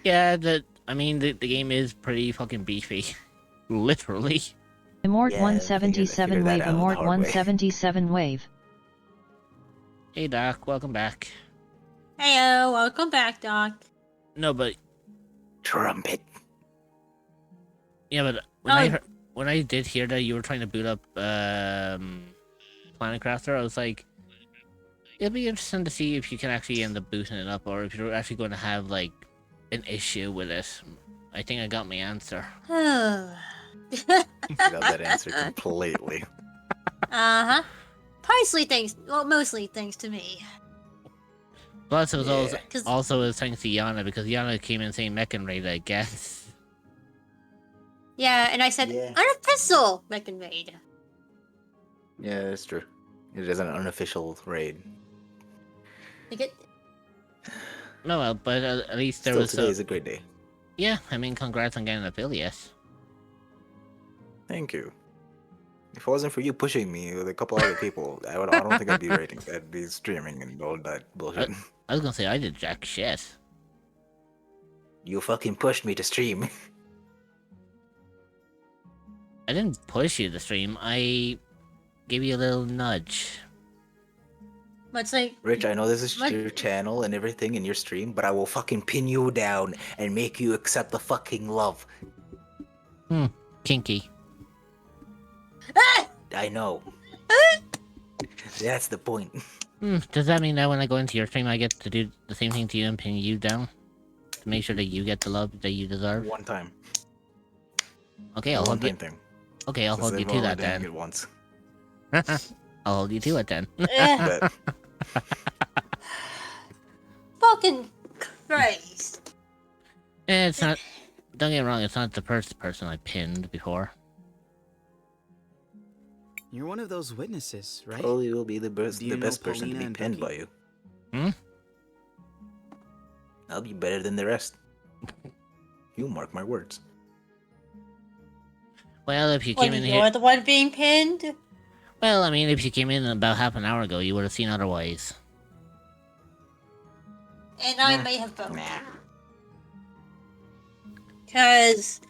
Yeah, the game is pretty fucking beefy, literally. Immort 177 wave. Immort 177 wave. Hey Doc, welcome back. Heyo, welcome back, Doc. No, but trumpet. Yeah, but when I did hear that you were trying to boot up Planet Crafter, I was like, it'll be interesting to see if you can actually end up booting it up, or if you're actually going to have like an issue with it. I think I got my answer. Got that answer completely. Uh-huh. Mostly thanks to me. Plus, it was also thanks to Yana, because Yana came in saying Mechan Raid, I guess. Yeah, and I said, unofficial Mechan Raid. Yeah, that's true. It is an unofficial raid. No, well, but at least there Still, was. Today is a great day. Yeah, I mean, congrats on getting an affiliate. Thank you. If it wasn't for you pushing me with a couple other people, I don't think I'd be raiding. I'd be streaming and all that bullshit. I was gonna say I did jack shit. You fucking pushed me to stream. I didn't push you to stream. I gave you a little nudge. Much like Rich, I know this is your channel and everything in your stream, but I will fucking pin you down and make you accept the fucking love. Kinky. I know. That's the point. Does that mean that when I go into your stream, I get to do the same thing to you and pin you down? To make sure that you get the love that you deserve? One time. Okay, I'll hold you. Thing. Okay, I'll hold you to that then. It once. I'll hold you to it then. Fucking Christ. It's not. Don't get me wrong, it's not the first person I pinned before. You're one of those witnesses, right? Probably will be the best person to be pinned by you. I'll be better than the rest. You mark my words. Well, if you came in here... You're the one being pinned? Well, I mean, if you came in about half an hour ago, you would have seen otherwise. And I may have both. Because...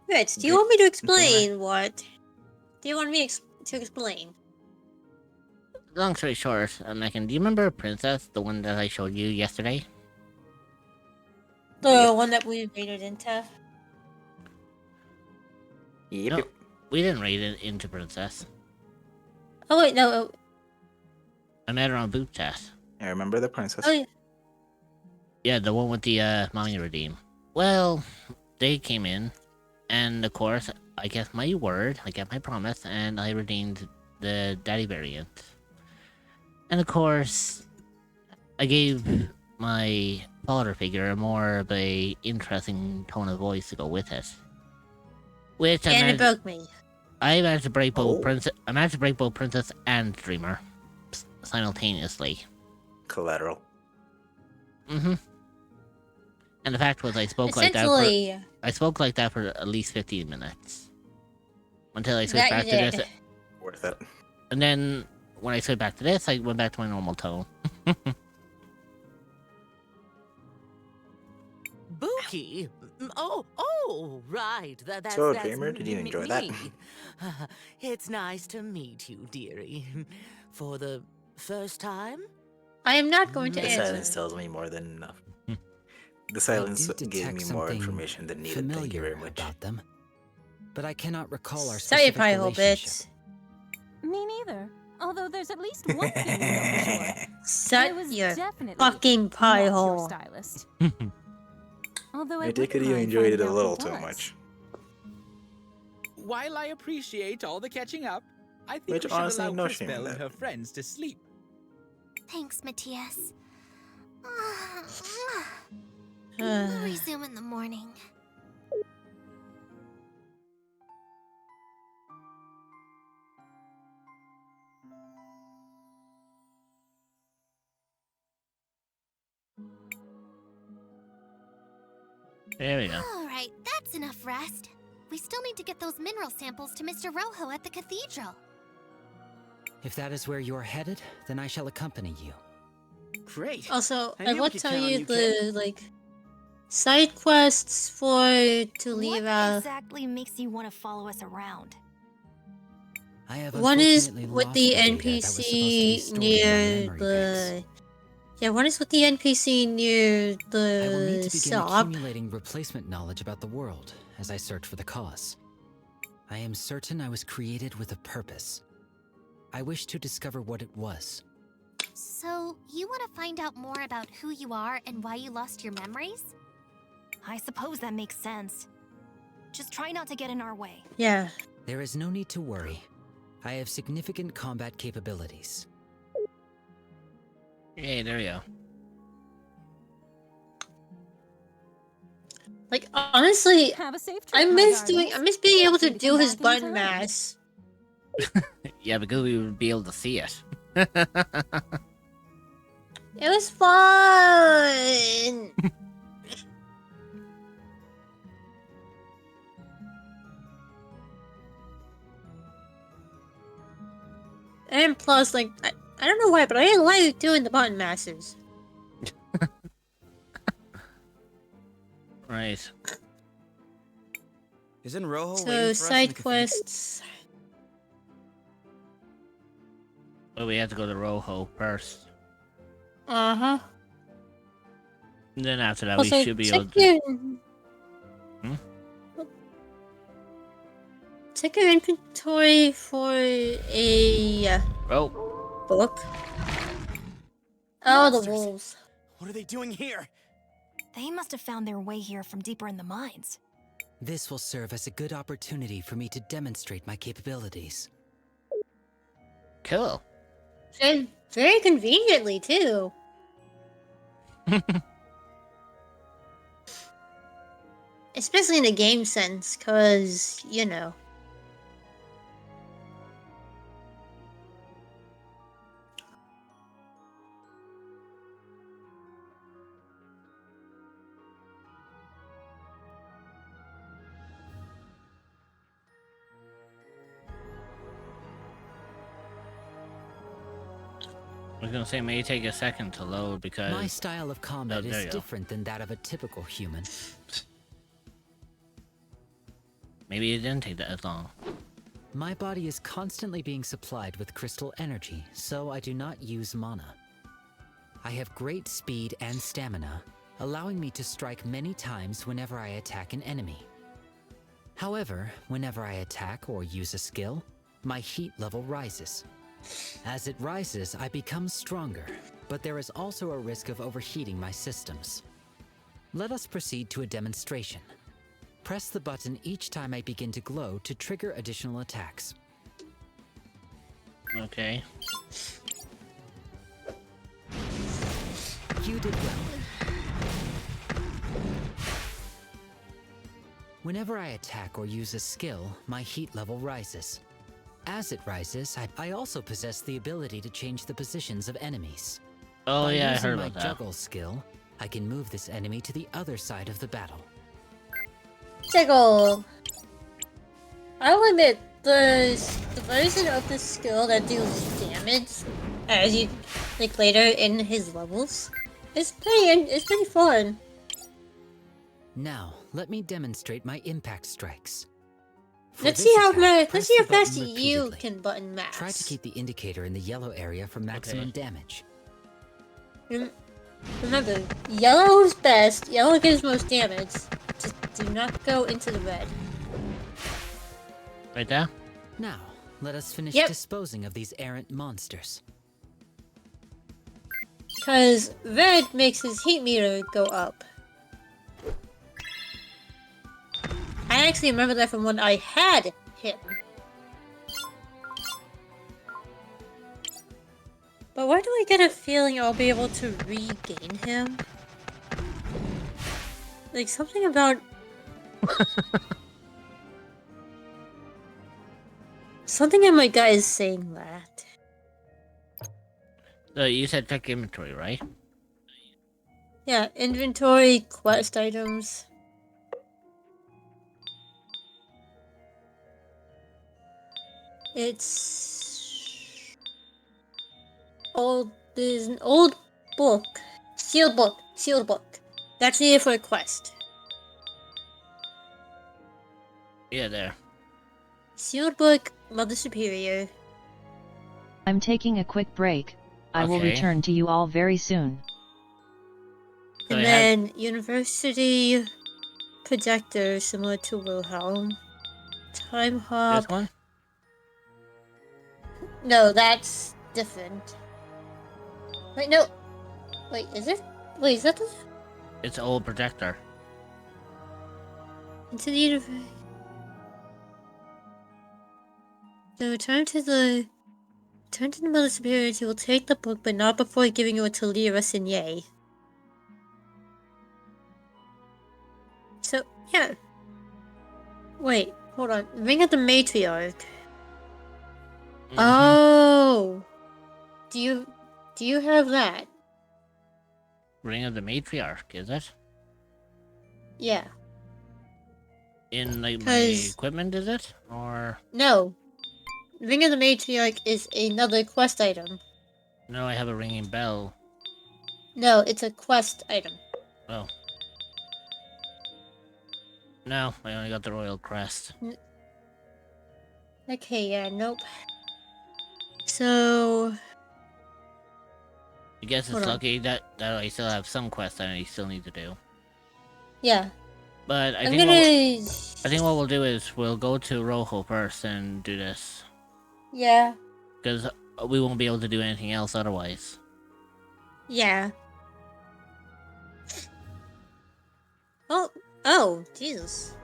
Rich, do you want me to explain what? Do you want me to explain? Long story short, Megan, do you remember Princess, the one that I showed you yesterday? The one that we raided into? Yep. No, we didn't raid it into Princess. Oh wait, no. I met her on Boot Chat. I remember the princess. Oh yeah. Yeah, the one with the mommy redeem. Well, they came in, and of course, I kept my word, I kept my promise, and I redeemed the daddy variant. And of course, I gave my father figure a more of a interesting tone of voice to go with it. Which and it broke me. I managed to break both Princess. I managed to break both Princess and Dreamer simultaneously. Collateral. And the fact was, I spoke like that for at least 15 minutes until I switched back to this. Worth it. And then when I switched back to this, I went back to my normal tone. Buki? Oh, right. That's Dreamer, did you enjoy that? It's nice to meet you, dearie. For the first time? I am not going to answer. answer. The silence tells me more than enough. The silence gave me more information than needed. Thank you very much. About them, but I cannot recall our Sorry, specific relationship. Me neither. Although there's at least one thing we know for sure. Shut your fucking pie hole. Stylist. Although I take it you enjoyed it a little too much. While I appreciate all the catching up, I think Which we should honestly, allow no Cris shame in Bell and that. her friends to sleep. Thanks, Matthias. We'll resume in the morning. There we go. Alright, that's enough rest. We still need to get those mineral samples to Mr. Rojo at the cathedral. If that is where you are headed, then I shall accompany you. Great. Also, I I knew will we could tell count on you you, kid. the like side quests for to leave What out. exactly makes you want to follow us around? I have One is unfortunately with lost the data that was supposed to be NPC stored in my near memory banks. the. Yeah, one is with the NPC near I will need the to begin shop. accumulating replacement knowledge about the world as I search for the cause. I am certain I was created with a purpose. I wish to discover what it was. So, you want to find out more about who you are and why you lost your memories? I suppose that makes sense. Just try not to get in our way. Yeah. There is no need to worry. I have significant combat capabilities. Hey, there we go. Like honestly, Have a safe trip, I my miss darlings. being able Feel to free to do come his back button anytime. mash. Yeah, because we would be able to see it. It was fun. And plus, like, I don't know why, but I like doing the button mashes. Right. Isn't Rojo So, waiting for us in the side cathedral? quests. Well, we have to go to Rojo first. Uh-huh. And then after that, Also, we should be able check to... your... Hmm? Check your inventory for a Oh. book. Oh, the Monsters. wolves. What are they doing here? They must have found their way here from deeper in the mines. This will serve as a good opportunity for me to demonstrate my capabilities. Cool. And very conveniently, too. Especially in a game sense, because, you know. I was gonna say, it may take a second to load because... My style of combat there is you go. different than that of a typical human. Maybe it didn't take that as long. My body is constantly being supplied with crystal energy, so I do not use mana. I have great speed and stamina, allowing me to strike many times whenever I attack an enemy. However, whenever I attack or use a skill, my heat level rises. As it rises, I become stronger, but there is also a risk of overheating my systems. Let us proceed to a demonstration. Press the button each time I begin to glow to trigger additional attacks. Okay. You did well. Whenever I attack or use a skill, my heat level rises. As it rises, I also possess the ability to change the positions of enemies. Oh By yeah, I using heard my about that. juggle skill, I can move this enemy to the other side of the battle. Jiggle. I'll admit, the version of the skill that deals damage, as you like later in his levels, it's pretty fun. Now, let me demonstrate my impact strikes. For Let's this see how attack, let's press see how the button fast you repeatedly. can button mash. Try to keep the indicator in the yellow area for maximum damage. Remember, yellow is best. Yellow gives most damage. Just do not go into the red. Right there? Now, let us finish Yep. disposing of these errant monsters. Because red makes his heat meter go up. I actually remember that from when I had him. But why do I get a feeling I'll be able to regain him? Like, something about... something in my gut is saying that. So you said check inventory, right? Yeah, inventory, quest items. It's... old... there's an old book. Sealed book. Sealed book. That's needed for a quest. Yeah, there. Sealed book, Mother Superior. I'm taking a quick break. I will return to you all very soon. And then University Projector, similar to Wilhelm. Time Hop. This one? No, that's different. Wait, no. Wait, is it? Wait, is that the... It's old projector. Into the universe. So return to the Mother Superior. He will take the book, but not before giving it to Lyra Signet. So, yeah. Wait, hold on. Ring of the Matriarch. Oh! Do you have that? Ring of the Matriarch, is it? Yeah. In like my equipment, is it? Or no. Ring of the Matriarch is another quest item. No, I have a ringing bell. No, it's a quest item. Oh. No, I only got the royal crest. Okay, yeah, nope. So... I guess it's lucky that I still have some quests that I still need to do. Yeah. But I think what we'll do is we'll go to Rojo first and do this. Yeah. Because we won't be able to do anything else otherwise. Yeah. Oh, Jesus.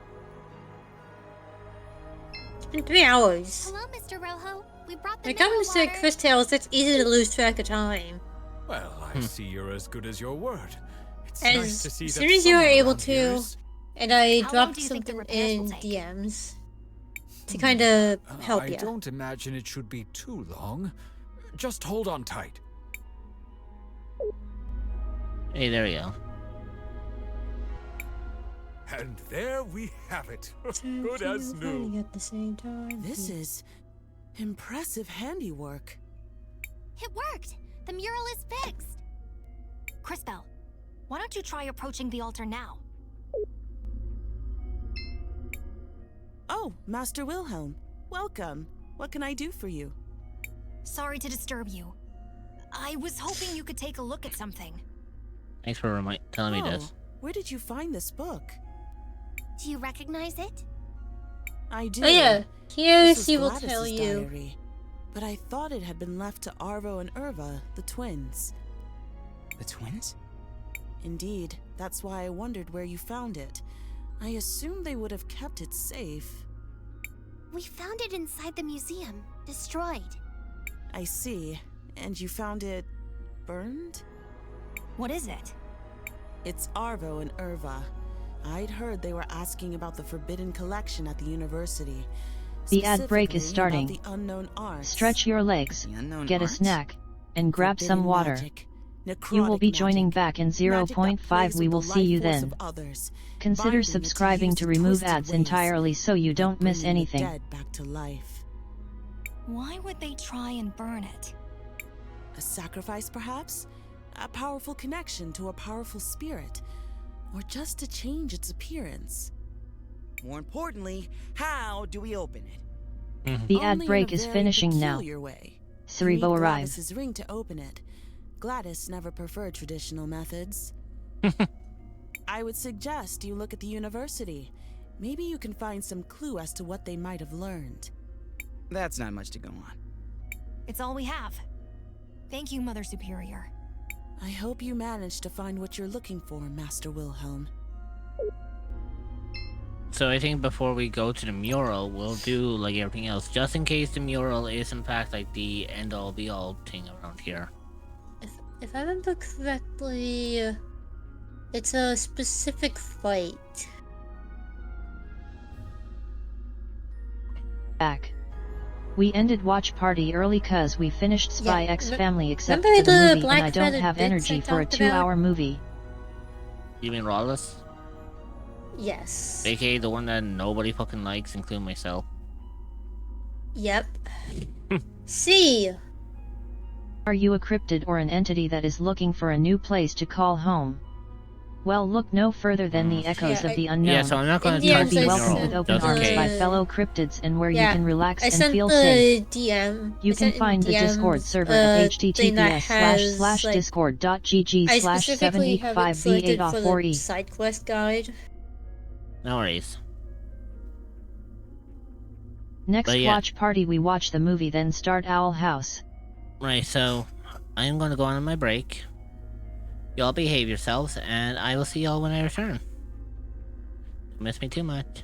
It's been 3 hours. Hello, Mr. Rojo. We brought the When it comes to Cris Tales, it's easy to lose track of time. Well, I see you're as good as your word. It's As nice to see that soon as you were someone able around here to, is- and I How long dropped do you think the something repairs in will take? DMs to kind of help I you. don't imagine it should be too long. Just hold on tight. Hey, there we go. And there we have it. Good as new. At the same time. This is impressive handiwork. It worked! The mural is fixed! Crisbell, why don't you try approaching the altar now? Oh, Master Wilhelm. Welcome. What can I do for you? Sorry to disturb you. I was hoping you could take a look at something. Thanks for telling me this. Where did you find this book? Do you recognize it? I do. Oh yeah, here This is she will Gladys's tell you. diary, but I thought it had been left to Arvo and Irva, the twins. The twins? Indeed, that's why I wondered where you found it. I assumed they would have kept it safe. We found it inside the museum, destroyed. I see. And you found it burned? What is it? It's Arvo and Irva. I'd heard they were asking about the forbidden collection at the university. The ad break is Specifically about starting. the unknown arts. Stretch your legs, get a arts? snack, and grab some Forbidden water. magic, You will be necrotic joining magic, back in magic that 0.5. plays We with will the see you life force then. of others, Consider binding it to subscribing use to the remove twisted ads ways entirely so you don't of miss bringing the anything. dead back to life. Why would they try and burn it? A sacrifice, perhaps? A powerful connection to a powerful spirit? Or just to change its appearance? More importantly, how do we open it? The ad Only break in a is very finishing now. peculiar way. You Cerebro need arrive. Gladys's ring to open it. Gladys never preferred traditional methods. I would suggest you look at the university. Maybe you can find some clue as to what they might have learned. That's not much to go on. It's all we have. Thank you, Mother Superior. I hope you managed to find what you're looking for, Master Wilhelm. So I think before we go to the mural, we'll do like everything else, just in case the mural is in fact like the end-all be-all thing around here. If I remember correctly, it's a specific fight. Back. We ended watch party early cause we finished Spy X Family except remember for the the movie and I don't black-feathered have bits energy I for a talked about? 2-hour movie. You mean Lawless? Yes. AKA the one that nobody fucking likes, including myself. Yep. C. Are you a cryptid or an entity that is looking for a new place to call home? Well, look no further than the echoes of the unknown. Yeah, so I'm not going to You'll touch be the welcomed mural, with open just in arms by case. fellow cryptids and where you Yeah, can relax I and sent feel the safe. DM. You can find the Discord server at thing that has, like, I specifically have it selected for the https://discord.gg/785v8off4e. side quest guide. No worries. Next But yeah. watch party we watch the movie then start Owl House. Right, so I'm going to go on my break. Y'all behave yourselves, and I will see y'all when I return. Don't miss me too much.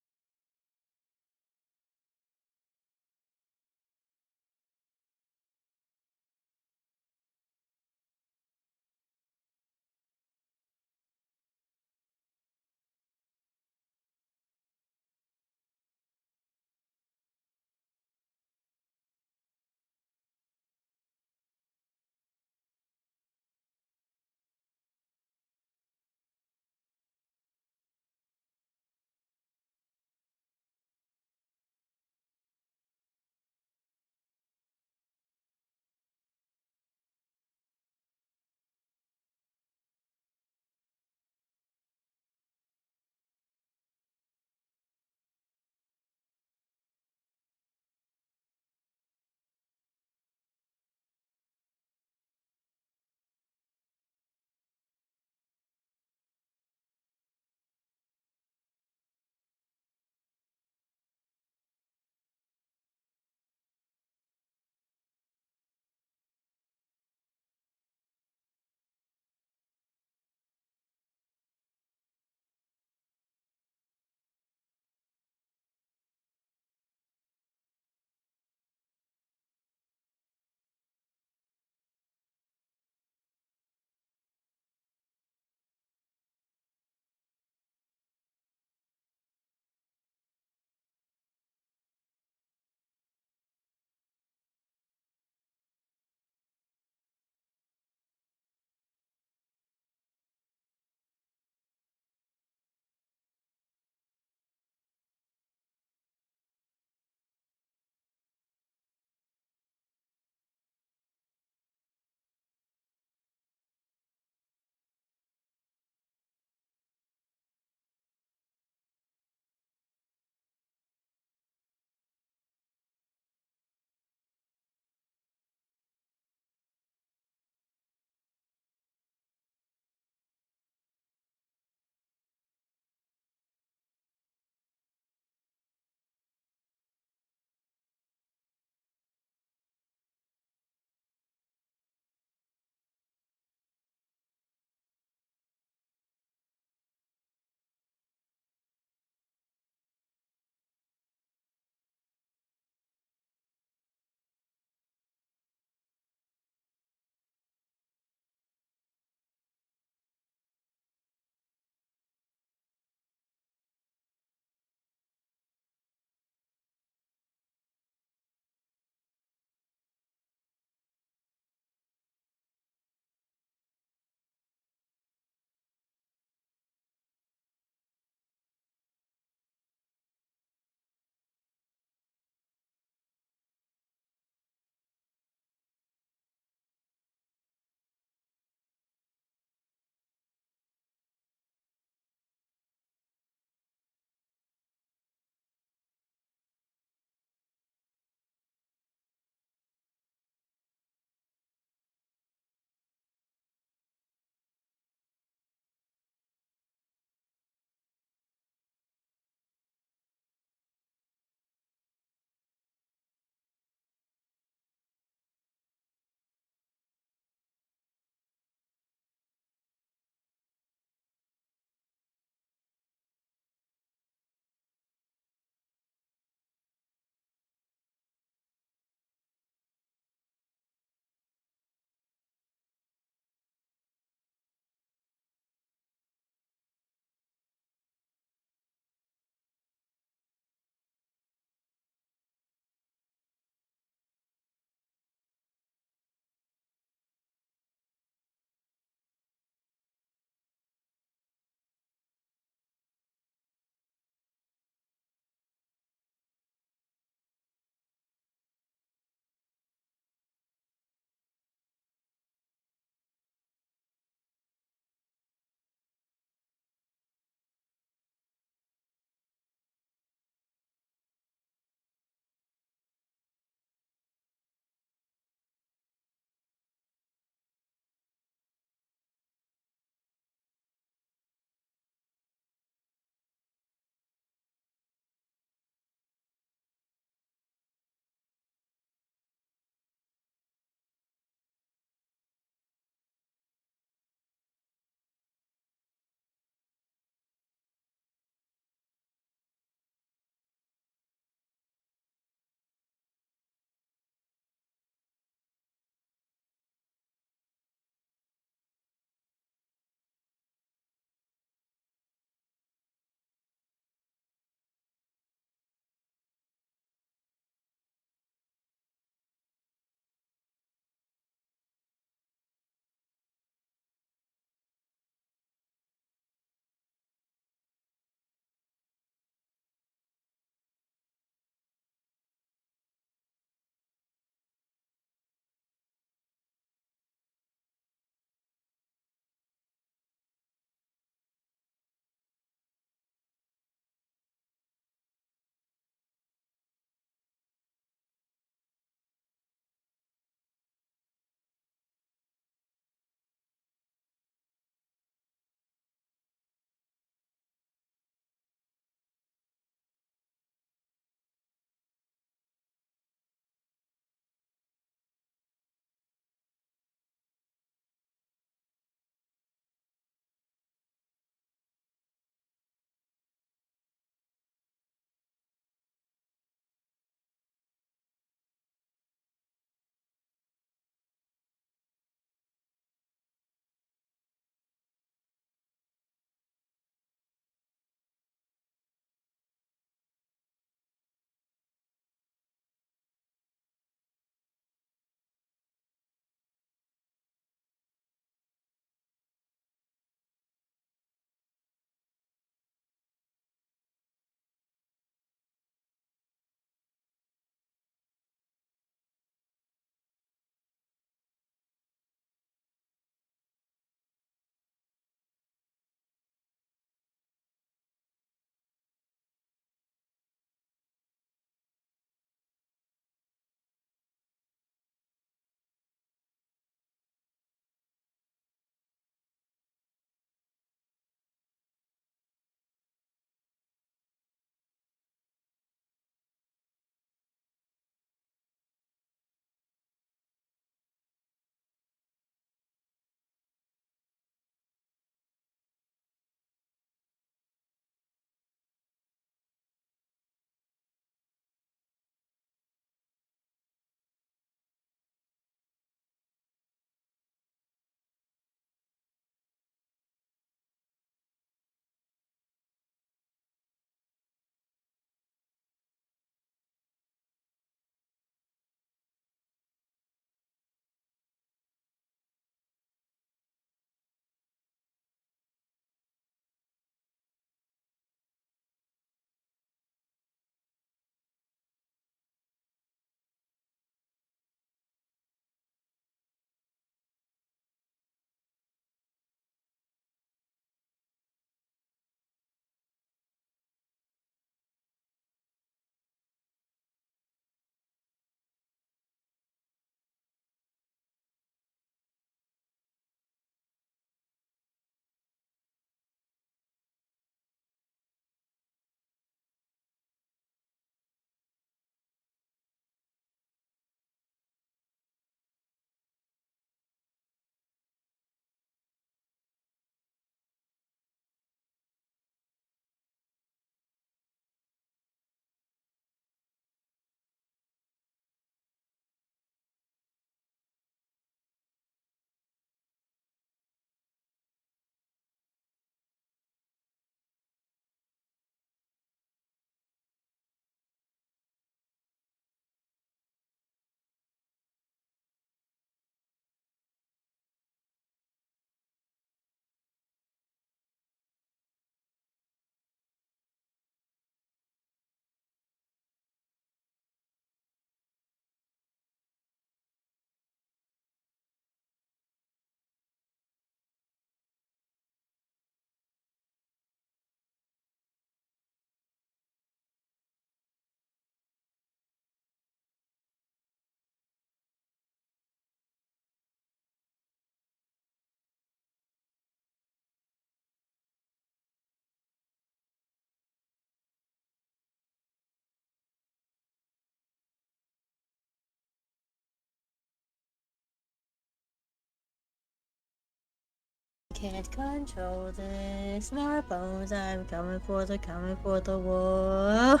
can't control this. More bones, I'm coming for the war.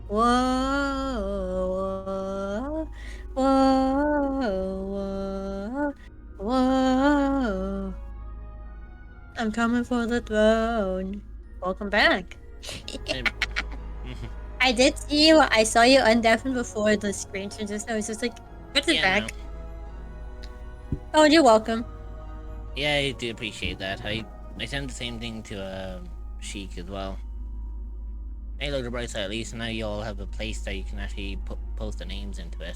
Whoa, whoa, whoa, whoa. I'm coming for the throne. Welcome back. I did see you. I saw you undeafen before the screen changes. I was just like, Chris is back. Oh, you're welcome. Yeah, I do appreciate that. I sent the same thing to Sheik as well. Hey, look, the bright side, at least now you all have a place that you can actually post the names into it.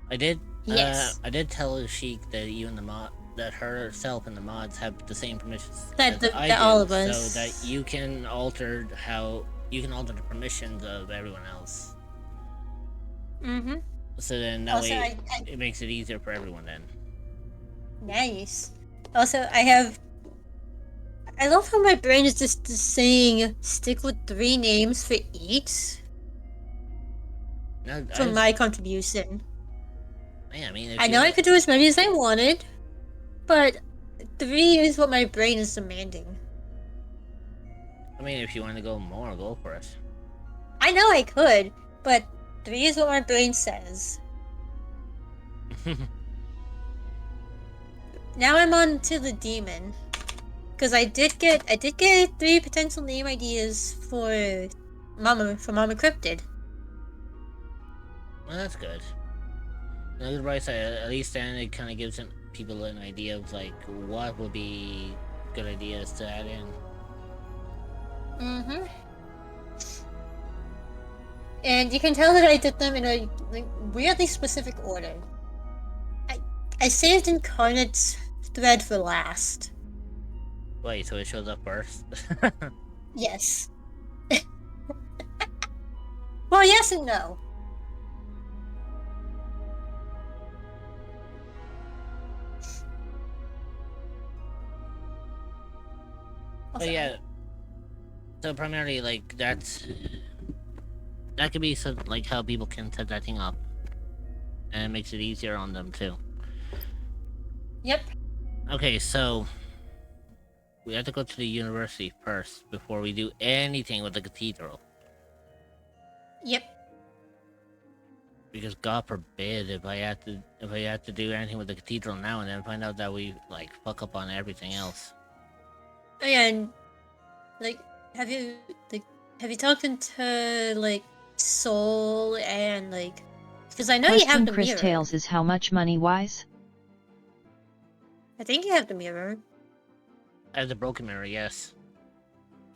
I did. Yes. I did tell Sheik that you and the mod, that herself and the mods have the same permissions That as I do, all of us. so that you can alter the permissions of everyone else. Mm-hmm. So then that way it makes it easier for everyone then. Nice. Also, I love how my brain is just saying stick with 3 names for each. No, for my contribution. Yeah, I mean, I know I could do as many as I wanted, but 3 is what my brain is demanding. I mean, if you want to go more, go for it. I know I could, but 3 is what my brain says. Now I'm on to the demon, because I did get 3 potential name ideas for Mama Cryptid. Well, that's good. Now, the bright side, at least then it kind of gives people an idea of like what would be good ideas to add in. Mm-hmm. And you can tell that I did them in a weirdly specific order. I saved Incarnate's thread for last. Wait, so it shows up first? Yes. Well, yes and no. But yeah, so primarily like that could be some, like how people can set that thing up, and it makes it easier on them too. Yep. Okay, so we have to go to the university first before we do anything with the cathedral. Yep. Because God forbid if I had to do anything with the cathedral now and then find out that we like fuck up on everything else. And like, have you talked to like Soul and like, because I know you have the Chris mirror. Tales is how much money wise? I think you have the mirror. I have the broken mirror, yes.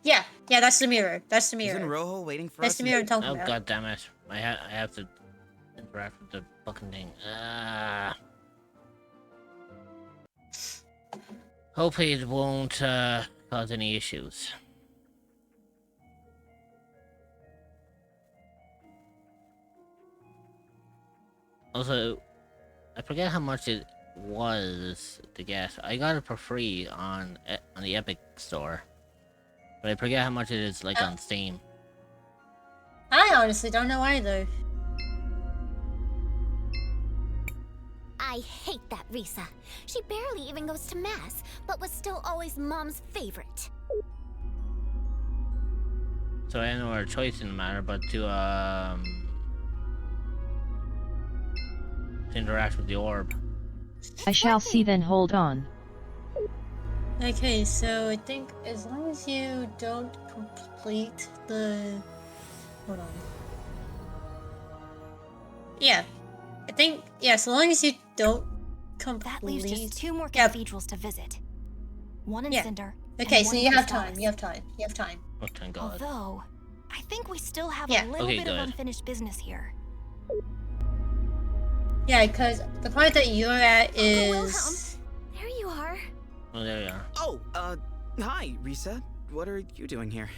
Yeah, that's the mirror. That's the mirror. Isn't Rojo waiting for That's us? the mirror I'm talking Oh about. god damn it! I have to interact with the fucking thing. Hopefully it won't cause any issues. Also, I forget how much it was to get. I got it for free on the Epic Store, but I forget how much it is like on Steam. I honestly don't know either. I hate that Risa. She barely even goes to mass, but was still always Mom's favorite. So I had no other choice in the matter but to interact with the orb. I shall see then, hold on. Okay, so I think as long as you don't complete the... Hold on. Yeah. I think, yeah, so long as you don't complete... That leaves just 2 more cathedrals to visit. One in Cinder. Okay, and so one you in have Crystallis. time, you have time, you have time. Oh, thank God. Although, I think we still have Yeah. a little Okay, bit of good. unfinished business here. Yeah, because the point that you're at is... There you are. Oh, there you are. Oh, hi, Risa. What are you doing here?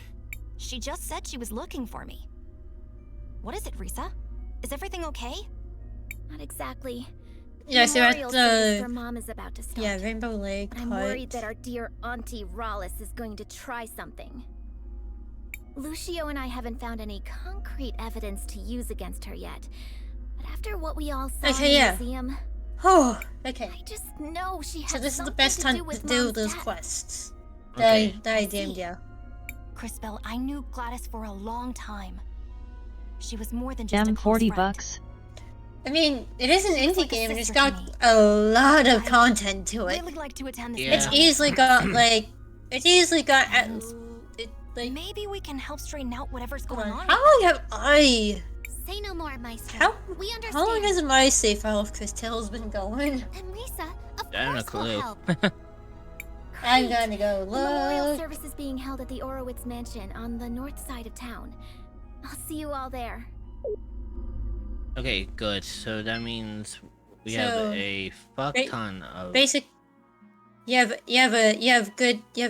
She just said she was looking for me. What is it, Risa? Is everything okay? Not exactly. Yeah, so at Memorial service the... for Mom is about to start. Yeah, Rainbow Lake But I'm part. worried that our dear Auntie Rallis is going to try something. Lucio and I haven't found any concrete evidence to use against her yet. But after what we all saw in the museum, Oh, okay. I just know she has So this is the something best to time do with to do Mom's those death. quests. Okay. That I deemed, yeah. Crisbell, I knew Gladys for a long time. She was more than just a close $40 friend. bucks. I mean, it is an She was indie like a game and it's sister to got me. a lot of I'd content to it. Really like to attend this It's meeting. easily got like, it's easily got at, And like. maybe we can help straighten out whatever's Hold going on, on. how long have I? Say no more, Maestro. How? We understand. How long has my save file of Cris Tales been going? And Risa, of I don't course will know. help. I'm gonna go The memorial look. service is being held at the Orowitz Mansion on the north side of town. I'll see you all there. Okay, good. So that means we So, have a fuck ton of. Basic. You have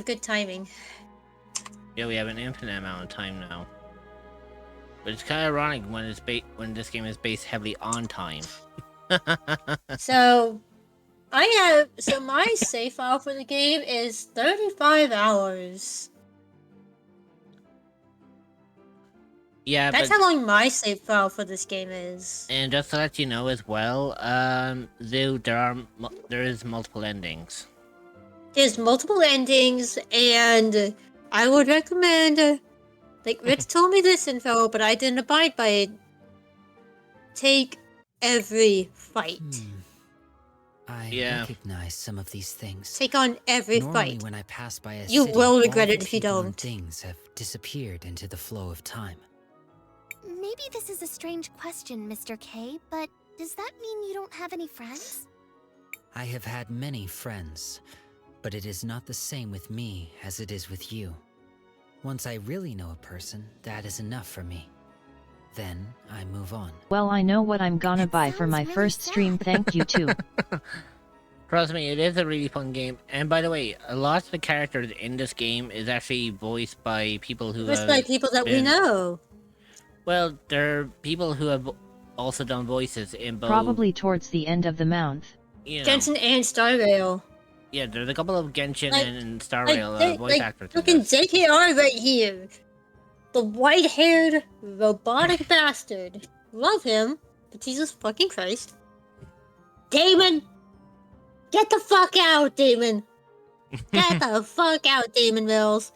good timing. Yeah, we have an infinite amount of time now. But it's kind of ironic when when this game is based heavily on time. So, my save file for the game is 35 hours. Yeah, That's but, how long my save file for this game is. and just to let you know as well, Zoo, there is multiple endings. There's multiple endings, and I would recommend, like Rich told me this info, but I didn't abide by it. Take every fight. I recognize some of these things. Take on every Normally, fight. when I pass by a You city, will all regret the it if you people and don't. Things have disappeared into the flow of time. Maybe this is a strange question, Mr. K, but does that mean you don't have any friends? I have had many friends, but it is not the same with me as it is with you. Once I really know a person, that is enough for me. Then I move on. Well, I know what I'm gonna buy for my first stream, thank you too. Trust me, it is a really fun game. And by the way, a lot of the characters in this game is actually voiced by people who Voiced by people that we know. Well, they're people who have also done voices in both. Probably towards the end of the month. You know, Genshin and Star Rail. yeah, there's a couple of Genshin and Star Like, Rail voice actors. in Fucking this. JKR right here. The white-haired robotic bastard. Love him, but Jesus fucking Christ. Damon! Get the fuck out, Damon! Get the fuck out, Damon Mills!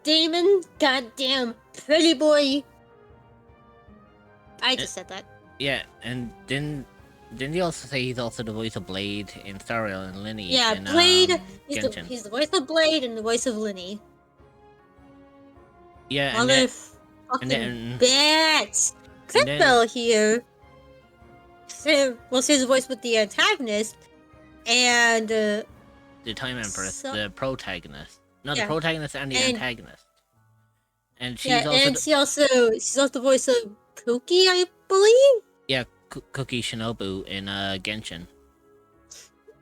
Damon, goddamn pretty boy! I just said that. Yeah, and didn't he also say he's also the voice of Blade in Star Rail and Linny? Yeah, in, Blade. He's Genshin. the voice of Blade and the voice of Linny. Yeah, and then, Motherfucking bitch! Crypto here. Well, she's the voice with the antagonist, and the Time Empress, the protagonist. No, Yeah. the protagonist and the And- antagonist. And she's yeah, also and she's also the voice of Kuki, I believe. yeah, Cookie Shinobu in And Genshin.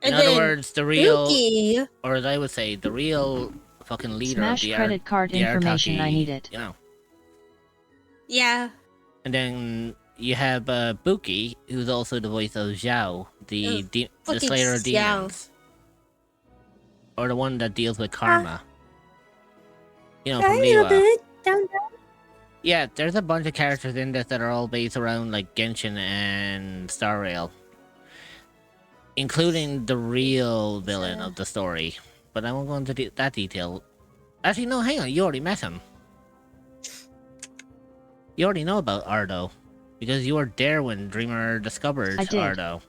In other then words, the real, Kuki- or as I would say, the real fucking leader Smash of the credit card the information, Artaki, I need it. You know. Yeah. And then you have Buki, who's also the voice of Zhao, the the fucking Slayer of Zhao. Demons, or the one that deals with karma. You know, from Sorry a Liwa. bit. Down. Yeah, there's a bunch of characters in this that are all based around like Genshin and Star Rail, including the real villain of the story. But I won't go into that detail. Actually, no, hang on. You already met him. You already know about Ardo, because you were there when Dreamer discovered I did. Ardo.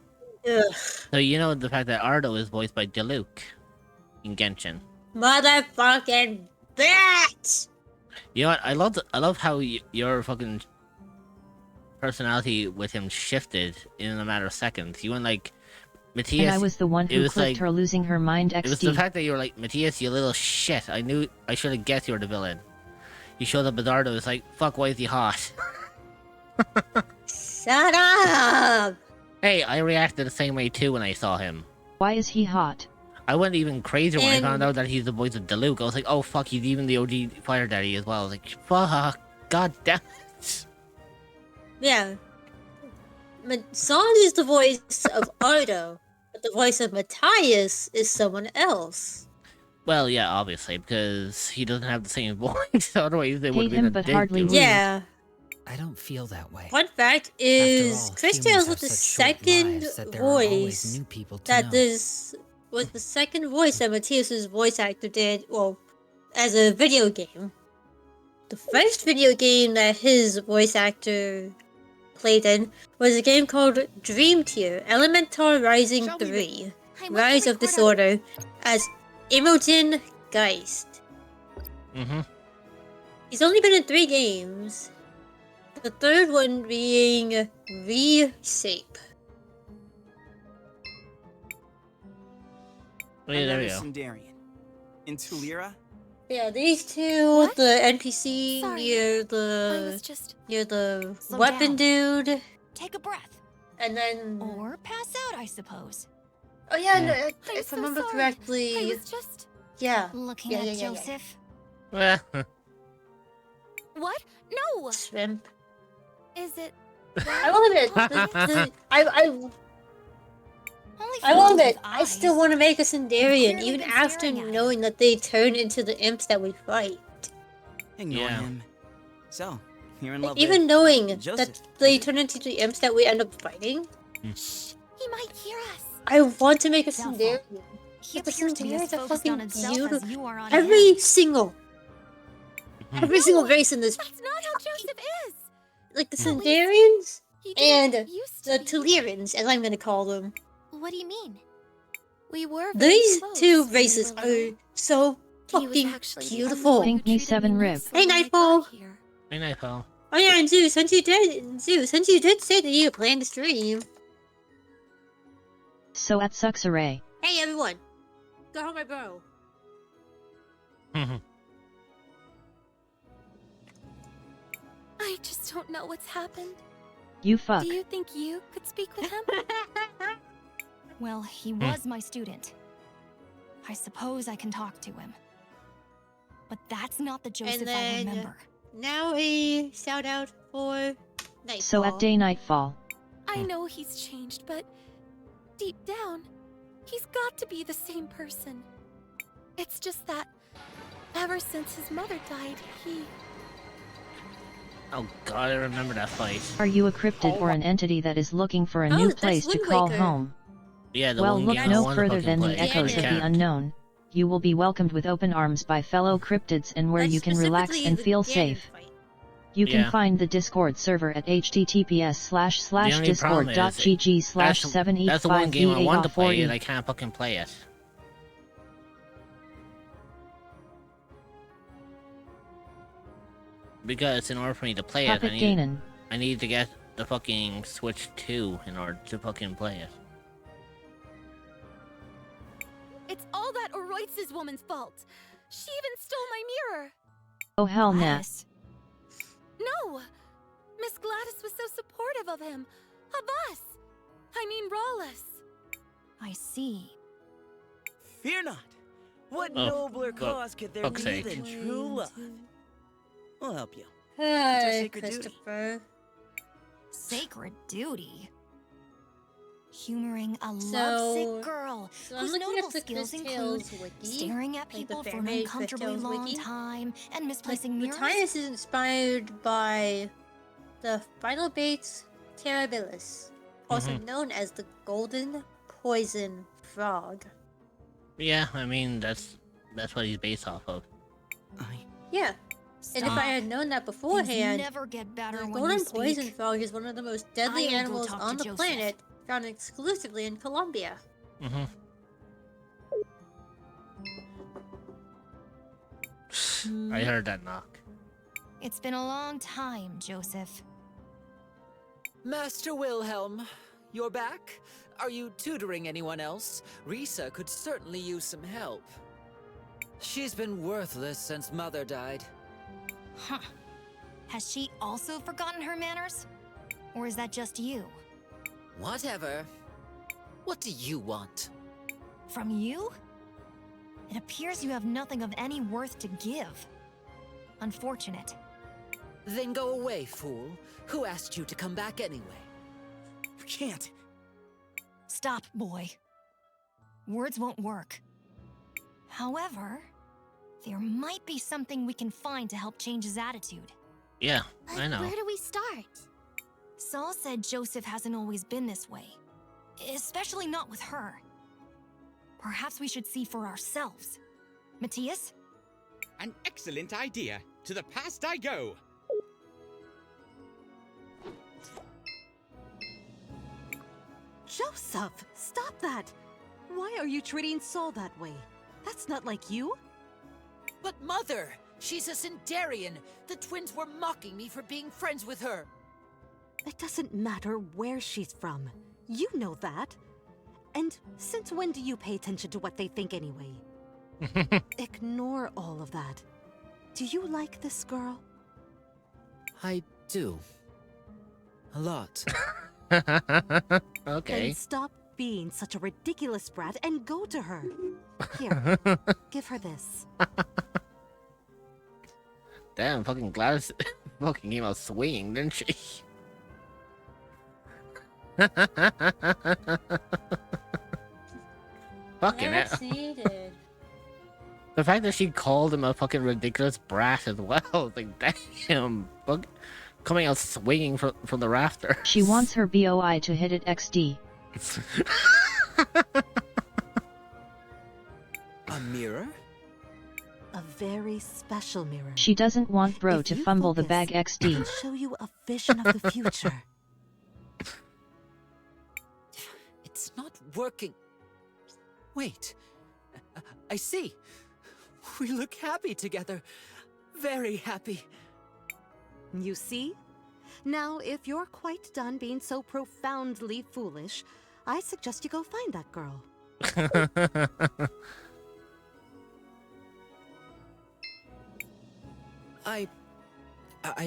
Ugh. So you know the fact that Ardo is voiced by Diluc in Genshin. Motherfucking bitch! You know what? I love how your fucking personality with him shifted in a matter of seconds. You went like, Matthias. And I was the one it who was clicked like, her losing her mind It was the XD. fact that you were like, Matthias, you little shit. I knew I should have guessed you were the villain. You showed up as Ardo. It's like, fuck, why is he hot? Shut up! Hey, I reacted the same way too when I saw him. Why is he hot? I went even crazier when I And- found out that he's the voice of Diluc. I was like, oh fuck, he's even the OG Fire Daddy as well. I was like, fuck, god damn it. Yeah. Son is the voice of Ardo, but the voice of Matthias is someone else. Well, yeah, obviously, because he doesn't have the same voice. Otherwise, they would Hate have been him, a but dick, hardly dude. rude. Yeah. I don't feel that way. Fun fact is, all, Cris humans Tales have was the such short second lives that there are always voice new people to that know. this was the second voice that Matthias's voice actor did, well, as a video game. The first video game that his voice actor played in was a game called Dream Tier Elementar Rising 3 Rise of Disorder as Imogen Geist. He's only been in 3 games, the third one being Reshape. Oh, yeah, there we Another go. Sindarian. In Tulira? Yeah, these two, the NPC Sorry. near the Slow weapon down. dude, Take a breath. and then Or pass out, I suppose. oh yeah, no, I'm if I so remember sorry. correctly, I was just yeah, looking yeah, at yeah, yeah, Joseph. What? No! Shrimp. Is it? I will admit, I will admit, I still want to make a Sindarian, even after knowing that they turn into the imps that we fight. Ignore him. So, you're in love Even with knowing Joseph. that they turn into the imps that we end up fighting, Shh! He might hear us. I want to make a Sindarian. He But the appears to be as Sindarians are focused on fucking himself as beautiful. you are on Every him. single race in this, That's not how Joseph is. like the Sindarians He and didn't used the to be. Tulirans, as I'm gonna call them. What do you mean? We were very These close two when we races were are little. so He was fucking actually the beautiful. only one who Pink me treated 7 rib. nicely Hey, when I Nightfall. got here. Hey, Nightfall. Oh yeah, and Zeus, since you did say that you planned to stream. So at sucks array. Hey everyone, go home, my bro. I just don't know what's happened. You fuck. Do you think you could speak with him? Well, he was my student. I suppose I can talk to him. But that's not the Joseph I remember. Now a shout out for Nightfall. So at day nightfall. I know he's changed, but deep down, he's got to be the same person. It's just that ever since his mother died, he... Oh god, I remember that fight. Are you a cryptid or an entity that is looking for a new that's place to Wind call Waker. home? Yeah, the Well, one look game I no wanted to further fucking than the play. echoes of the Can't. unknown. You will be welcomed with open arms by fellow cryptids and where That's you can relax specifically and the feel Ganon safe. fight. You can Yeah. find the Discord server at problem is, https://discord.gg/785 that's the one game I wanted to play and I can't fucking play it. Because in order for me to play it, Puppet Ganon. I need to get the fucking Switch 2 in order to fucking play it. It's all that Oroitz's woman's fault. She even stole my mirror. Oh hell nah. Gladys. No! Miss Gladys was so supportive of him. Of us. I mean, Rawless. I see. Fear not. What Oh, nobler fuck- cause could there fuck's be sake. than true love? We'll help you. Hey, sacred duty. Christopher. Sacred duty. Humoring a So- lovesick girl So I'm whose looking notable at the skills Chris include Tales wiki, staring at like the people for an fan-made Chris uncomfortably Tales long wiki. time and misplacing mirrors. Matthias is inspired by the Final Bates terribilis, also known as the Golden Poison Frog. Yeah, I mean, that's what he's based off of. Yeah. And if I had known that beforehand, never get better the when Golden you speak. Poison Frog is one of the most deadly I will go animals talk on to the Joseph. planet, found exclusively in Colombia. I heard that knock. It's been a long time, Joseph. Master Wilhelm, you're back? Are you tutoring anyone else? Risa could certainly use some help. She's been worthless since Mother died. Huh. Has she also forgotten her manners? Or is that just you? Whatever. What do you want? From you? It appears you have nothing of any worth to give. Unfortunate. Then go away, fool. Who asked you to come back anyway? You can't. Stop, boy. Words won't work. However, there might be something we can find to help change his attitude. Yeah, I know. Where do we start? smart. Saul said Joseph hasn't always been this way. Especially not with her. Perhaps we should see for ourselves. Matthias? An excellent idea. To the past I go. Joseph, stop that! Why are you treating Saul that way? That's not like you. But Mother, she's a Sindarian. The twins were mocking me for being friends with her. It doesn't matter where she's from. You know that. And since when do you pay attention to what they think anyway? Ignore all of that. Do you like this girl? I do. A lot. Okay. Then stop being such a ridiculous brat and go to her. Here, give her this. Damn, fucking Gladys fucking came out swinging, didn't she? Fucking hell. Yes, he did. The fact that she called him a fucking ridiculous brat as well, like, damn, fuck, coming out swinging from the rafter. She wants her BOI to hit it XD. A mirror? A very special mirror. She doesn't want bro If to you fumble the focus, bag XD. it'll show you a vision of the future. It's not working. Wait. I see. We look happy together. Very happy. You see? Now, if you're quite done being so profoundly foolish, I suggest you go find that girl. I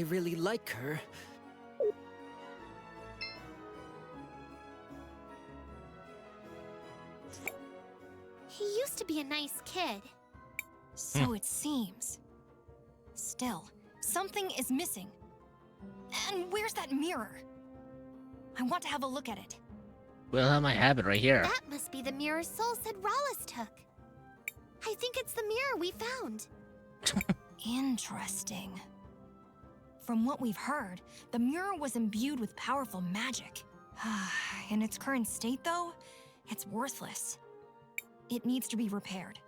really like her. He used to be a nice kid. So it seems. Still, something is missing. And where's that mirror? I want to have a look at it. Well, I might have it right here. That must be the mirror Soul said Rallis took. I think it's the mirror we found. Interesting. From what we've heard, the mirror was imbued with powerful magic. In its current state, though, it's worthless. It needs to be repaired.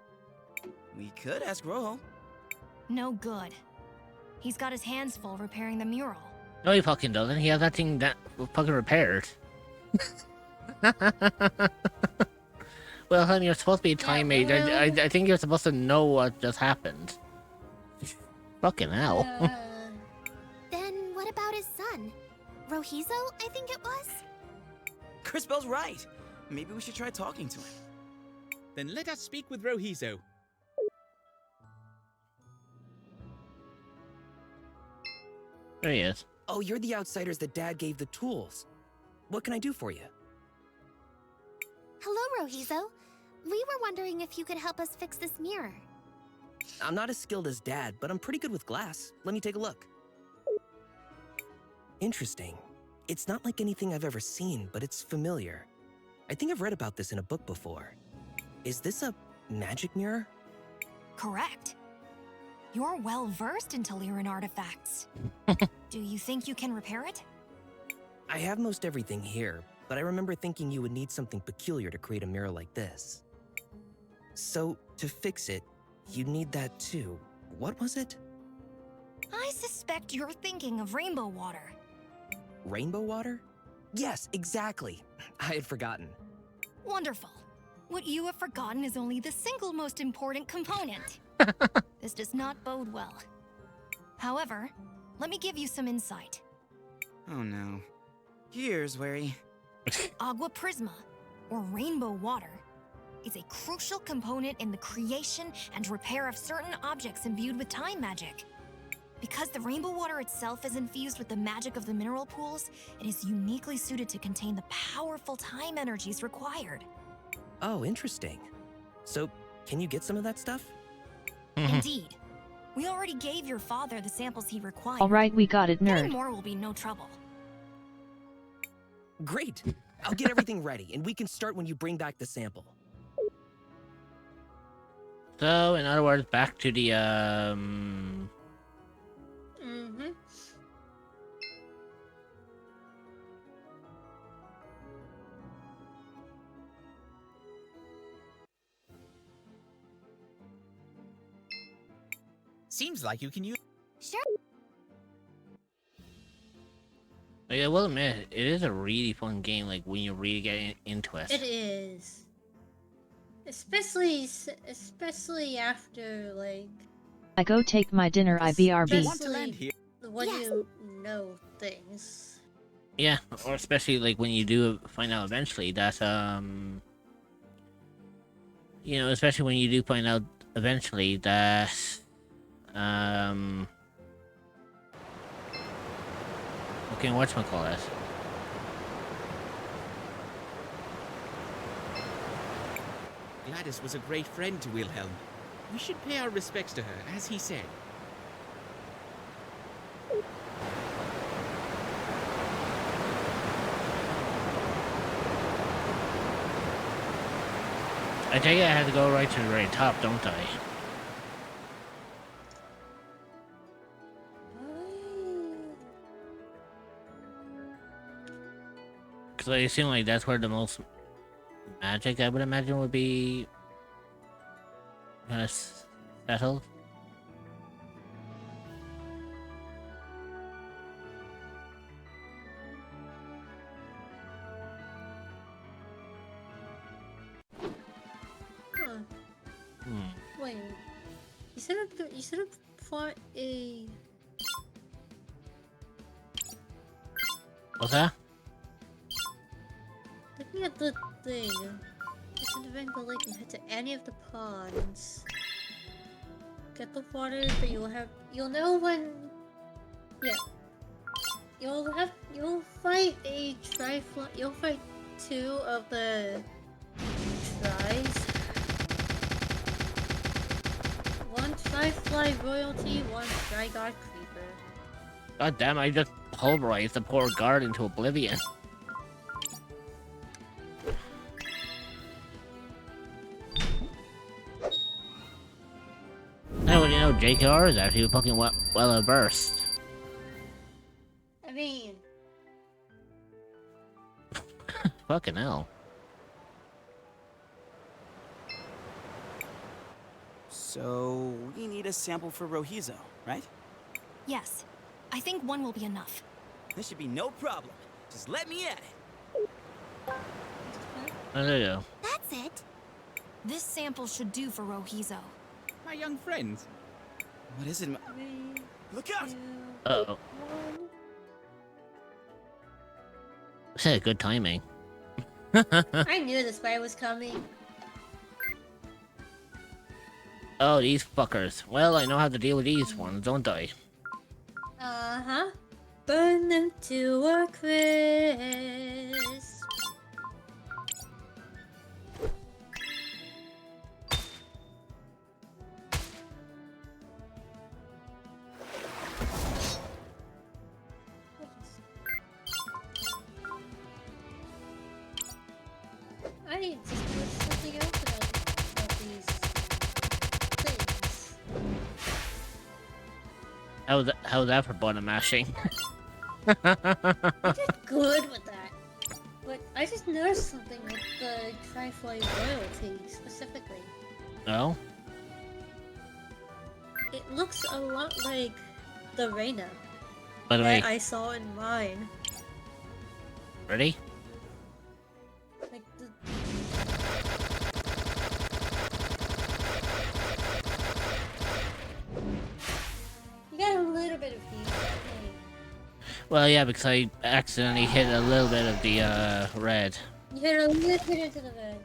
We could ask Rojo. No good. He's got his hands full repairing the mural. No, he fucking doesn't. He has that thing that fucking repaired. Well, honey, you're supposed to be a time mage. I think you're supposed to know what just happened. Fucking hell. Then what about his son? Rohizo, I think it was? Crisbell's right. Maybe we should try talking to him. Then let us speak with Rohizo. There he is. Oh, you're the outsiders that Dad gave the tools. What can I do for you? Hello, Rohizo. We were wondering if you could help us fix this mirror. I'm not as skilled as Dad, but I'm pretty good with glass. Let me take a look. Interesting. It's not like anything I've ever seen, but it's familiar. I think I've read about this in a book before. Is this a magic mirror? Correct. You're well-versed in Taliran artifacts. Do you think you can repair it? I have most everything here, but I remember thinking you would need something peculiar to create a mirror like this. So, to fix it, you'd need that too. What was it? I suspect you're thinking of rainbow water. Rainbow water? Yes, exactly. I had forgotten. Wonderful. What you have forgotten is only the single most important component. This does not bode well. However, let me give you some insight. Oh no. Here's wary. Agua Prisma, or rainbow water, is a crucial component in the creation and repair of certain objects imbued with time magic. Because the rainbow water itself is infused with the magic of the mineral pools, it is uniquely suited to contain the powerful time energies required. Oh, interesting. So, can you get some of that stuff? Indeed. We already gave your father the samples he required. Alright, we got it, Getting nerd. more will be no trouble. Great! I'll get everything ready, and we can start when you bring back the sample. So, in other words, back to the, Seems like you can use... Sure. Like, I will admit, it is a really fun game, like, when you really get into it. It is. Especially after, like... I go take my dinner, IBRB. Especially when you know things. Yeah, or especially, like, when you do find out eventually that, you know, especially when you do find out eventually that, okay, whatchamacallit? Gladys was a great friend to Wilhelm. We should pay our respects to her, as he said. I tell you, I had to go right to the very top, don't I? Because I assume, like, that's where the most magic, I would imagine, would be kind of settled. Huh. Wait. You said have fought a... What's that? Looking at the thing, it's an event the lake and head to any of the ponds. Get the water, but you'll know when... Yeah. You'll fight a you'll fight 2 of the tries. 1 Tri-Fly Royalty, 1 Tri-God Creeper. God damn, I just pulverized the poor guard into oblivion. Hey, what do you know, JKR is actually fucking well versed. I mean... Fucking hell. So, we need a sample for Rohizo, right? Yes. I think 1 will be enough. This should be no problem. Just let me at it. Oh, there you go. That's it. This sample should do for Rohizo. My young friend. What is it? Look out! Uh-oh. Said good timing. I knew the spy was coming. Oh, these fuckers. Well, I know how to deal with these ones, don't I? Uh-huh. Burn them to a crisp. I just put something else about these things. How's that for button mashing? I did good with that. But I just noticed something with the Tri-Fly Royalty, specifically. No? It looks a lot like the Reina By the way, that I saw in mine. ready? Like the... You got a little bit of heat. Well, yeah, because I accidentally hit a little bit of the, red. You hit a little bit into the red.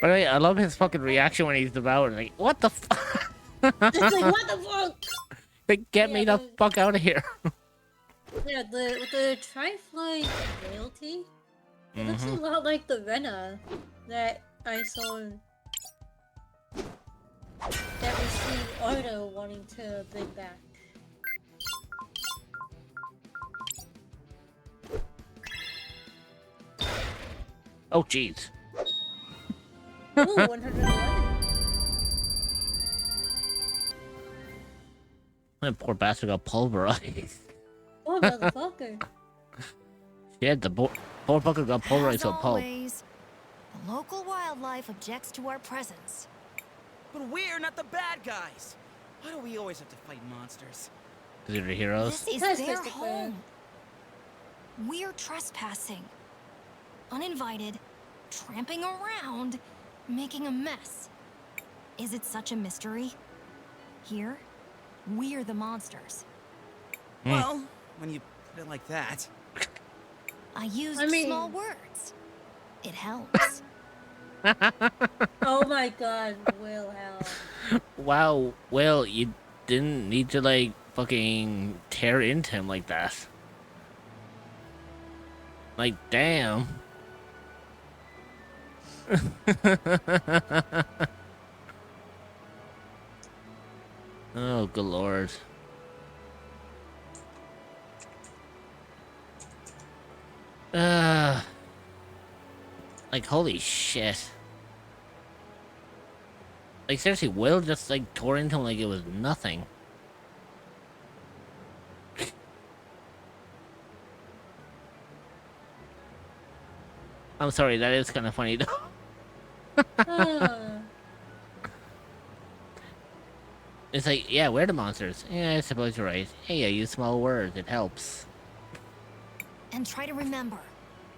By the way, I love his fucking reaction when he's devoured. Like, what the fuck? It's like, what the fuck? Like, get me the fuck out of here. Yeah, with the Tri-Fly Royalty, it looks a lot like the Rena that I saw that we see Ardo wanting to bring back. Oh, jeez. Ooh, 111. That poor bastard got pulverized. Oh, motherfucker. Yeah, the poor fucker got pulverized to a pulp. Always, the local wildlife objects to our presence. But we're not the bad guys. Why do we always have to fight monsters? Because they're the heroes. This is their home. We're trespassing. Uninvited, tramping around, making a mess. Is it such a mystery? Here, we're the monsters. Well, when you put it like that. I used small words. It helps. Oh my god, Will, hell. Wow, Will, you didn't need to, like, fucking tear into him like that. Like, damn. Oh, good lord. Like, holy shit. Like, seriously, Will just, like, tore into him like it was nothing. I'm sorry, that is kind of funny, though. It's like, yeah, we're the monsters. Yeah, I suppose you're right. Hey, I use small words. It helps. And try to remember,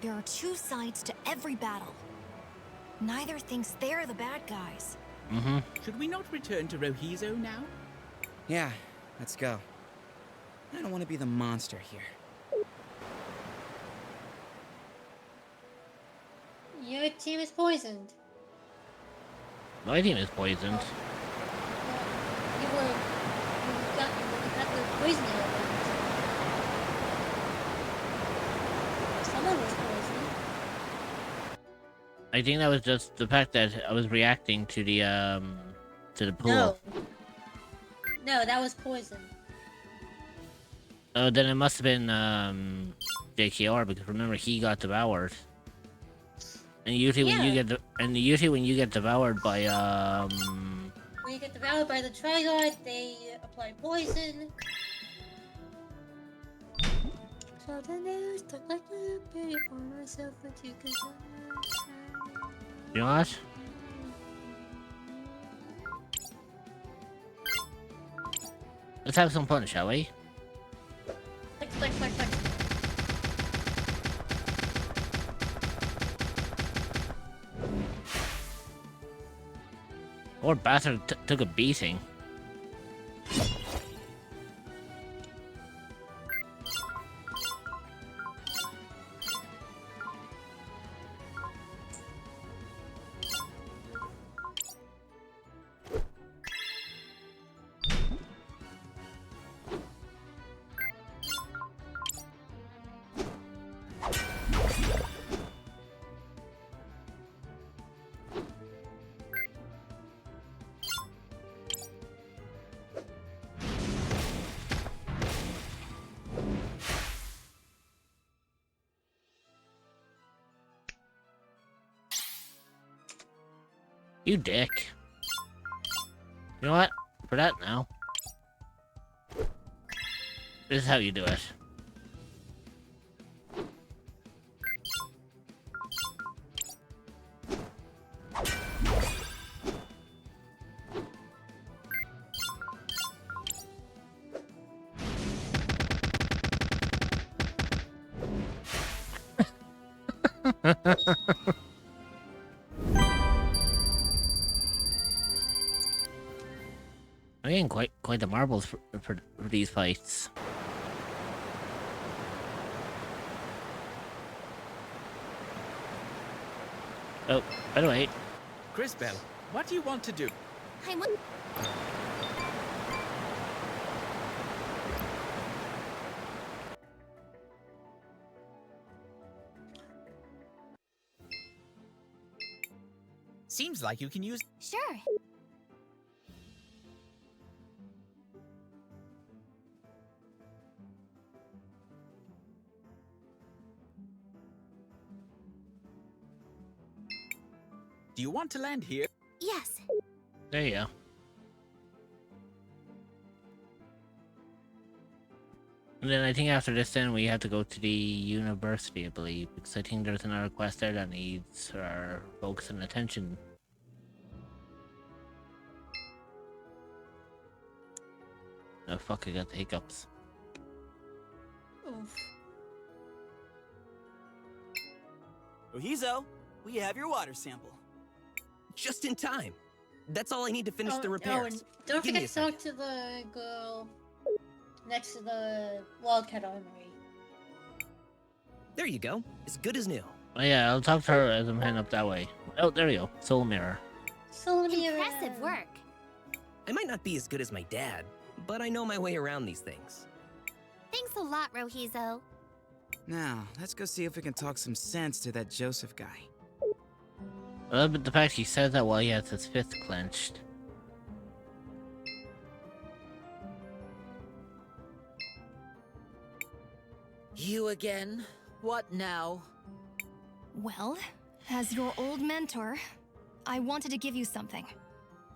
there are two sides to every battle. Neither thinks they're the bad guys. Mm-hmm. Should we not return to Rohizo now? Yeah, let's go. I don't want to be the monster here. Your team is poisoned. My team is poisoned. You got the poison element. Someone was poisoned. I think that was just the fact that I was reacting to the pool. No, that was poison. Oh, then it must have been JKR, because remember, he got devoured. And usually when you get devoured by when you get devoured by the Trigard, they apply poison. So then they stuck like a baby for myself, but you can. You know what? Let's have some fun, shall we? Click. Or Bastard took a beating. You dick. You know what? For that now. This is how you do it. I'm getting quite the marbles for these fights. Oh, by the way. Crisbell, what do you want to do? I want. Seems like you can use. Sure. Do you want to land here? Yes. There you go. And then I think after this, then we have to go to the university, I believe, because I think there's another quest there that needs our focus and attention. Oh fuck, I got the hiccups. Oof. Ohizo, we have your water sample. Just in time. That's all I need to finish the Oh, repairs. and don't Give me forget a to talk to the girl next to the Wildcat Armory. There you go. As good as new. Oh yeah, I'll talk to her as I'm heading up that way. Oh, there you go. Soul Mirror. Soul Mirror. Impressive work. I might not be as good as my dad, but I know my way around these things. Thanks a lot, Rohizo. Now, let's go see if we can talk some sense to that Joseph guy. But the fact he says that while he has his fist clenched. You again? What now? Well, as your old mentor, I wanted to give you something.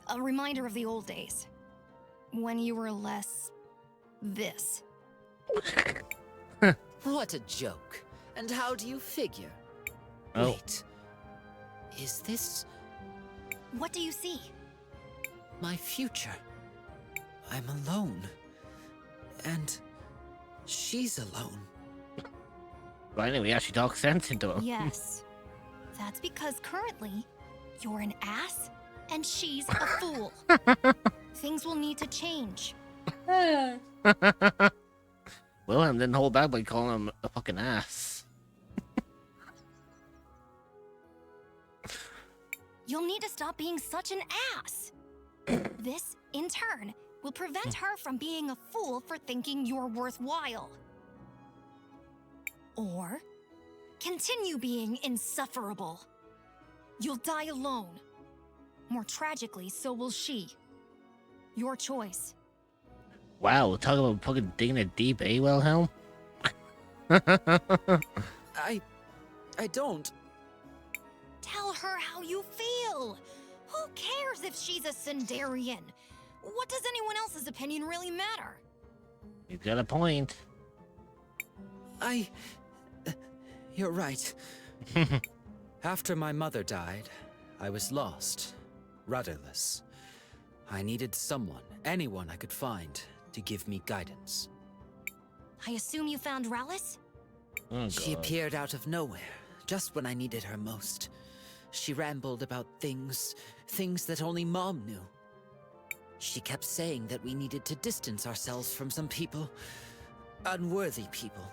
A reminder of the old days. When you were less... this. What a joke. And how do you figure? Oh. Wait. Is this What do you see? my future? I'm alone. And she's alone. Finally, we actually talk sense into him. Yes. That's because currently, you're an ass, and she's a fool. Things will need to change. Wilhelm didn't hold back by calling him a fucking ass. You'll need to stop being such an ass. This, in turn, will prevent her from being a fool for thinking you're worthwhile. Or continue being insufferable. You'll die alone. More tragically, so will she. Your choice. Wow, talking about fucking digging it deep, eh, Wilhelm? I don't. Tell her how you feel. Who cares if she's a Sindarian? What does anyone else's opinion really matter? He's got a point. You're right. After my mother died, I was lost, rudderless. I needed someone, anyone I could find, to give me guidance. I assume you found Rallis? Oh, She God. appeared out of nowhere, just when I needed her most. She rambled about things that only Mom knew. She kept saying that we needed to distance ourselves from some people, unworthy people.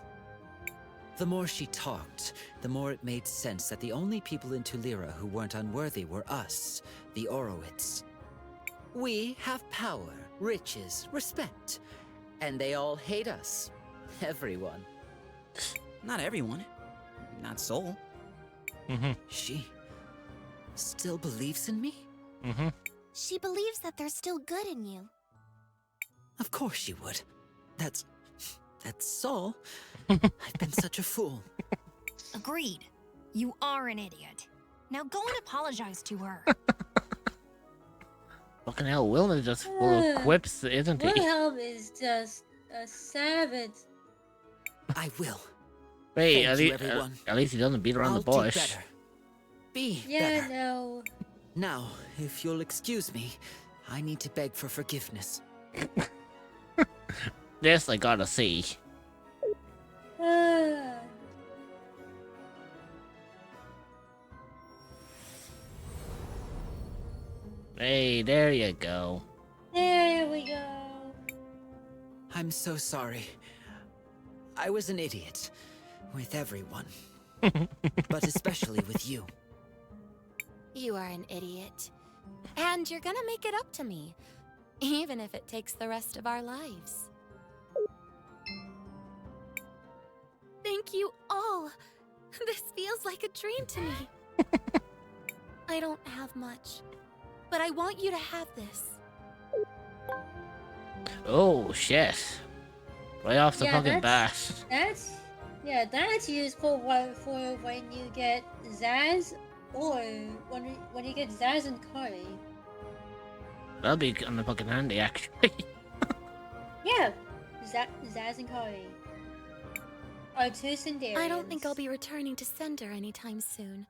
The more she talked, the more it made sense that the only people in Tulira who weren't unworthy were us, the Orowitz. We have power, riches, respect, and they all hate us. Everyone. Not everyone. Not Soul. She still believes in me? She believes that there's still good in you. Of course she would. That's Soul. I've been such a fool. Agreed. You are an idiot. Now go and apologize to her. Fucking hell, Wilhelm is just full of quips, isn't he? Wilhelm is just a savage. I will. Wait, Thank you, everyone. at least he doesn't beat around I'll the do bush. better. Be Yeah, better. no. Now, if you'll excuse me, I need to beg for forgiveness. This I gotta see. Hey, there you go. There we go. I'm so sorry. I was an idiot. With everyone. But especially with you. You are an idiot. And you're gonna make it up to me. Even if it takes the rest of our lives. Thank you all. This feels like a dream to me. I don't have much. But I want you to have this. Oh, shit. Right off the fucking bat. That's useful for when you get Zaz or when you get Zaz and Kari. That'll be kind of fucking handy, actually. Yeah, Zaz and Kari are two Sindarians. I don't think I'll be returning to Cinder anytime soon.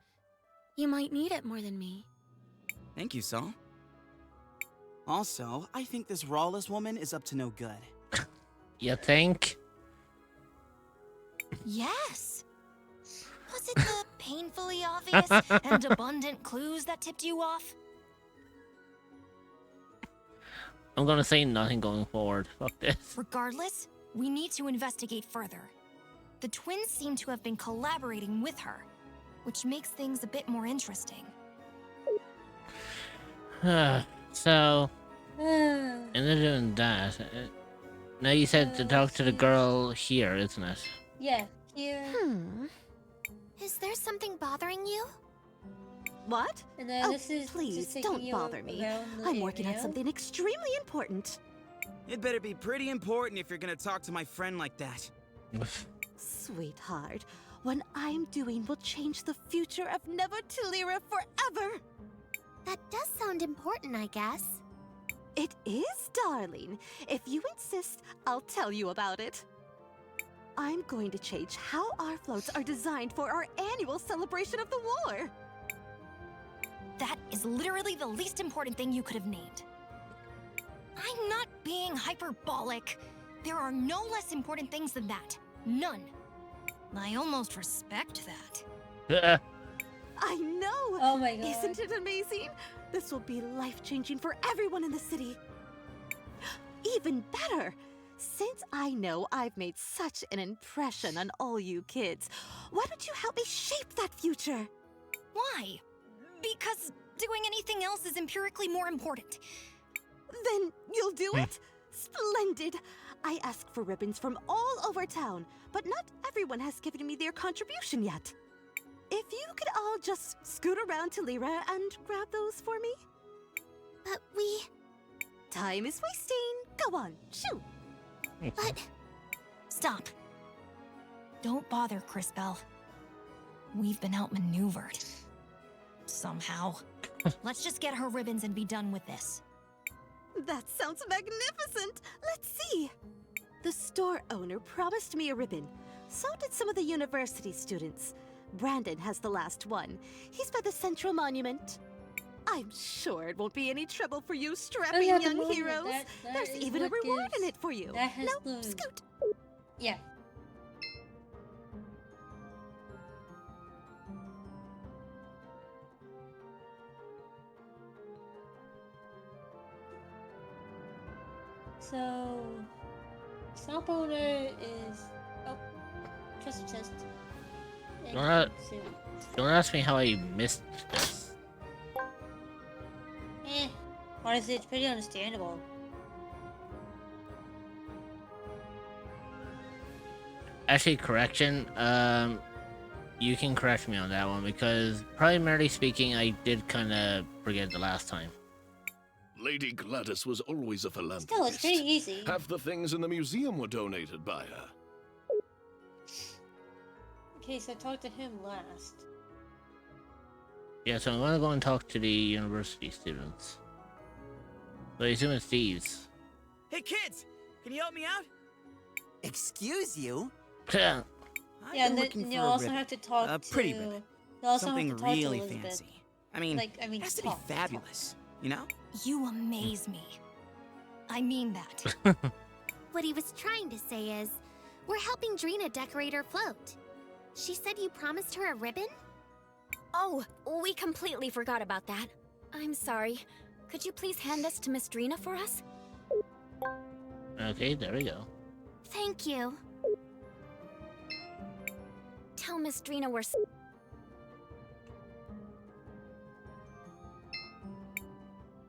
You might need it more than me. Thank you, Saul. Also, I think this Rawless woman is up to no good. You think? Yes. Was it the painfully obvious and abundant clues that tipped you off? I'm gonna say nothing going forward. Fuck this. Regardless, we need to investigate further. The twins seem to have been collaborating with her, which makes things a bit more interesting. So, and they're doing that. Now you said to talk to the girl here, isn't it? Yeah, here. Is there something bothering you? What? And this is please don't bother me. I'm working on something extremely important. It better be pretty important if you're gonna talk to my friend like that. Sweetheart, what I'm doing will change the future of Never Talira forever. That does sound important, I guess. It is, darling. If you insist, I'll tell you about it. I'm going to change how our floats are designed for our annual celebration of the war. That is literally the least important thing you could have named. I'm not being hyperbolic. There are no less important things than that. None. I almost respect that. I know! Oh my god. Isn't it amazing? This will be life-changing for everyone in the city. Even better! Since I know I've made such an impression on all you kids, why don't you help me shape that future? Why? Because doing anything else is empirically more important. Then you'll do it? Splendid! I asked for ribbons from all over town, but not everyone has given me their contribution yet. If you could all just scoot around to Lyra and grab those for me? But we... Time is wasting. Go on, shoot! But... Stop. Don't bother, Crisbell. We've been outmaneuvered. Somehow. Let's just get her ribbons and be done with this. That sounds magnificent! Let's see! The store owner promised me a ribbon. So did some of the university students. Brandon has the last one. He's by the Central Monument. I'm sure it won't be any trouble for you strapping yeah, young monument. heroes. That There's is even a what reward gives- in it for you. that has No, the- scoot! Yeah. So, shop owner is just. Don't ask me how I missed this. Honestly, it's pretty understandable. Actually, correction. You can correct me on that one because, primarily speaking, I did kind of forget the last time. Lady Gladys was always a philanthropist. Still, it's pretty easy. Half the things in the museum were donated by her. Okay, so talk to him last. Yeah, so I'm gonna go and talk to the university students. So I assume it's these. Hey kids, can you help me out? Excuse you? Yeah, and then looking you for a also ribbon. have to talk A to... pretty ribbon. You also Something have to talk really to Elizabeth. fancy. I mean, it has to be fabulous, you know? You amaze me. I mean that. What he was trying to say is, we're helping Drina decorate her float. She said you promised her a ribbon? Oh, we completely forgot about that. I'm sorry. Could you please hand this to Miss Drina for us? Okay, there we go. Thank you. Tell Miss Drina we're...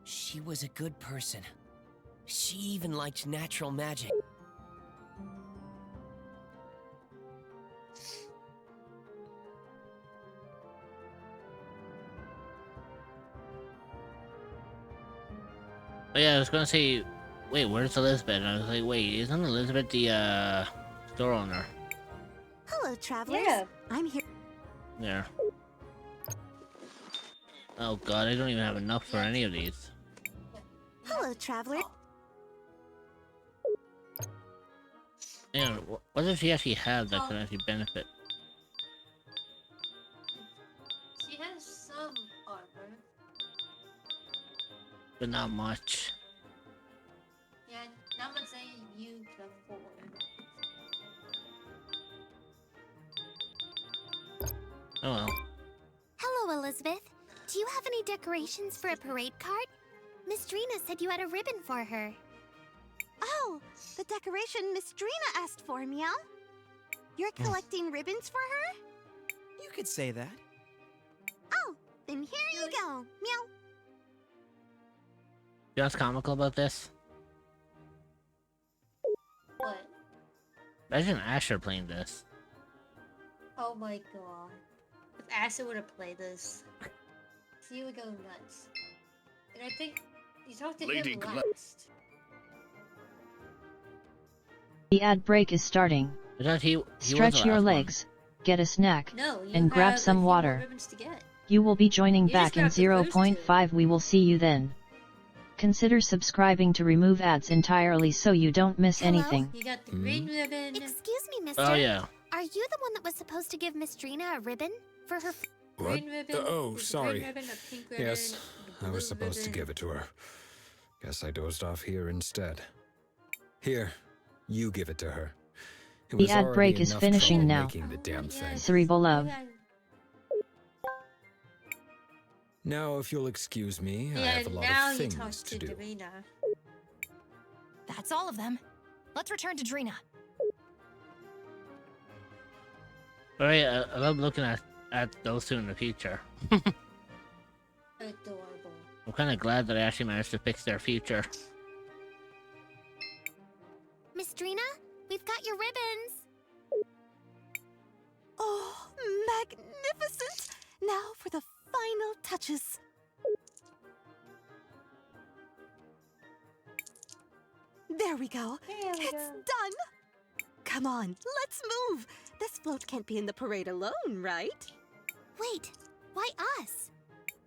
She was a good person. She even liked natural magic. Oh yeah, I was gonna say, wait, where's Elizabeth? And I was like, wait, isn't Elizabeth the store owner? Hello, travelers. Yeah. I'm here. Yeah. Oh god, I don't even have enough for any of these. Hello, traveler. Yeah, what does she actually have that can actually benefit? She has some armor. But not much. Yeah, not much saying beautiful. Oh well. Hello, Elizabeth. Do you have any decorations for a parade cart? Miss Drina said you had a ribbon for her. Oh, the decoration Miss Drina asked for, Meow. You're collecting ribbons for her? You could say that. Oh, then here you go, Meow. You know what's comical about this? What? Imagine Asher playing this. Oh my god. If Asher would have played this, he would go nuts. And I think you talked to Lady him Gla- last. The ad break is starting. I thought he Stretch your legs, get a snack, No, you and grab have some a few more water. ribbons to get. You will be joining You just back in grabbed the first 0.5. We will see you then. Consider subscribing to remove ads entirely so you don't miss anything. You got the green ribbon. Excuse me, mister. Oh yeah. Are you the one that was supposed to give Miss Drina a ribbon for her... What? Green ribbon. Oh, there's a sorry. green ribbon, a pink ribbon, Yes, a I was blue supposed to ribbon. give it to her. Guess I dozed off here instead. Here, you give it to her. It The was ad already break is enough finishing trouble now. making the damn thing. Cerebral love. Now, if you'll excuse me, I Yeah, have a lot now of you talk things to do. Darina. That's all of them. Let's return to Drina. Alright, I love looking at those two in the future. Adorable. I'm kind of glad that I actually managed to fix their future. Miss Drina, we've got your ribbons. Oh, magnificent! Now for the final touches. There we go. It's done. Come on, let's move. This float can't be in the parade alone, right? Wait, why us?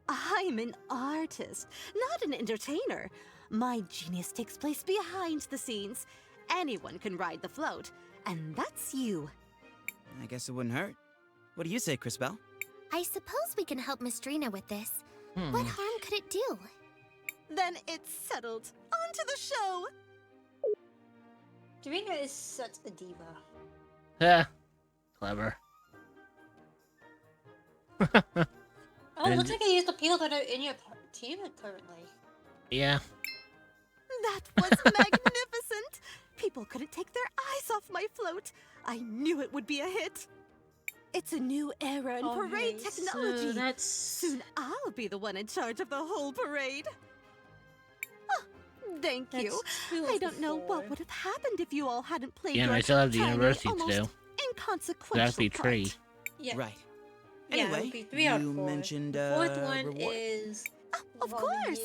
I'm an artist, not an entertainer. My genius takes place behind the scenes. Anyone can ride the float, and that's you. I guess it wouldn't hurt. What do you say, Crisbell? I suppose we can help Miss Drina with this. What harm could it do? Then it's settled. On to the show. Darina is such a diva. Yeah. Clever. Oh, it looks like I used the people that are in your team currently. Yeah. That was magnificent. People couldn't take their eyes off my float. I knew it would be a hit. It's a new era in parade technology. So Soon I'll be the one in charge of the whole parade. Oh, thank you. I don't know what would have happened if you all hadn't played Yeah, and your I still have the tiny, university to almost do. inconsequential That'd be part. 3. Yeah. Right. Yeah, Anyway, it'll be 3 out of you 4. mentioned The fourth one reward. is Of course.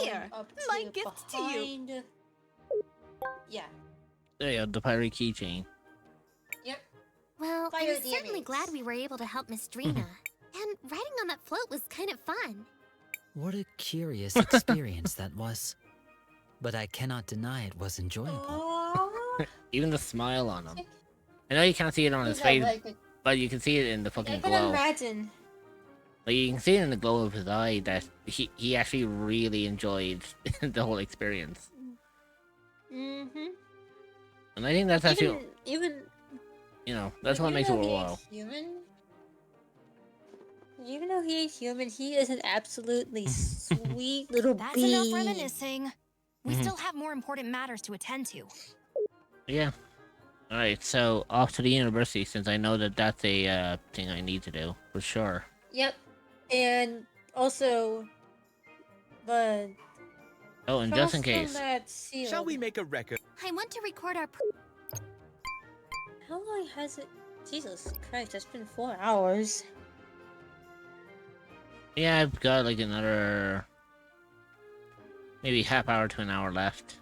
Here, my gift to you. behind. Yeah. There you go, the pirate keychain. Yep. Well, Fire I'm certainly DNAs. glad we were able to help Miss Drina. And riding on that float was kind of fun. What a curious experience that was. But I cannot deny it was enjoyable. Even the smile on him. I know you can't see it on his face, but you can see it in the I fucking can glow. imagine. Like, you can see it in the glow of his eye that he actually really enjoyed the whole experience. Mm-hmm. And I think that's actually, Even you know, that's what even makes it though he worthwhile. ain't human, even though he ain't human, he is an absolutely sweet little That's bee. enough reminiscing. We Mhm. still have more important matters to attend to. Yeah. Alright, so off to the university since I know that that's a thing I need to do, for sure. Yep. And also, but Oh, and just in trust case. on that seal. Shall we make a record? I want to record our... How long has it? Jesus Christ, it's been 4 hours. Yeah, I've got like another maybe half hour to an hour left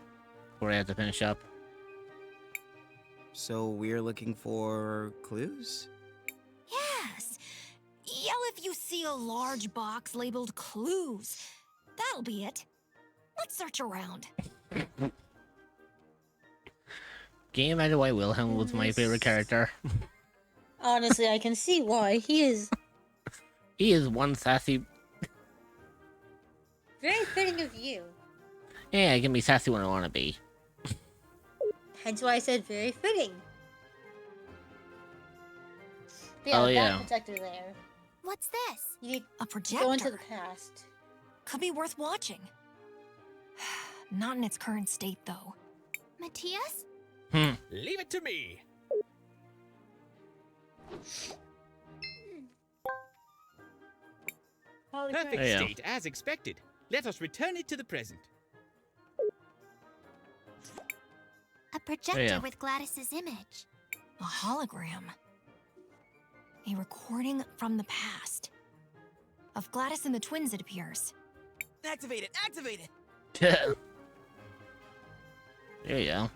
before I have to finish up. So we're looking for clues? Yes. Yell if you see a large box labeled clues. That'll be it. Let's search around. Can you imagine why Wilhelm was my favorite character? Honestly, I can see why. He is He is one sassy. very fitting of you. Yeah, I can be sassy when I want to be. Hence why I said very fitting. Yeah, Oh, that yeah. projector there. What's this? You need A to projector? go into the past. Could be worth watching. Not in its current state, though. Matthias? Leave it to me. Perfect Yeah. state, as expected. Let us return it to the present. A projector Yeah. with Gladys's image. A hologram. A recording from the past. Of Gladys and the twins, it appears. Activate it! Activate it! There you go.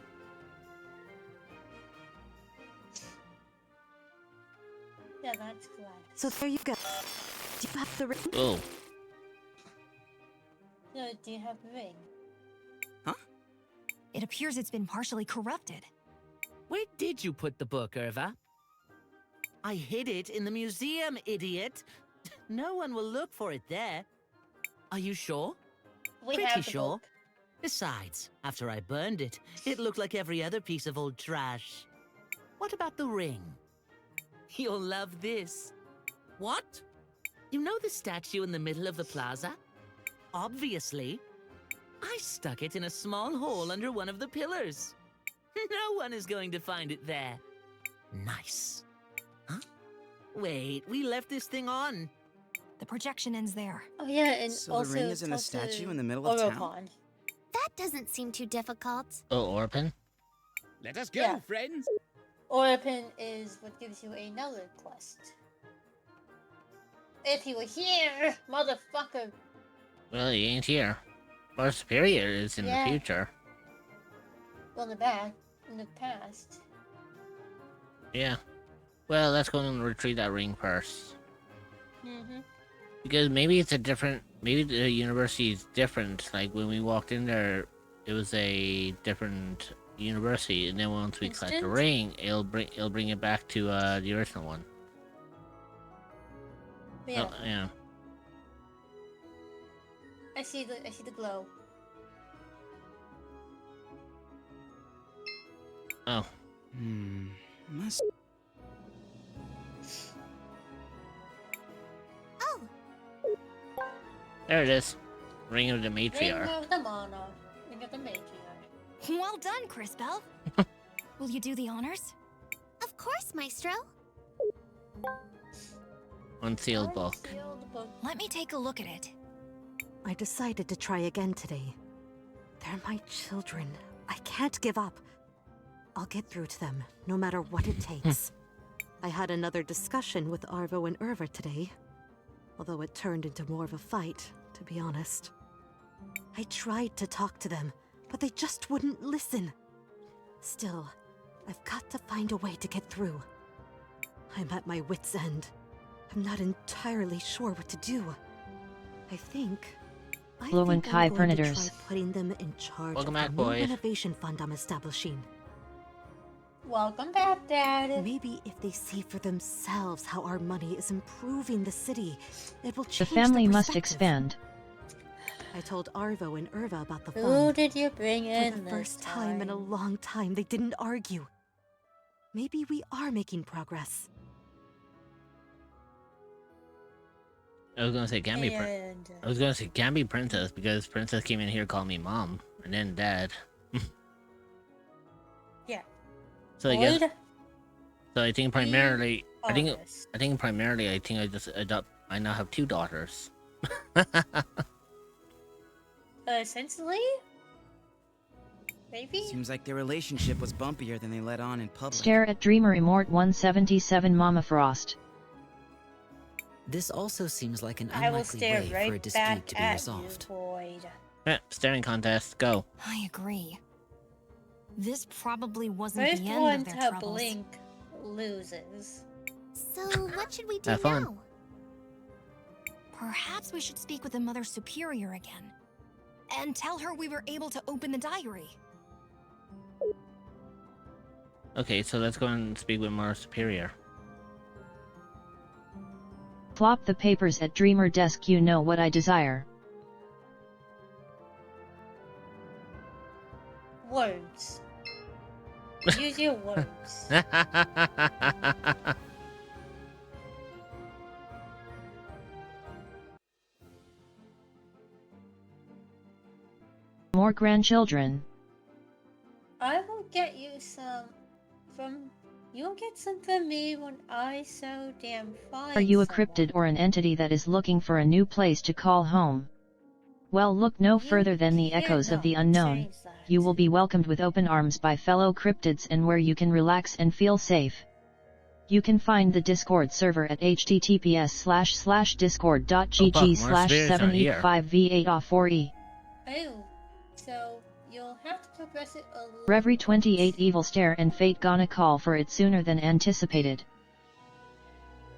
Yeah, that's Gladys. So there you go. Do you have the ring? Oh. No, do you have the ring? It appears it's been partially corrupted. Where did you put the book, Irva? I hid it in the museum, idiot. No one will look for it there. Are you sure? We Pretty have the sure. book. Besides, after I burned it, it looked like every other piece of old trash. What about the ring? You'll love this. What? You know the statue in the middle of the plaza? Obviously. I stuck it in a small hole under one of the pillars. No one is going to find it there. Nice. Huh? Wait, we left this thing on. The projection ends there. Oh yeah, and So also the ring is in a talk to statue in the middle of town? Oropon. That doesn't seem too difficult. Oh, Orpin? Let us go, Yeah. friends. Oropon is what gives you another quest. If you were here, motherfucker. Well, he ain't here. Our superior is in Yeah. the future. Well, in the back, in the past. Yeah. Well, let's go and retrieve that ring first. Mm-hmm. Because maybe it's a different... Maybe the university is different. Like, when we walked in there, it was a different university. And then once we collect the Instant? ring, it'll bring it back to the original one. Yeah, Oh, yeah. I see the glow. Oh. Must. Oh, There it is. Ring of the Ring Matriarch. of the Monarch. Ring of the Matriarch. Well done, Crisbell. Will you do the honors? of course, Maestro. Unsealed book. Unsealed book. Let me take a look at it. I decided to try again today. They're my children. I can't give up. I'll get through to them, no matter what it takes. I had another discussion with Arvo and Irva today, although it turned into more of a fight, to be honest. I tried to talk to them, but they just wouldn't listen. Still, I've got to find a way to get through. I'm at my wit's end. I'm not entirely sure what to do. I think I'm going to try putting them in charge Welcome of back, the new boys. renovation fund I'm establishing. Welcome back, Dad. Maybe if they see for themselves how our money is improving the city, it will The change family their must perspective. expand. I told Arvo and Irva about the Who fund. did you bring in For the this first time in a long time, they didn't argue. Maybe we are making progress. I was gonna say Gambi And, I was gonna say Gambi Princess because Princess came in here calling me Mom and then Dad. Yeah. So I guess. Void? So I think primarily, I think Honest. I just adopt. I now have 2 daughters. Essentially? Maybe? Seems like their relationship was bumpier than they let on in public. Stare at Dreamer Immort 177 Mama Frost. This also seems like an I will unlikely stare way for a right dispute back to be at resolved. you, Void. Staring contest, go. I agree. This probably wasn't First the end one of their to troubles. blink loses. So, what should we do Have fun. now? Perhaps we should speak with the Mother Superior again. And tell her we were able to open the diary. Okay, so let's go and speak with Mother Superior. Plop the papers at Dreamer desk. You know what I desire. Words. Use your words. More grandchildren. I will get you some from. You'll get some from me when I so damn find Are you a someone. cryptid or an entity that is looking for a new place to call home? Well, look no further than the echoes of the unknown. You will be welcomed with open arms by fellow cryptids and where you can relax and feel safe. You can find the Discord server at https://discord.gg/785v8off4e. Oh, so you'll have to progress it a little. Reverie 28 Evil Stare and Fate gonna call for it sooner than anticipated.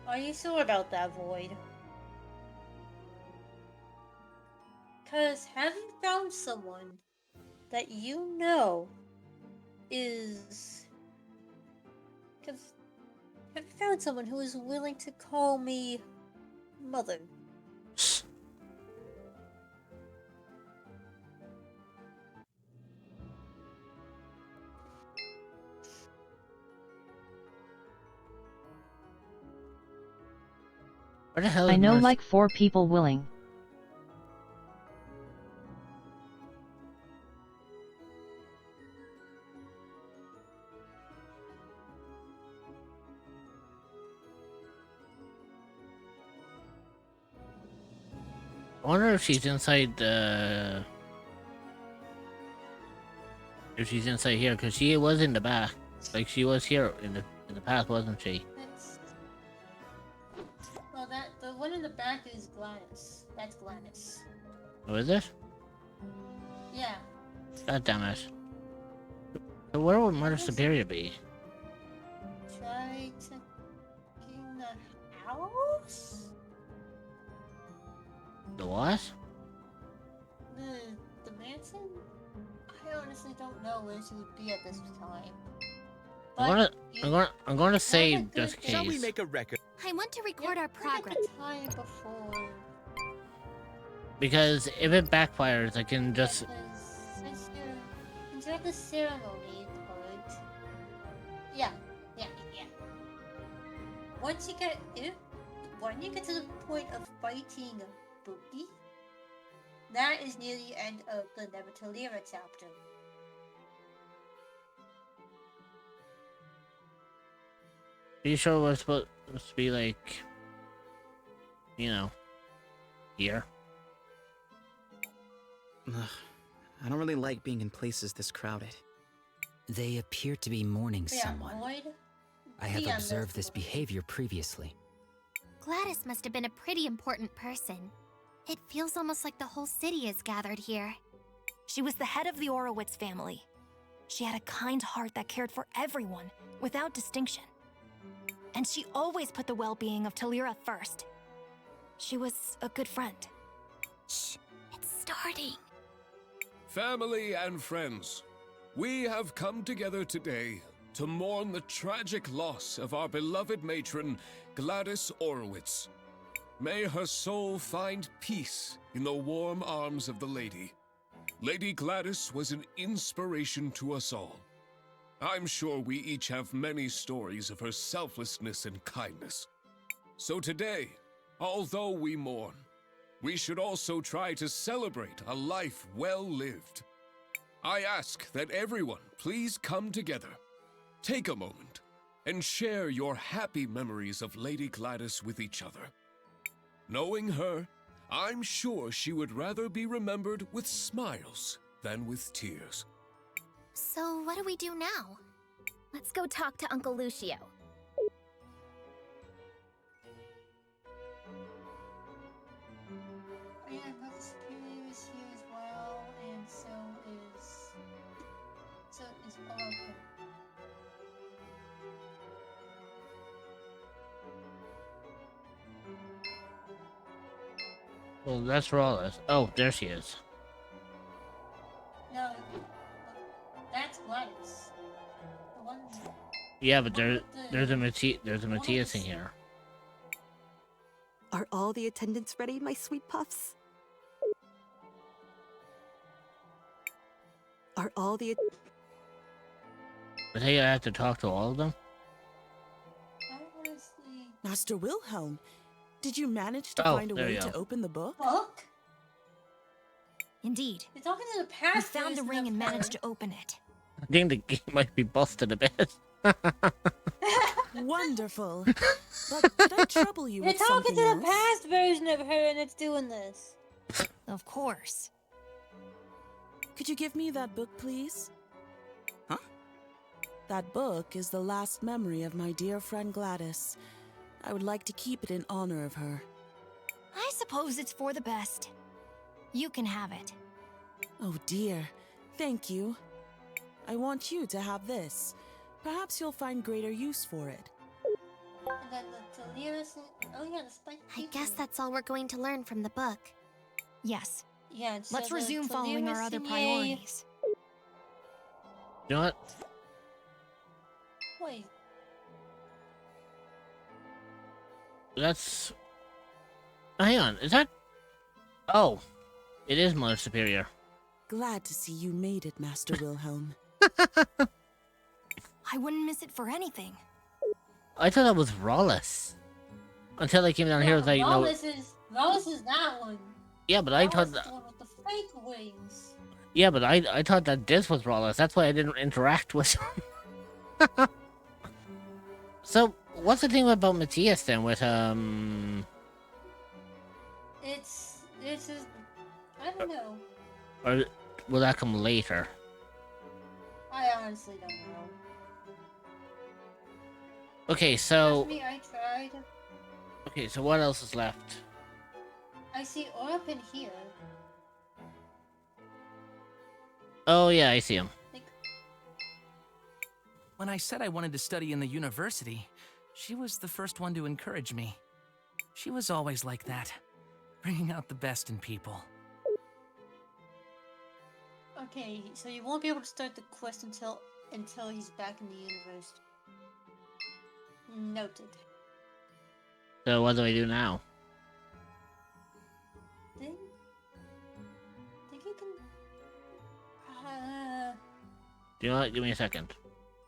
Are you sure about that, Void? Cause have you found someone that you know is... Cause have you found someone who is willing to call me mother? Where the hell is I know Mercy? like 4 people willing. I wonder if she's inside the... If she's inside here, because she was in the back. Like, she was here in the past, wasn't she? Well, the one in the back is Gladys. That's Gladys. Oh, is it? Yeah. God damn it. So where would Murder Superior be? Try to get in the house? The what? The mansion? I honestly don't know where she would be at this time. I'm gonna save just in case. Shall we make a record? I want to record our progress. Time before. Because if it backfires, I can just... Since you're at the ceremony part... Yeah. When you get to the point of fighting Boogie, that is near the end of the Never to Lyra chapter. Are you sure we're supposed to be like... You know... Here? Ugh, I don't really like being in places this crowded. They appear to be mourning someone. I have observed this behavior previously. Gladys must have been a pretty important person. It feels almost like the whole city is gathered here. She was the head of the Orowitz family. She had a kind heart that cared for everyone, without distinction. And she always put the well-being of Talira first. She was a good friend. Shh, it's starting. Family and friends, we have come together today to mourn the tragic loss of our beloved matron, Gladys Orowitz. May her soul find peace in the warm arms of the Lady. Lady Gladys was an inspiration to us all. I'm sure we each have many stories of her selflessness and kindness. So today, although we mourn, we should also try to celebrate a life well lived. I ask that everyone please come together, take a moment, and share your happy memories of Lady Gladys with each other. Knowing her, I'm sure she would rather be remembered with smiles than with tears. So what do we do now? Let's go talk to Uncle Lucio. Yeah, Mother Superior is here as well, and so is Oracle. Well, that's Rawless. Oh, there she is. No, that's Gladys. The one. Yeah, but there's a Matthias in here. Are all the attendants ready, my sweet puffs? Are all the... I think I have to talk to all of them? Master Wilhelm, did you manage to Oh, find a there way you to go. open the book? Book? Indeed. You're talking to the past. We found the ring and managed to open it. I think the game might be busted a bit. Wonderful. But did I trouble you You're with talking something to else? the past version of her and it's doing this. Of course. Could you give me that book, please? Huh? That book is the last memory of my dear friend Gladys. I would like to keep it in honor of her. I suppose it's for the best. You can have it. Oh dear, thank you. I want you to have this. Perhaps you'll find greater use for it. And then the Delirious. Oh yeah, the spike. I guess that's all we're going to learn from the book. Yes. Yeah. Let's resume following our other priorities. You know what? Wait. That's... Hang on, is that... Oh, it is Mother Superior. Glad to see you made it, Master Wilhelm. I wouldn't miss it for anything. I thought that was Rollis. Until I came down here, I was like, no... Rollis is that one. Yeah, but I thought Rollis that... the one with the fake wings. Yeah, but I thought that this was Rollis. That's why I didn't interact with him. So, what's the thing about Matthias then with, It's just... I don't know. Or will that come later? I honestly don't know. Okay, so... Trust me, I tried. Okay, so what else is left? I see Orp in here. Oh yeah, I see him. When I said I wanted to study in the university, she was the first one to encourage me. She was always like that, bringing out the best in people. Okay, so you won't be able to start the quest until he's back in the universe. Noted. So what do I do now? Think you can... Do you know what? Give me a second.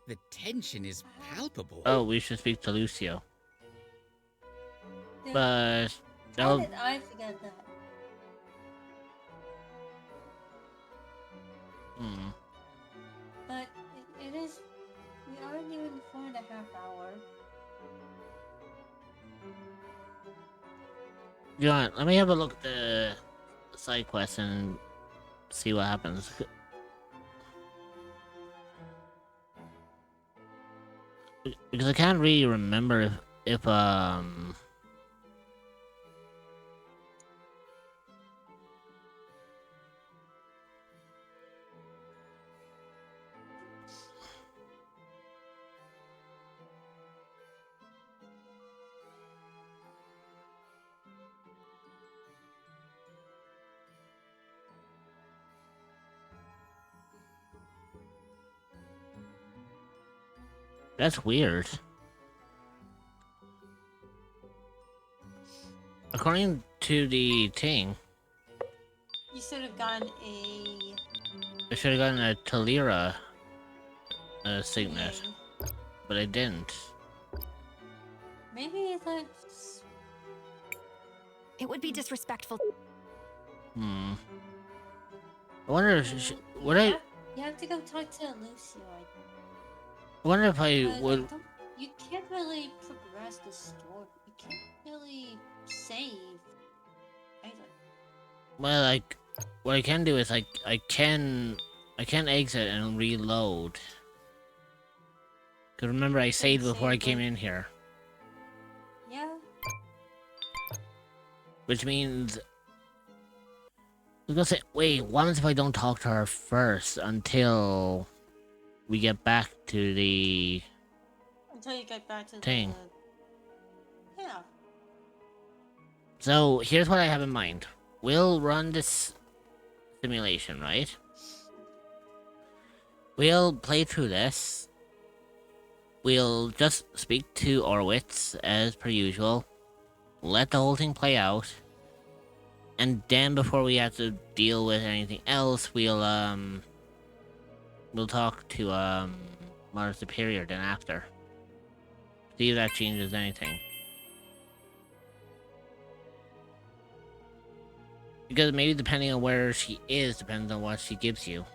The tension is palpable. Oh, we should speak to Lucio. But... How did I forget that? Hmm. But it is... We are doing 4.5 hours. You know what? Let me have a look at the side quest and see what happens. Because I can't really remember if that's weird. According to the thing, You should have gotten a... I should have gotten a Talira signet, but I didn't. Maybe that's... It would be disrespectful. Hmm. I wonder if would I? You have to go talk to Lucio. I wonder if I would. You can't really progress the story. You can't really save either. Well, like, what I can do is I can exit and reload. Cause remember I saved before I came in here, Yeah. which means I was gonna say, wait, what happens if I don't talk to her first until we get back to the Until you get back to thing? the... Yeah. So here's what I have in mind. We'll run this simulation, right? We'll play through this. We'll just speak to Orwitz as per usual. Let the whole thing play out. And then before we have to deal with anything else, we'll talk to Mother Superior than after. See if that changes anything. Because maybe depending on where she is, depends on what she gives you.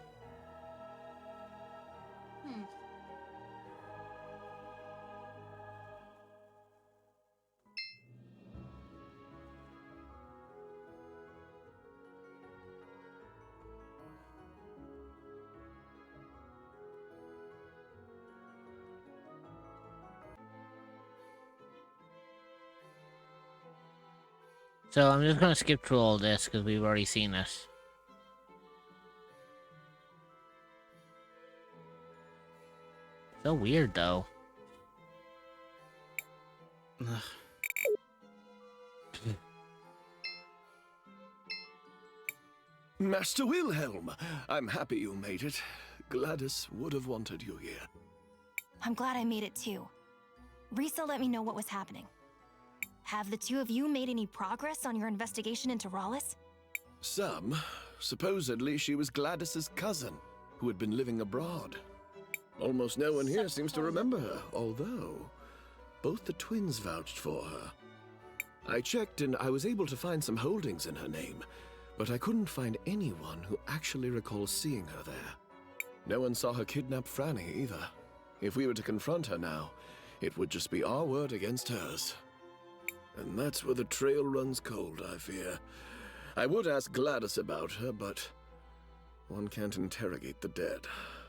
So I'm just gonna skip through all this because we've already seen this. So weird though. Master Wilhelm, I'm happy you made it. Gladys would have wanted you here. I'm glad I made it too. Risa let me know what was happening. Have the two of you made any progress on your investigation into Rallis? Some. Supposedly she was Gladys's cousin, who had been living abroad. Almost no one here seems to remember her, although both the twins vouched for her. I checked and I was able to find some holdings in her name, but I couldn't find anyone who actually recalls seeing her there. No one saw her kidnap Franny either. If we were to confront her now, it would just be our word against hers. And that's where the trail runs cold, I fear. I would ask Gladys about her, but one can't interrogate the dead.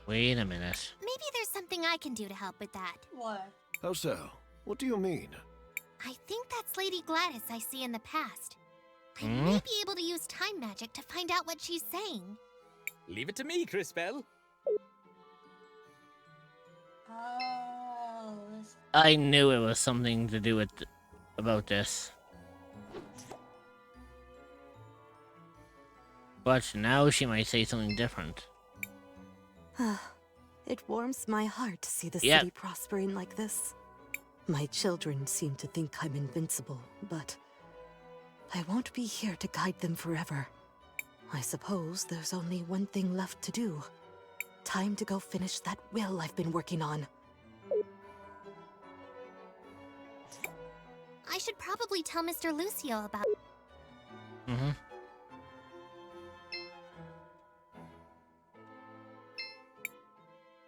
Wait a minute. Maybe there's something I can do to help with that. What? How so? What do you mean? I think that's Lady Gladys I see in the past. I may be able to use time magic to find out what she's saying. Leave it to me, Crisbell. Oh. I knew it was something to do with about this. But now she might say something different. It warms my heart to see the city prospering like this. My children seem to think I'm invincible, but I won't be here to guide them forever. I suppose there's only one thing left to do. Time to go finish that will I've been working on. I should probably tell Mr. Lucio about...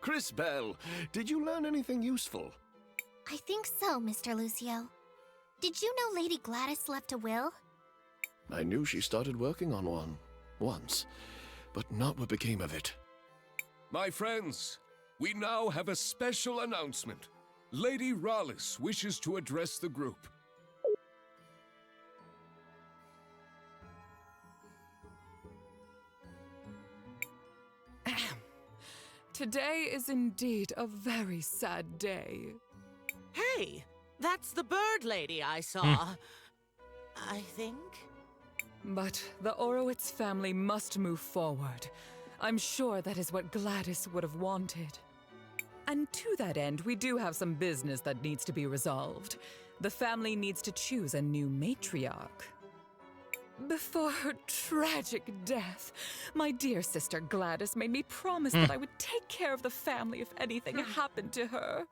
Crisbell, did you learn anything useful? I think so, Mr. Lucio. Did you know Lady Gladys left a will? I knew she started working on one, once, but not what became of it. My friends, we now have a special announcement. Lady Rallis wishes to address the group. Today is indeed a very sad day. Hey, that's the bird lady I saw. I think. But the Orowitz family must move forward. I'm sure that is what Gladys would have wanted. And to that end, we do have some business that needs to be resolved. The family needs to choose a new matriarch. Before her tragic death, my dear sister Gladys made me promise that I would take care of the family if anything happened to her.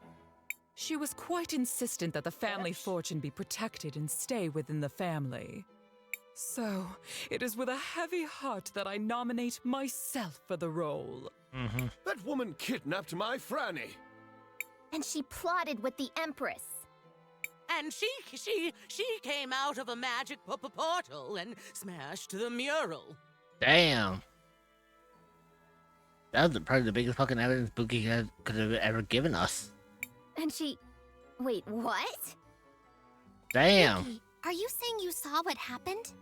She was quite insistent that the family fortune be protected and stay within the family. So, it is with a heavy heart that I nominate myself for the role. That woman kidnapped my Franny. And she plotted with the Empress. And she came out of a magic portal and smashed the mural. Damn. That was probably the biggest fucking evidence Buki could have ever given us. And she... Wait, what? Damn. Buki, are you saying you saw what happened?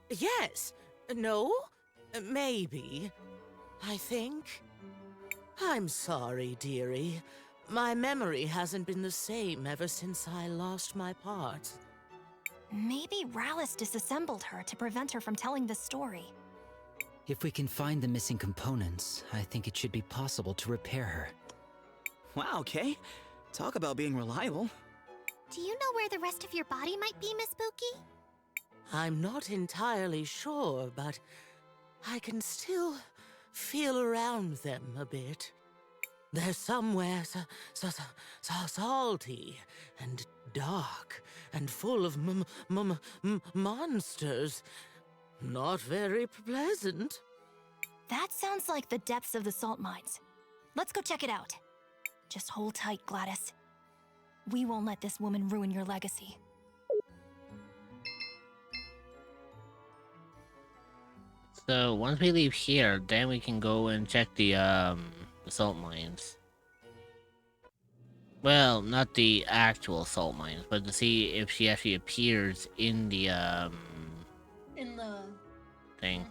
Yes. No? Maybe. I think. I'm sorry, dearie. My memory hasn't been the same ever since I lost my part. Maybe Rallis disassembled her to prevent her from telling the story. If we can find the missing components, I think it should be possible to repair her. Wow, Kay. Talk about being reliable. Do you know where the rest of your body might be, Miss Buki? I'm not entirely sure, but I can still feel around them a bit. They're somewhere salty and dark and full of monsters. Not very pleasant. That sounds like the depths of the salt mines. Let's go check it out. Just hold tight, Gladys. We won't let this woman ruin your legacy. So once we leave here, then we can go and check the salt mines. Well, not the actual salt mines, but to see if she actually appears in the thing.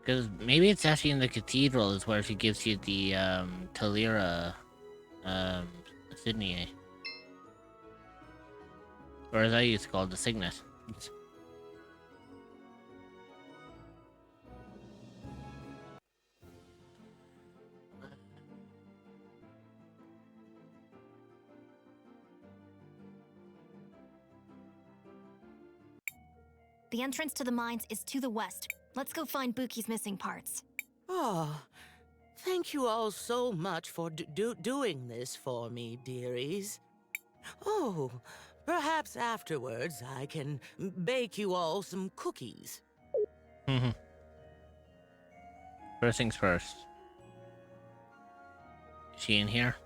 Because maybe it's actually in the cathedral is where she gives you the Talira Sydney. Or as I used to call it, the signet. The entrance to the mines is to the west. Let's go find Buki's missing parts. Oh, thank you all so much for doing this for me, dearies. Oh, perhaps afterwards I can bake you all some cookies. First things first. Is she in here?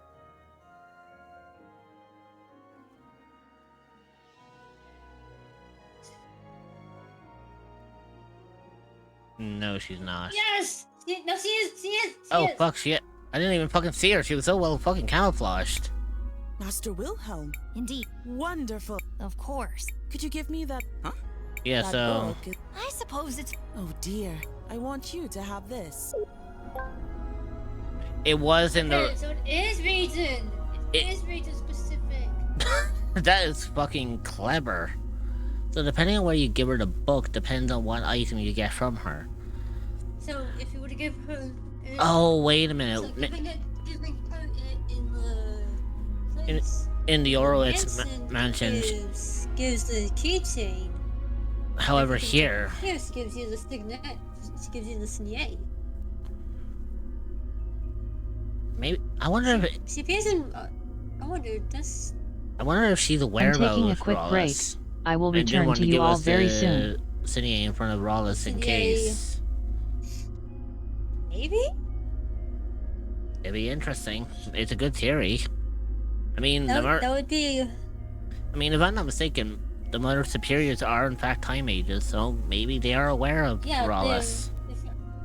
No, she's not. Yes! No, she is! She is! Oh, fuck, shit. I didn't even fucking see her. She was so well fucking camouflaged. Master Wilhelm. Indeed. Wonderful. Of course. Could you give me that... Huh? Yeah, that so... book? I suppose it's... Oh dear. I want you to have this. It was in the... Okay, so it is region. It is region specific. That is fucking clever. So depending on where you give her the book, depends on what item you get from her. So if you were to give her... Oh, wait a minute. So giving her in the place... In the Orowitz mansion... Gives the keychain. However, here... Here she gives you the signet. She gives you the signet. Maybe... I wonder if it... She appears in... I wonder, that's... I wonder if she's aware I'm about taking a quick break. Rawless. I will return to you all very soon. Sitting in front of Rawless in case. Maybe? It'd be interesting. It's a good theory. I mean, that would be... I mean, if I'm not mistaken, the Mother Superiors are in fact time mages, so maybe they are aware of Rawless.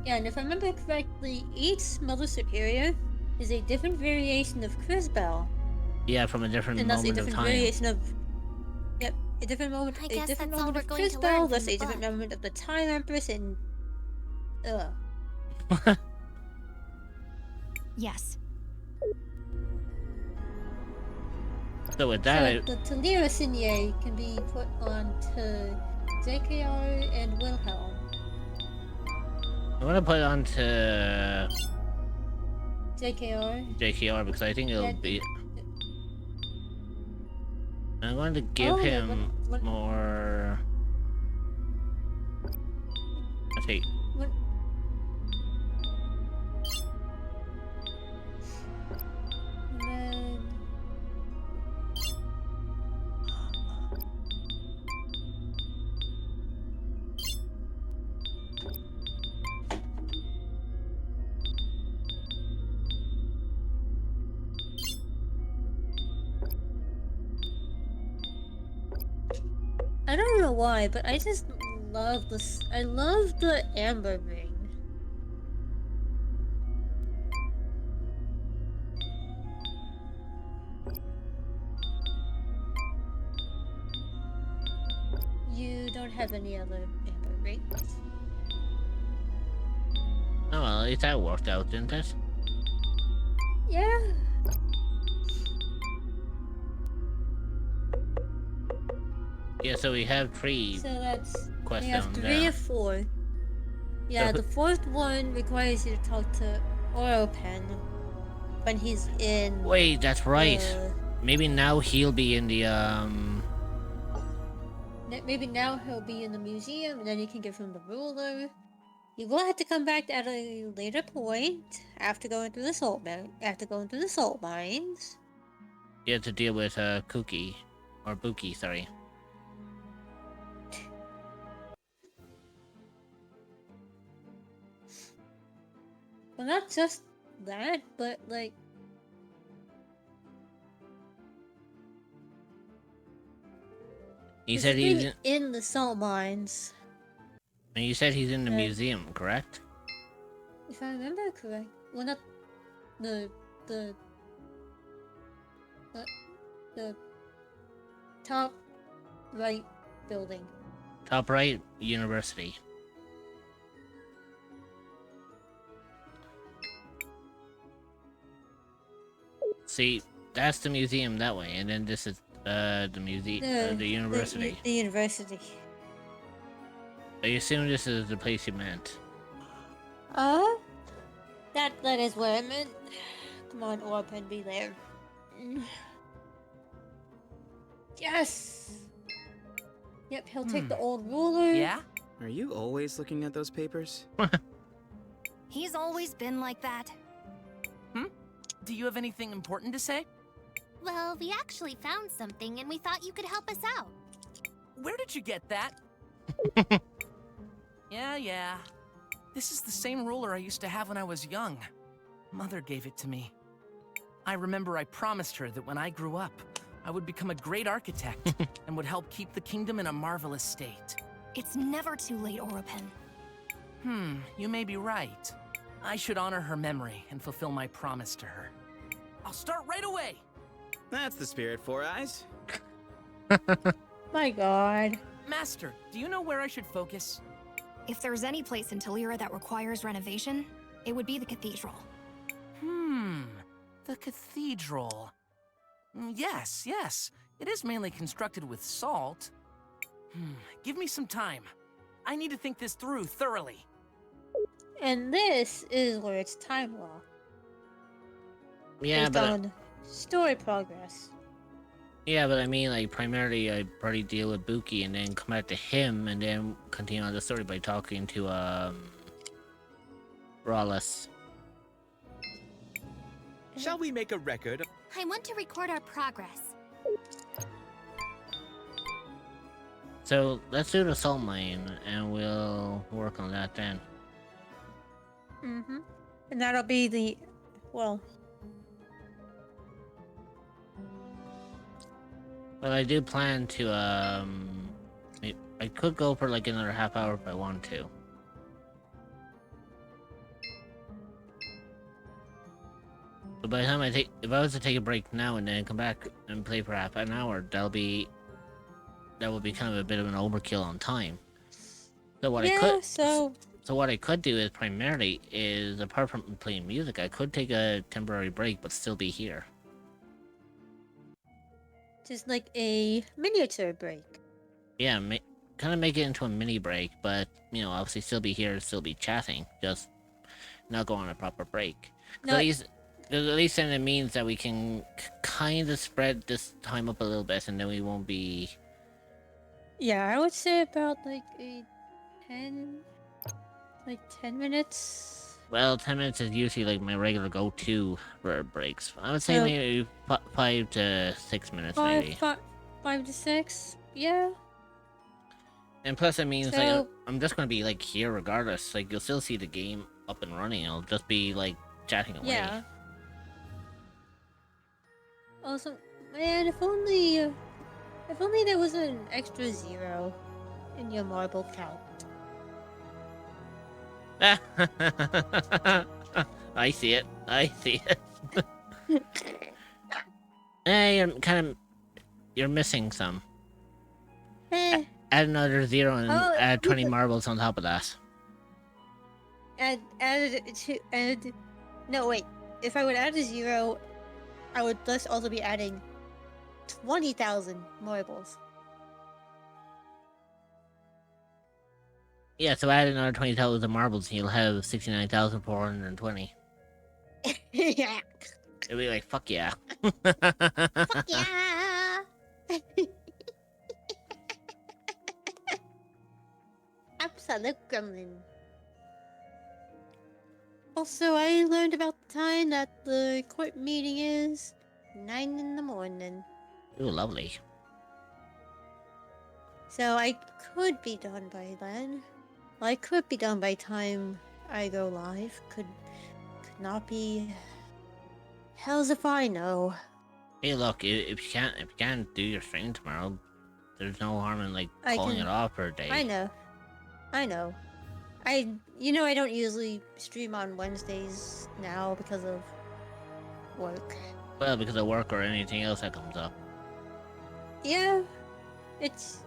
And if I remember correctly, each Mother Superior is a different variation of Crisbell. Yeah, from a different moment of time. Variation of... Yep, a different moment. I a guess different that's all moment we're of going to learn Crisbell. from That's the a different book. moment of the Time Empress, and Yes. So with that, so the Talira Signet can be put on to JKR and Wilhelm. I'm gonna put it on to JKR because I think it'll be. I'm going to give him more. Okay. And then... I don't know why, but I just love this. I love the amber ring. You don't have any other amber rings? Oh well, at least that worked out, didn't it? Yeah. Yeah, so we have three. So that's quests we have down 3 there. or 4. Yeah, So the fourth one requires you to talk to Oropen when he's in. Wait, that's right. Maybe now he'll be in the Maybe now he'll be in the museum, and then you can give him the ruler. You will have to come back at a later point after going through the salt mines. You have to deal with Cookie or Buki, sorry. Well, not just that, but like. You said he's in the salt mines. And you said he's in the museum, correct? If I remember correct, well, not the top right building. Top right, university. See, that's the museum that way, and then this is the museum, the university. The university. I assume this is the place you meant. That is where I meant. Come on, Orpen, be there. Yes! Yep, he'll take the old ruler. Yeah? Are you always looking at those papers? He's always been like that. Do you have anything important to say? Well, we actually found something and we thought you could help us out. Where did you get that? Yeah. This is the same ruler I used to have when I was young. Mother gave it to me. I remember I promised her that when I grew up, I would become a great architect and would help keep the kingdom in a marvelous state. It's never too late, Oropen. You may be right. I should honor her memory and fulfill my promise to her. I'll start right away! That's the spirit, Four Eyes. My god. Master, do you know where I should focus? If there's any place in Talira that requires renovation, it would be the cathedral. The cathedral. Yes. It is mainly constructed with salt. Give me some time. I need to think this through thoroughly. And this is where it's time lock. Yeah, based on story progress. Yeah, but I mean, like, primarily I probably deal with Buki and then come back to him and then continue on the story by talking to, Rawless. Shall we make a record? I want to record our progress. So, let's do the salt mine and we'll work on that then. And that'll be the, well, I do plan to, I could go for like another half hour if I want to. But by the time if I was to take a break now and then come back and play for half an hour, that would be kind of a bit of an overkill on time. So what So what I could do is primarily is, apart from playing music, I could take a temporary break but still be here. just like a miniature break. Yeah, kind of make it into a mini break, but, you know, obviously still be here, still be chatting, just not go on a proper break. No. At least then it means that we can kind of spread this time up a little bit, and then we won't be... Yeah, I would say about like 10 minutes. Well, 10 minutes is usually like my regular go-to for breaks. I would say maybe 5 to 6 minutes, maybe. 5 to 6, yeah. And plus, it means like I'm just gonna be like here regardless. Like you'll still see the game up and running. It'll just be like chatting away. Yeah. Also, man, if only there was an extra 0 in your marble count. I see it. Hey, you're missing some. Add another 0 and add 20 marbles on top of that. No, wait. If I would add a 0, I would thus also be adding 20,000 marbles. Yeah, so add another 20,000 marbles and you'll have 69,420. Yeah. It'll be like, fuck yeah. Fuck yeah! Absolute gremlin. Also, I learned about the time that the court meeting is 9 in the morning. Ooh, lovely. So I could be done by then. Well, I could be done by time I go live. Could not be. Hell's if I know. Hey, look, if you can't do your stream tomorrow, there's no harm in like calling it off for a day. I know. I don't usually stream on Wednesdays now because of work. Well, because of work or anything else that comes up. Yeah, it's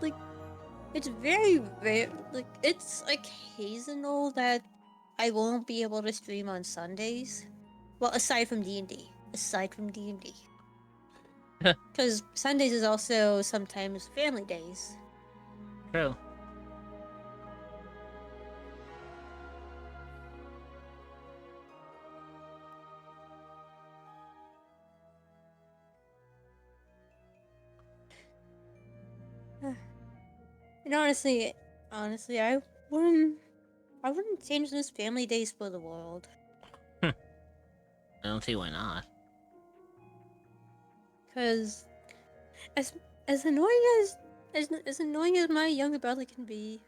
like it's very rare. Like it's occasional that I won't be able to stream on Sundays. Well, aside from D&D. Because Sundays is also sometimes family days. True. And honestly, I wouldn't change those family days for the world. I don't see why not. Cause as annoying as annoying as my younger brother can be,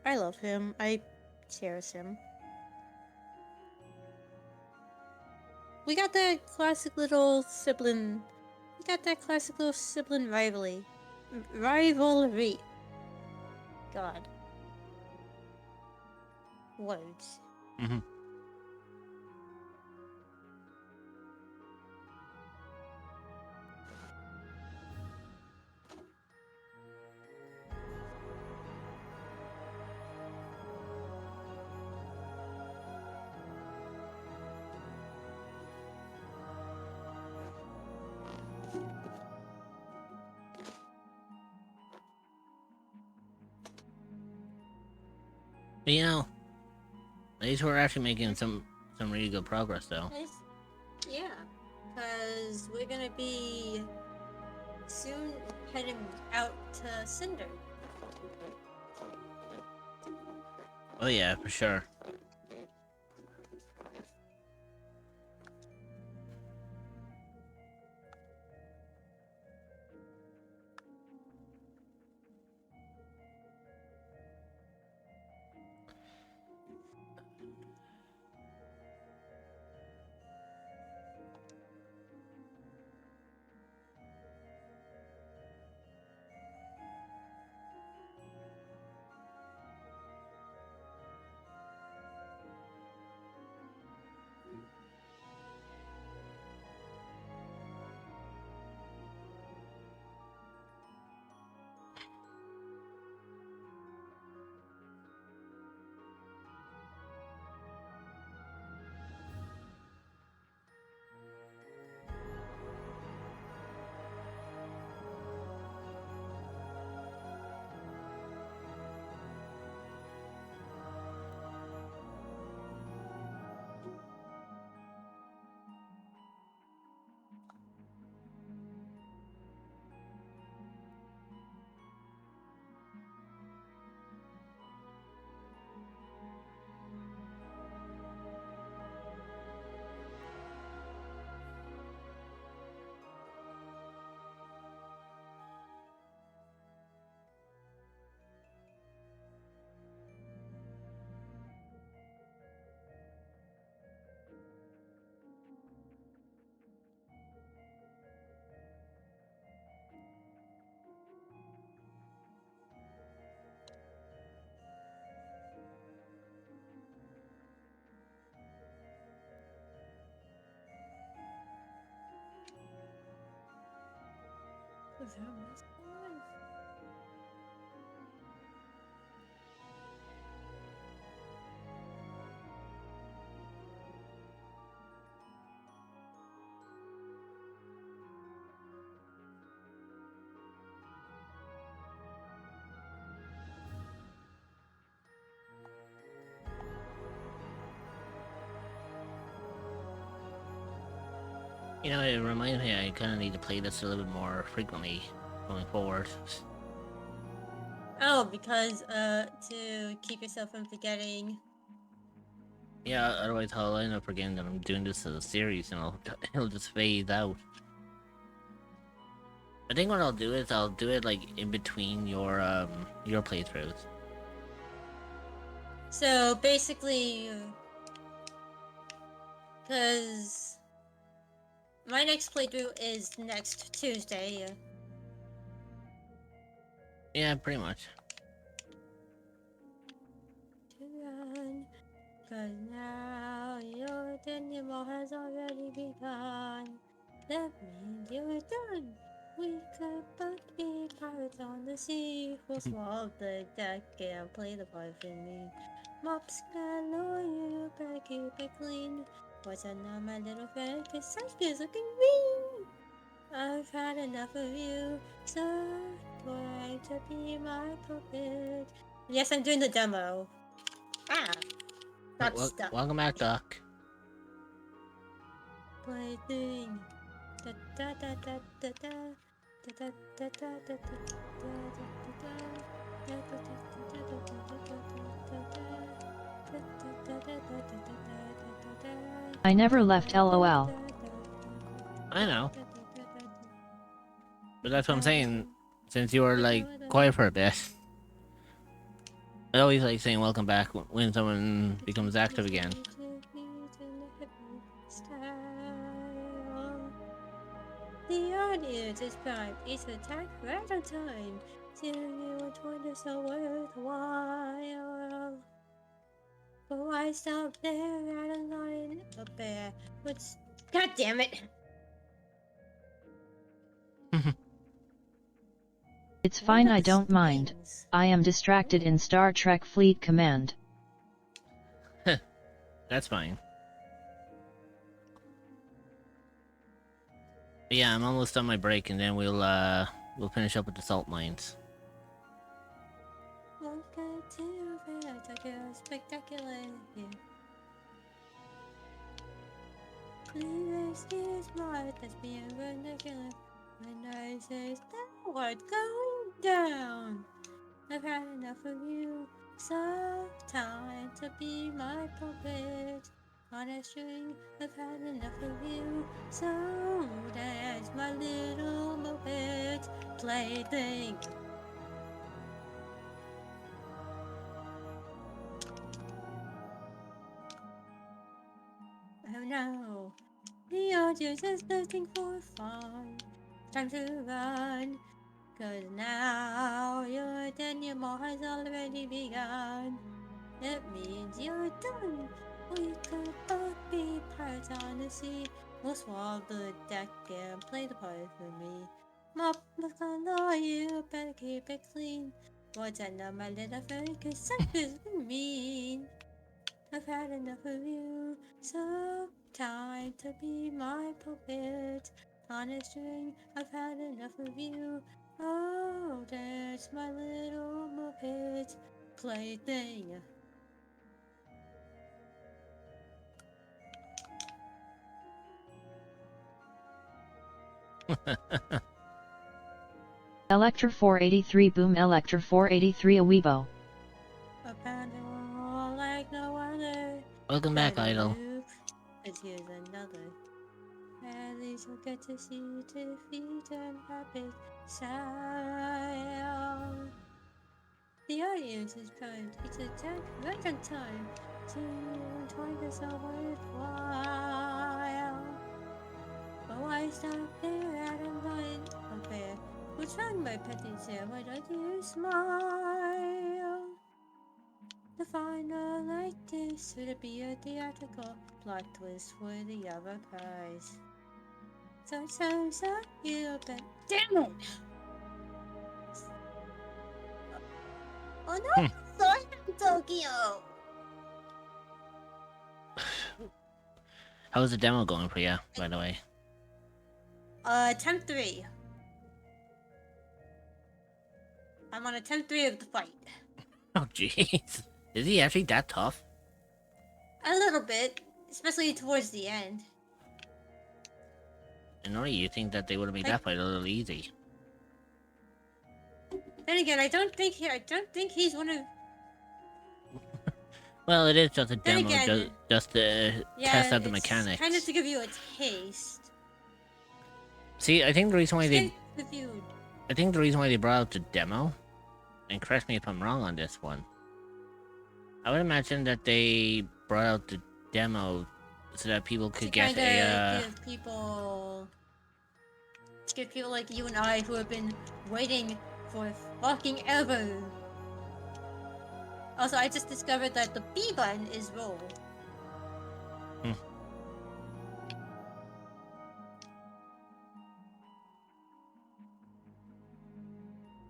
I love him. I cherish him. We got that classic little sibling. Rivalry. God. Words. Mm-hmm. You know, at least we're actually making some really good progress, though. Yeah, because we're gonna be soon heading out to Cinder. Oh yeah, for sure. You know, it reminds me I kind of need to play this a little bit more frequently going forward. Oh, because to keep yourself from forgetting. Yeah, otherwise I'll end up forgetting that I'm doing this as a series and it'll just fade out. I think what I'll do is I'll do it like in between your playthroughs. So basically, because my next playthrough is next Tuesday. Yeah, pretty much. Cause now your denouement has already begun. That means you're done. We could both be pirates on the sea. We'll swallow the deck and play the part for me. Mops galore, you better keep it clean. What's that now, my little friend? Cause Sasuke's looking mean. I've had enough of you, so going to be my puppet. Yes, I'm doing the demo. Ah, got stuck. Welcome back, Doc. Plaything. Da da da da da da. Da da da da da da. I never left LOL. I know. But that's what I'm saying. Since you were like quiet for a bit. I always like saying welcome back when someone becomes active again. The audience is primed. Each attack right on time. Seeing you enjoying is so worthwhile. But why stop there at a line up there? What's... God damn it! It's fine, I don't mind. I am distracted in Star Trek Fleet Command. That's fine. But yeah, I'm almost on my break, and then we'll finish up with the salt mines. Welcome to spectacular. Please excuse my that's being ridiculous. When I say stop, what's going down? I've had enough of you. So time to be my puppet. On a string, I've had enough of you. So dance my little moped plaything. Oh no, the audience is looking for fun. Time to run, cause now your denouement has already begun. It means you're done. We could both be pirates on the sea. We'll swallow the deck and play the part for me. Mop was gonna you better keep it clean. What's that now, my little friend? Cause suckers are mean. I've had enough of you, so time to be my puppet. On a string, I've had enough of you. Oh, there's my little muppet plaything. Electra 483 Boom Electra 483 Aweebo. Like no other. Welcome back, Idol. Here's another. At least we'll get to see defeat and rapid style. The audience is primed. It's attack right on time. 220 is so worthwhile. But why stop there at a line up there? What's wrong, my petty Sam? Why don't you smile? The final like this would be a theatrical plot twist worthy of a prize. So you bet. Damn it! Oh no! Sorry, Tokyo! How's the demo going for you, by the way? Attempt 3. I'm on attempt 3 of the fight. Oh jeez. Is he actually that tough? A little bit, especially towards the end. And only you think that they would have made that fight a little easy. Then again, I don't think he's one of. Well, it is just a Then demo, again, just to test out the mechanics. Kind of to give you a taste. See, I think the reason why they... Reviewed. I think the reason why they brought out the demo, and correct me if I'm wrong on this one, I would imagine that they brought out the demo so that people could get a... To give people like you and I who have been waiting for fucking ever. Also, I just discovered that the B button is roll.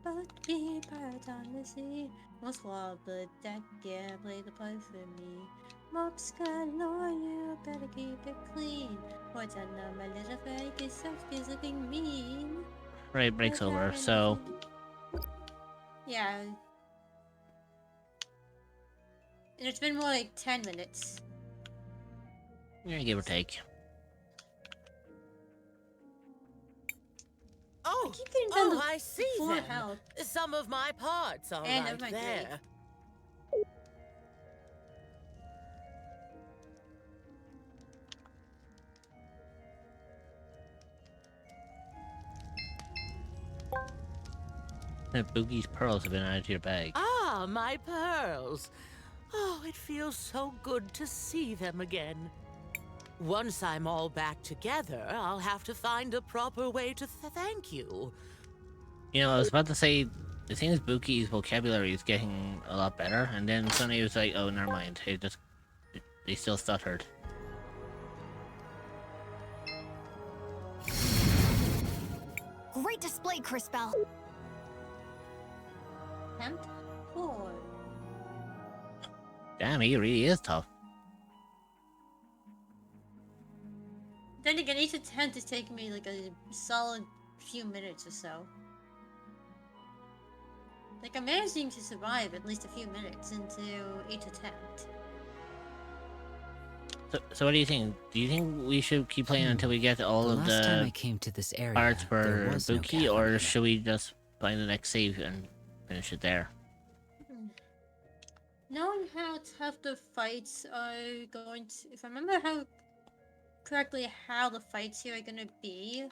But be birds on the sea, most swab the deck, yeah, play the pipe for me. Mops galore, you better keep it clean. What's on my little fake is looking mean. Right, break's over, so... Yeah. And it's been more like 10 minutes. Yeah, give or take. Oh, I see them. Some of my parts are right there. Boogie's pearls have been added to your bag. Ah, my pearls. Oh, it feels so good to see them again. Once I'm all back together, I'll have to find a proper way to thank you. You know, I was about to say, it seems Bookie's vocabulary is getting a lot better, and then suddenly it was like, oh, never mind. They still stuttered. Great display, Crispell. Tempt 4. Damn, he really is tough. Then again, each attempt is taking me like a solid few minutes or so. Like, I'm managing to survive at least a few minutes into each attempt. So what do you think? Do you think we should keep playing until we get all of last time I the came to this area, parts for there was no Buki, cavern or here. should we just find the next save and finish it there? Knowing how tough the fights are going to... If I remember correctly how the fights here are gonna be...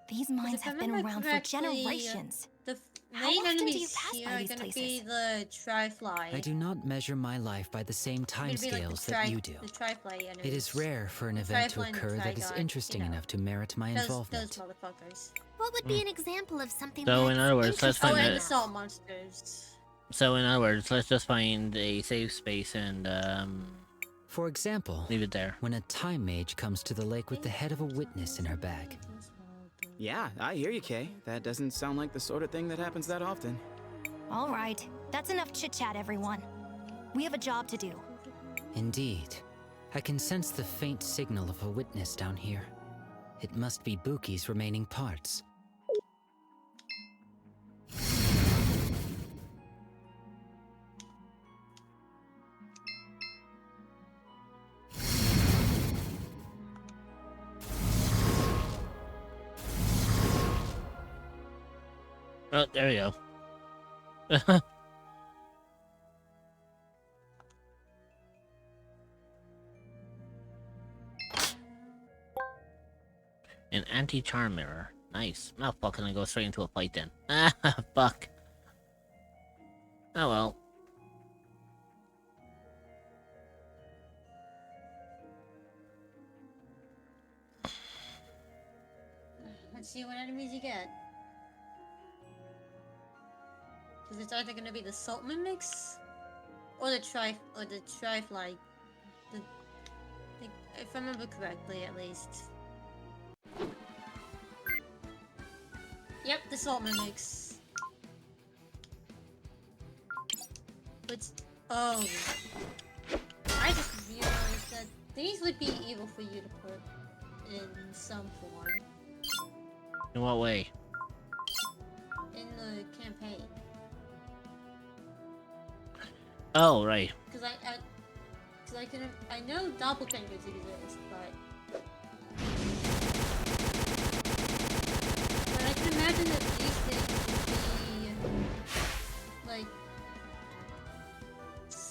These mines have been around for generations. The How main often do you enemies pass here by are these gonna places? be the Tri-Fly. I do not measure my life by the same Gonna be like the timescales that you do. The Tri-Fly enemies. It is rare for an The event to Tri-Fly and the occur that is Tri-God, interesting you know. enough to merit my involvement. Those motherfuckers. What would be an example of something So, that's in other words, let's find and a... the salt monsters. So, in other words, let's just find a safe space and, For example, leave it there. When a time mage comes to the lake with the head of a witness in her bag. Yeah, I hear you, Kay. That doesn't sound like the sort of thing that happens that often. All right, that's enough chit-chat, everyone. We have a job to do. Indeed. I can sense the faint signal of a witness down here. It must be Buki's remaining parts. Oh, there we go. An anti-charm mirror. Nice. Now fucking I go straight into a fight then. Ah, fuck. Oh well. Let's see what enemies you get. Because it's either gonna be the salt mimics or the Tri-Fly. If I remember correctly, at least. Yep, the salt mimics. But oh, I just realized that these would be evil for you to put in some form. In what way? In the campaign. Oh, right. Because I know doppelgangers exist, but I can imagine that these things would be like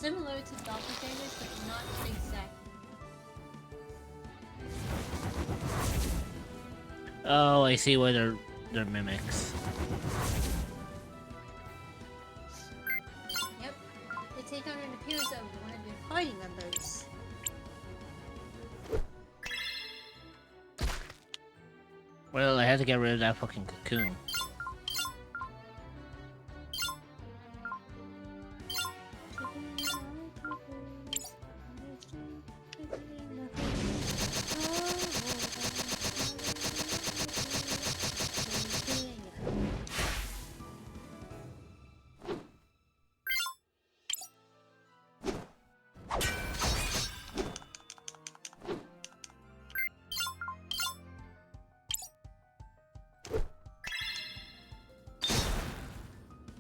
similar to doppelgangers, but not exactly. Oh, I see why they're mimics. Yep. They take on an appearance of one of their fighting members. Well, I had to get rid of that fucking cocoon.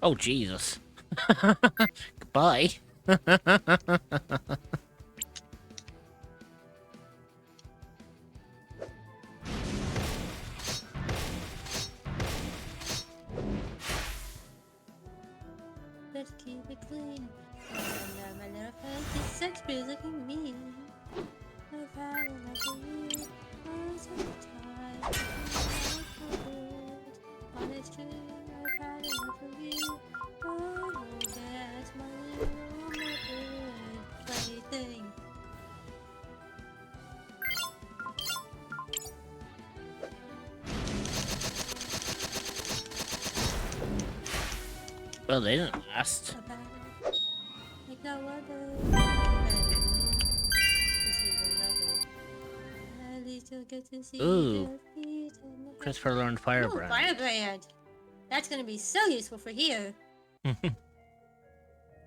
Oh, Jesus. Goodbye. Let's keep it clean. My little friend is sex feels like me. I've had enough of you. I'm so tired. Honest truth, I've had enough of you. Oh, that's my little mother plaything. Well, they didn't last. Like no other. This is another. At least you'll get to see Ooh. their feet and Christopher learned Firebrand. Oh, Firebrand! That's gonna be so useful for here.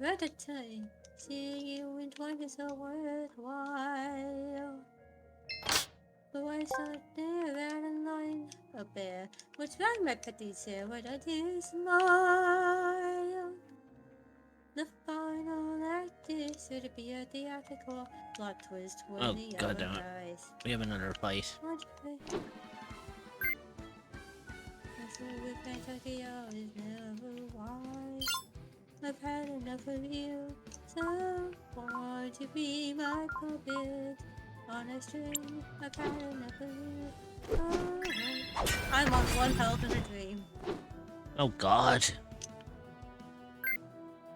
Ratatouille, seeing you in twine is so worthwhile. But why start there at a line? A bear. What's wrong, my petite sir? What I do smile. The final act is to be a theatrical plot twist when Oh, the god other damn it. dies. We have another fight. With Kentucky, is never wise. I've had enough of you, so want to be my puppet on a string. I've had enough of you. Oh, I'm on one health in a dream. Oh, god.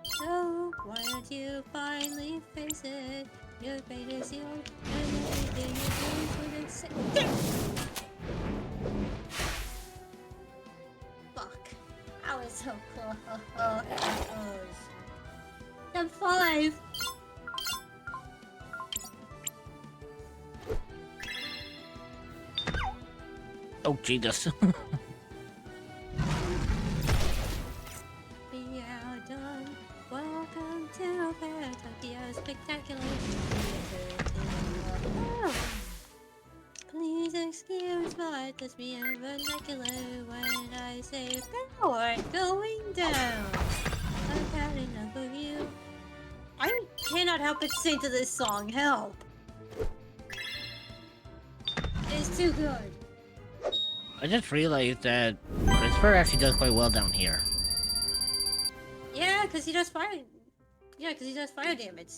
So why don't you finally face it? Your fate is sealed, and everything you do is with it. Fuck. I was so close. I'm 5. Oh, Jesus. Be outdone. Welcome to Tokyo Spectacular Theater. Oh. Please excuse my thespian vernacular when I say power going down. I've had enough of you. I cannot help but sing to this song. Help! It's too good. I just realized that Christopher actually does quite well down here. Yeah, because he does fire. Yeah, because he does fire damage.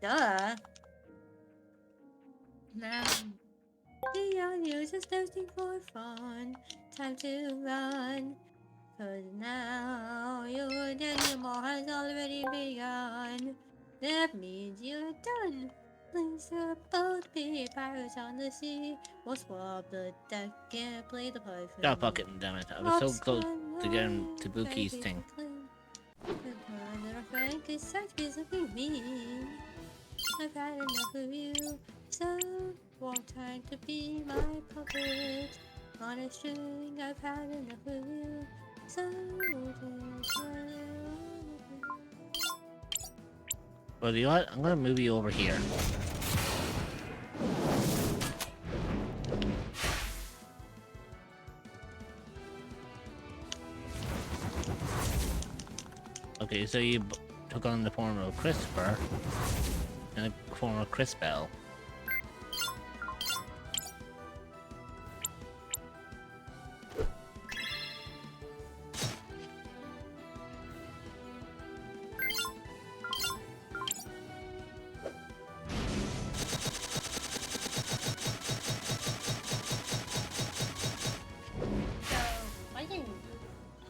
Duh. Now, the young news is thirsty for fun. Time to run. Cause now your denouement has already begun. That means you're done. Please both be pirates on the sea. We'll swap the deck and play the part for Oh, me. fucking damn it. I was so close to getting to Buki's thing. My little friend, cause sex is looking mean. I've had enough of you, so won't time to be my puppet. On a string, I've had enough of you, so Well, you know what? I'm gonna move you over here. Okay, so you took on the form of Christopher and the form of Crispell.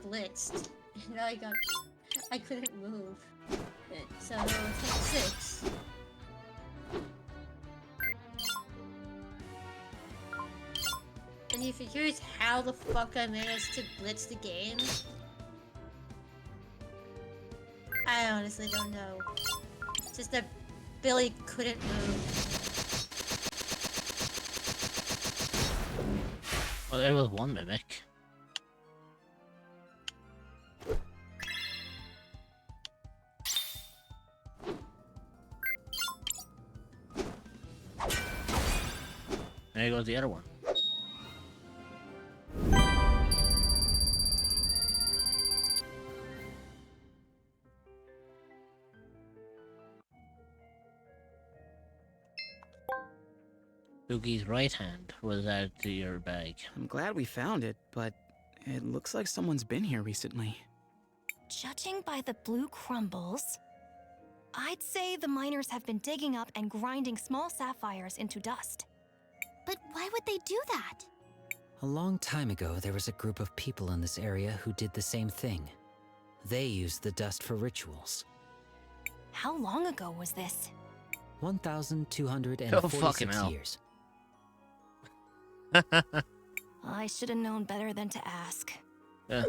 blitzed. And I couldn't move. So it's like 6. And if you're curious how the fuck I managed to blitz the game, I honestly don't know. It's just that Billy couldn't move. Well, there was one mimic. There goes the other one. Doogie's right hand was added to your bag. I'm glad we found it, but it looks like someone's been here recently. Judging by the blue crumbles, I'd say the miners have been digging up and grinding small sapphires into dust. But why would they do that? A long time ago, there was a group of people in this area who did the same thing. They used the dust for rituals. How long ago was this? 1,246 years. I should have known better than to ask. Yeah.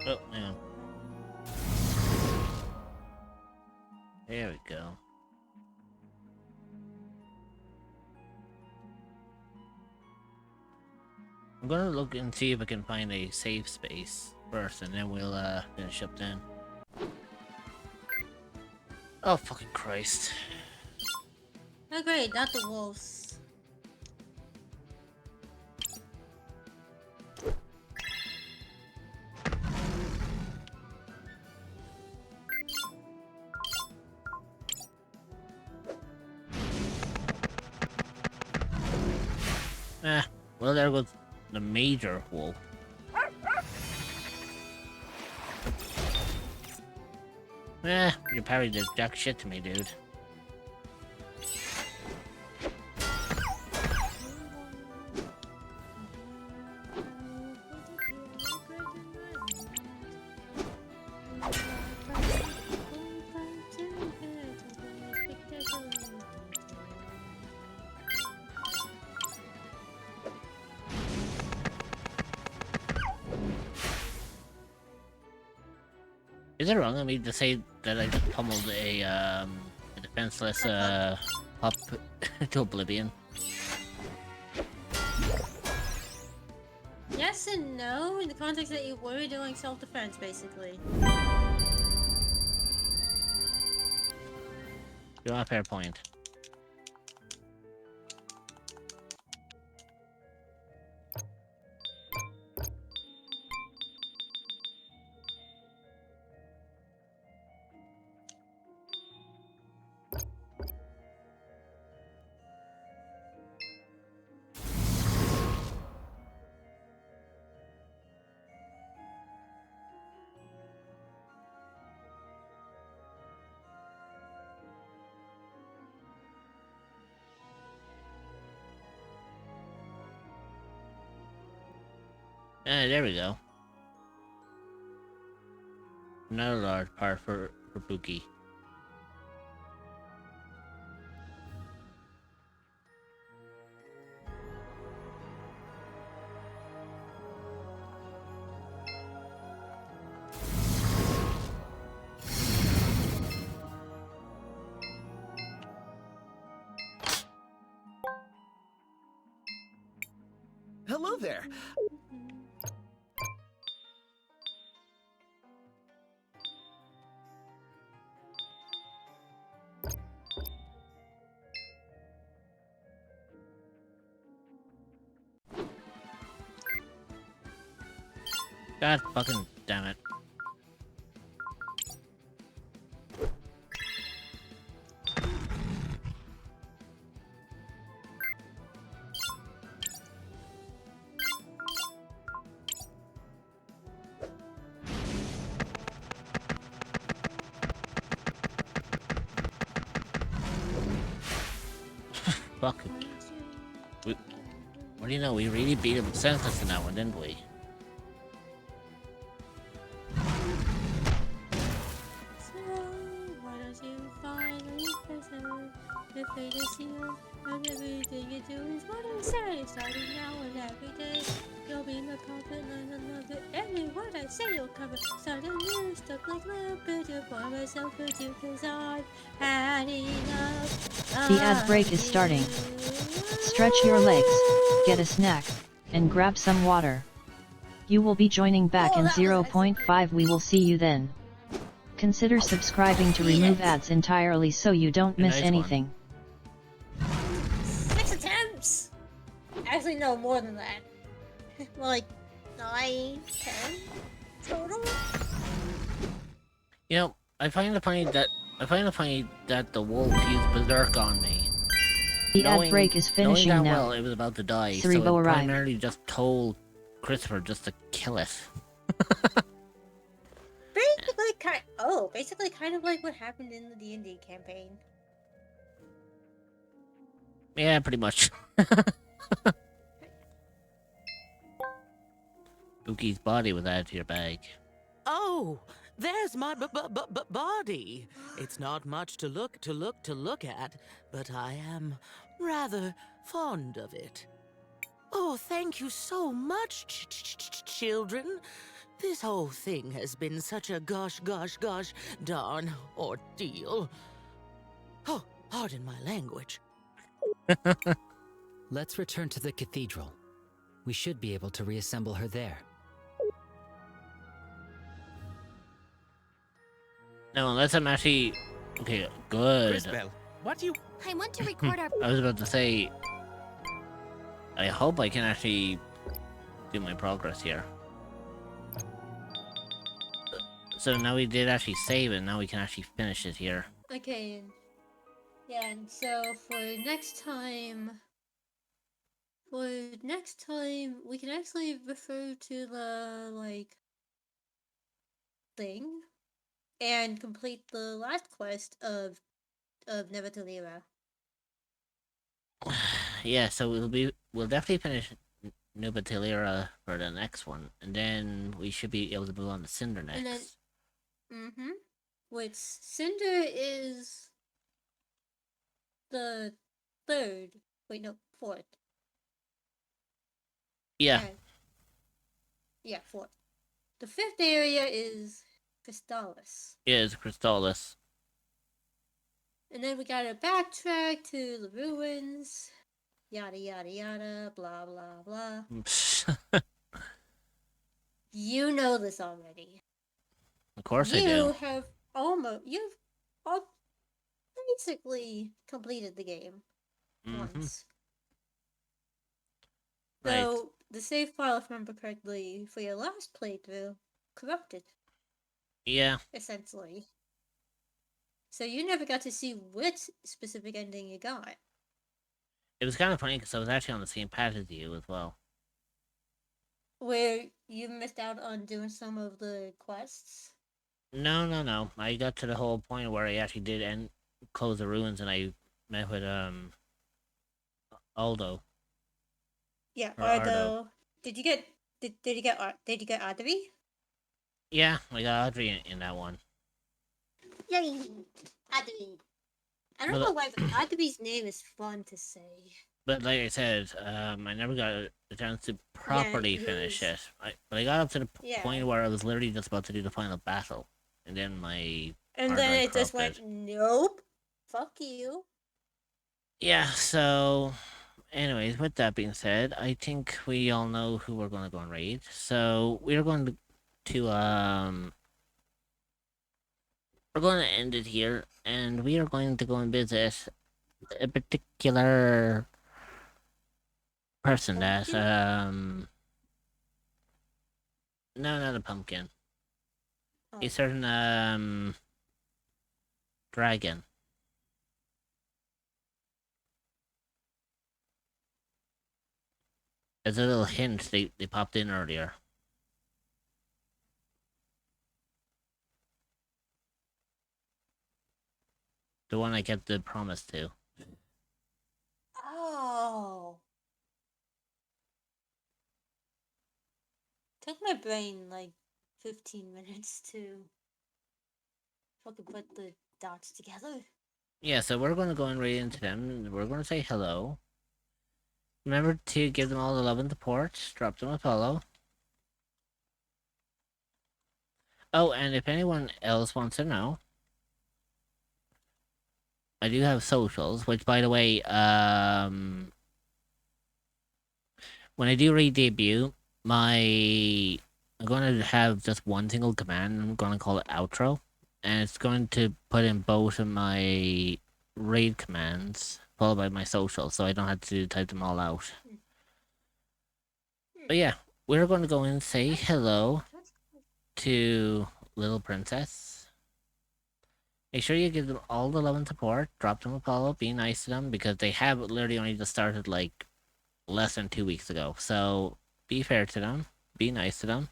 Oh, yeah. There we go. I'm gonna look and see if I can find a safe space first, and then we'll finish up then. Oh, fucking Christ. Oh great, not the wolves. Well, there goes the major wolf. You probably did jack shit to me, dude. Is it wrong of me to say that I just pummeled a defenseless pup to oblivion? Yes and no, in the context that you were doing self-defense, basically. You're on a fair point. There we go. Another large part for Buki. Hello there. God fucking damn it. Fuck. What do you know? We really beat him senseless in that one, didn't we? So, why don't you finally preserve the fate is here? And everything you do is what I say. Starting now and every day, you'll be my puppet and I love it. Every word I say you'll cover. Starting new, stuck like Leopard, for myself with you, cause I've had enough. The ad break is starting. Stretch your legs, get a snack, and grab some water. You will be joining back in 0.5. We will see you then. Consider subscribing to remove ads entirely so you don't miss anything. 6 attempts! Actually, no, more than that. Like, 9, 10 total? You know, I find it funny that the wolf used berserk on me. The ad break is finishing knowing now. Well, it was about to die, so Cerebro it arrived. primarily just told Christopher just to kill it. Basically kind of like what happened in the D&D campaign. Yeah, pretty much. Bookie's body was added to your bag. Oh, there's my body. It's not much to look at, but I am rather fond of it. Oh, thank you so much, children. This whole thing has been such a gosh darn ordeal. Oh, pardon my language. Let's return to the cathedral. We should be able to reassemble her there. No, unless I'm actually... Okay, good. Grisbel, what do you... I want to record our... I was about to say... I hope I can actually do my progress here. So now we did actually save it, now we can actually finish it here. Okay, yeah, and so for next time, we can actually refer to the, like, thing, and complete the last quest of Neverthelira. Yeah, so we'll definitely finish Nubatilira for the next one, and then we should be able to move on to Cinder next. And then, which Cinder is the third. Wait, no, fourth. Yeah. Yeah, fourth. The fifth area is Crystallis. Yeah, it's Crystallis. And then we gotta backtrack to the ruins. Yada yada yada, blah blah blah. You know this already. Of course I do. You've basically completed the game once. Right. So, the save file, if I remember correctly, for your last playthrough, corrupted. Yeah. Essentially. So you never got to see which specific ending you got. It was kind of funny because I was actually on the same path as you as well. Where you missed out on doing some of the quests? No. I got to the whole point where I actually did close the ruins and I met with Aldo. Yeah, Aldo. Did you get Audrey? Yeah, I got Audrey in that one. Yay! Audrey. I don't know why, but Audrey's name is fun to say. But like I said, I never got a chance to properly finish it. But I got up to the point where I was literally just about to do the final battle. And then my... And then it just went, nope. Fuck you. Yeah, so... Anyways, with that being said, I think we all know who we're going to go and raid. So, we're going to we're going to end it here. And we are going to go and visit a particular person that, no, not a pumpkin. A certain, dragon. As a little hint, they popped in earlier. The one I kept the promise to. Oh. Took my brain like 15 minutes to fucking put the dots together. Yeah, so we're gonna go and read into them. We're gonna say hello. Remember to give them all the love and support. Drop them a follow. Oh, and if anyone else wants to know, I do have socials, which, by the way, when I do re-debut, I'm going to have just one single command. I'm going to call it outro, and it's going to put in both of my raid commands, followed by my socials, so I don't have to type them all out. But yeah, we're going to go and say hello to Little Princess. Make sure you give them all the love and support. Drop them a follow. Be nice to them, because they have literally only just started like less than 2 weeks ago. So be fair to them. Be nice to them.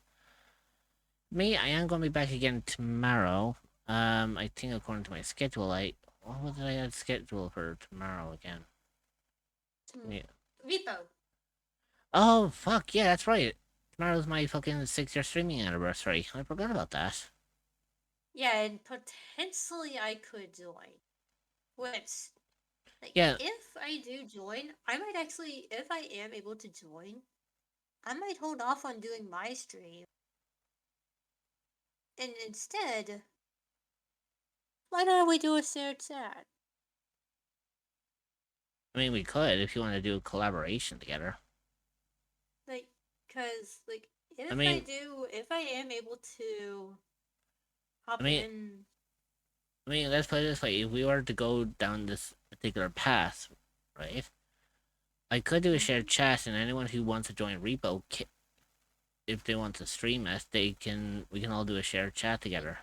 Me, I am going to be back again tomorrow. I think according to my schedule, what did I have scheduled for tomorrow again? Yeah. Repo. Oh, fuck, yeah, that's right. Tomorrow's my fucking 6-year streaming anniversary. I forgot about that. Yeah, and potentially I could join. Which, like, Yeah. if I do join, I might actually, if I am able to join, I might hold off on doing my stream. And instead, why don't we do a shared chat? I mean, we could if you want to do a collaboration together. Like, cause, like, if if I am able to hop in. I mean, let's put it this way. If we were to go down this particular path, right? I could do a shared chat, and anyone who wants to join Repo, if they want to stream us, we can all do a shared chat together.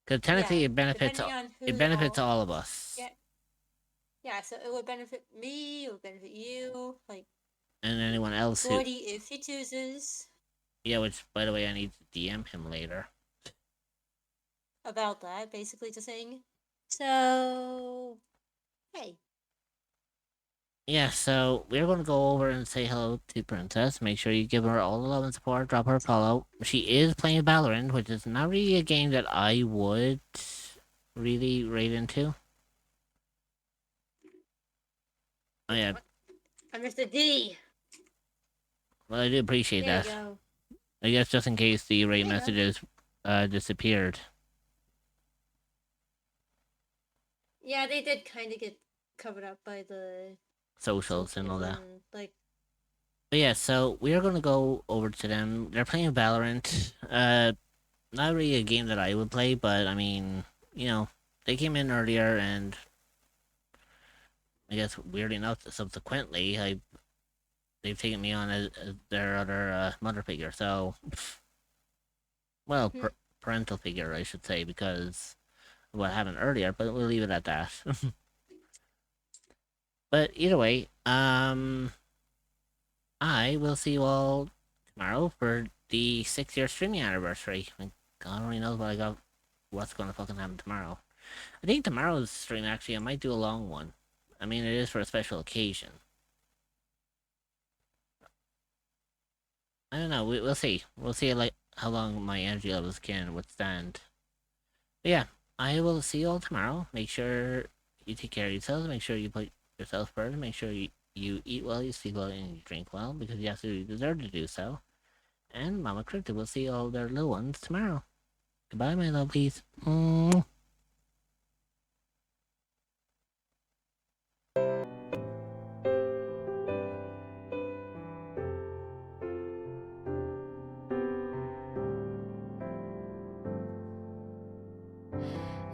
Because technically, it benefits all of us. Yeah. Yeah, so it would benefit me, it would benefit you, like. And anyone else Gordy, if he chooses. Yeah, which, by the way, I need to DM him later. About that, basically just saying. So, hey. Yeah, so we're going to go over and say hello to Princess. Make sure you give her all the love and support. Drop her a follow. She is playing Valorant, which is not really a game that I would really raid into. Oh, yeah. I'm Mr. D. Well, I do appreciate that. There you go. I guess just in case the raid messages disappeared. Yeah, they did kind of get covered up by the socials and all that. Like. But yeah, so we are going to go over to them. They're playing Valorant. Not really a game that I would play, but I mean, you know, they came in earlier, and I guess weirdly enough, subsequently, they've taken me on as their other mother figure. So, well, parental figure, I should say, because of what happened earlier. But we'll leave it at that. But either way, I will see you all tomorrow for the 6-year streaming anniversary. God only knows what's going to fucking happen tomorrow. I think tomorrow's stream, actually, I might do a long one. I mean, it is for a special occasion. I don't know, we'll see. We'll see, like, how long my energy levels can withstand. But yeah, I will see you all tomorrow. Make sure you take care of yourselves. Make sure you put yourself first. Make sure you eat well, you sleep well, and you drink well, because you absolutely deserve to do so. And Mama Crypto will see all their little ones tomorrow. Goodbye, my lovelies.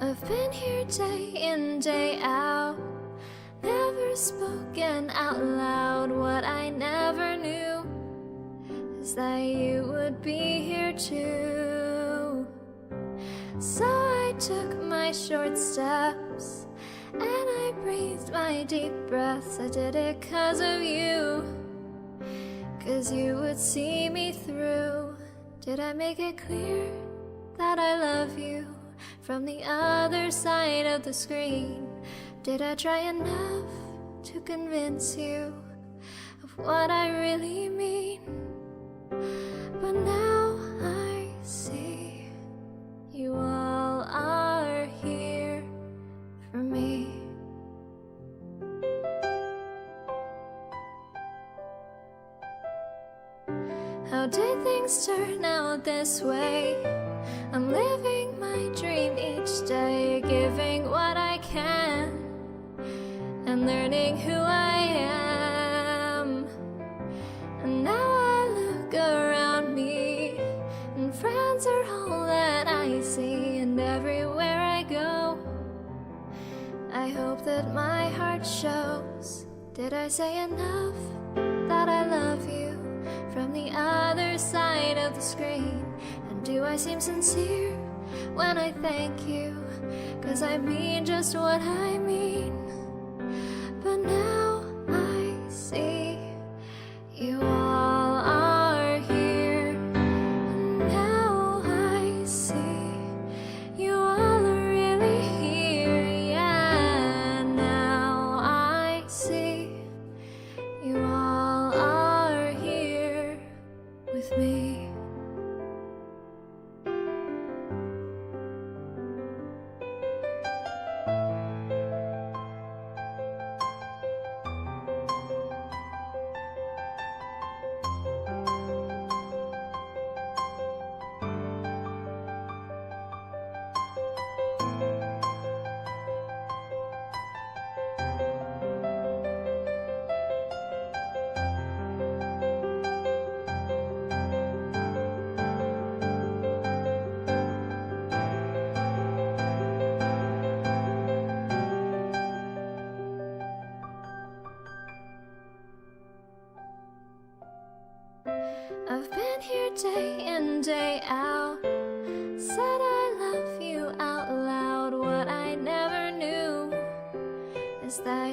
I've been here day in, day out, never spoken out loud. What I never knew is that you would be here too. So I took my short steps and I breathed my deep breaths. I did it 'cause of you, 'cause you would see me through. Did I make it clear that I love you from the other side of the screen? Did I try enough to convince you of what I really mean. But now I see you all are here for me. How did things turn out this way? I'm living my dream each day, giving what I can and learning who I am. And now I look around me, and friends are all that I see, and everywhere I go, I hope that my heart shows. Did I say enough that I love you from the other side of the screen? And do I seem sincere when I thank you? 'Cause I mean just what I mean. But now I see you all are here. Now I see you all are really here. Yeah, now I see you all are here with me. I've been here day in, day out, said I love you out loud. What I never knew is that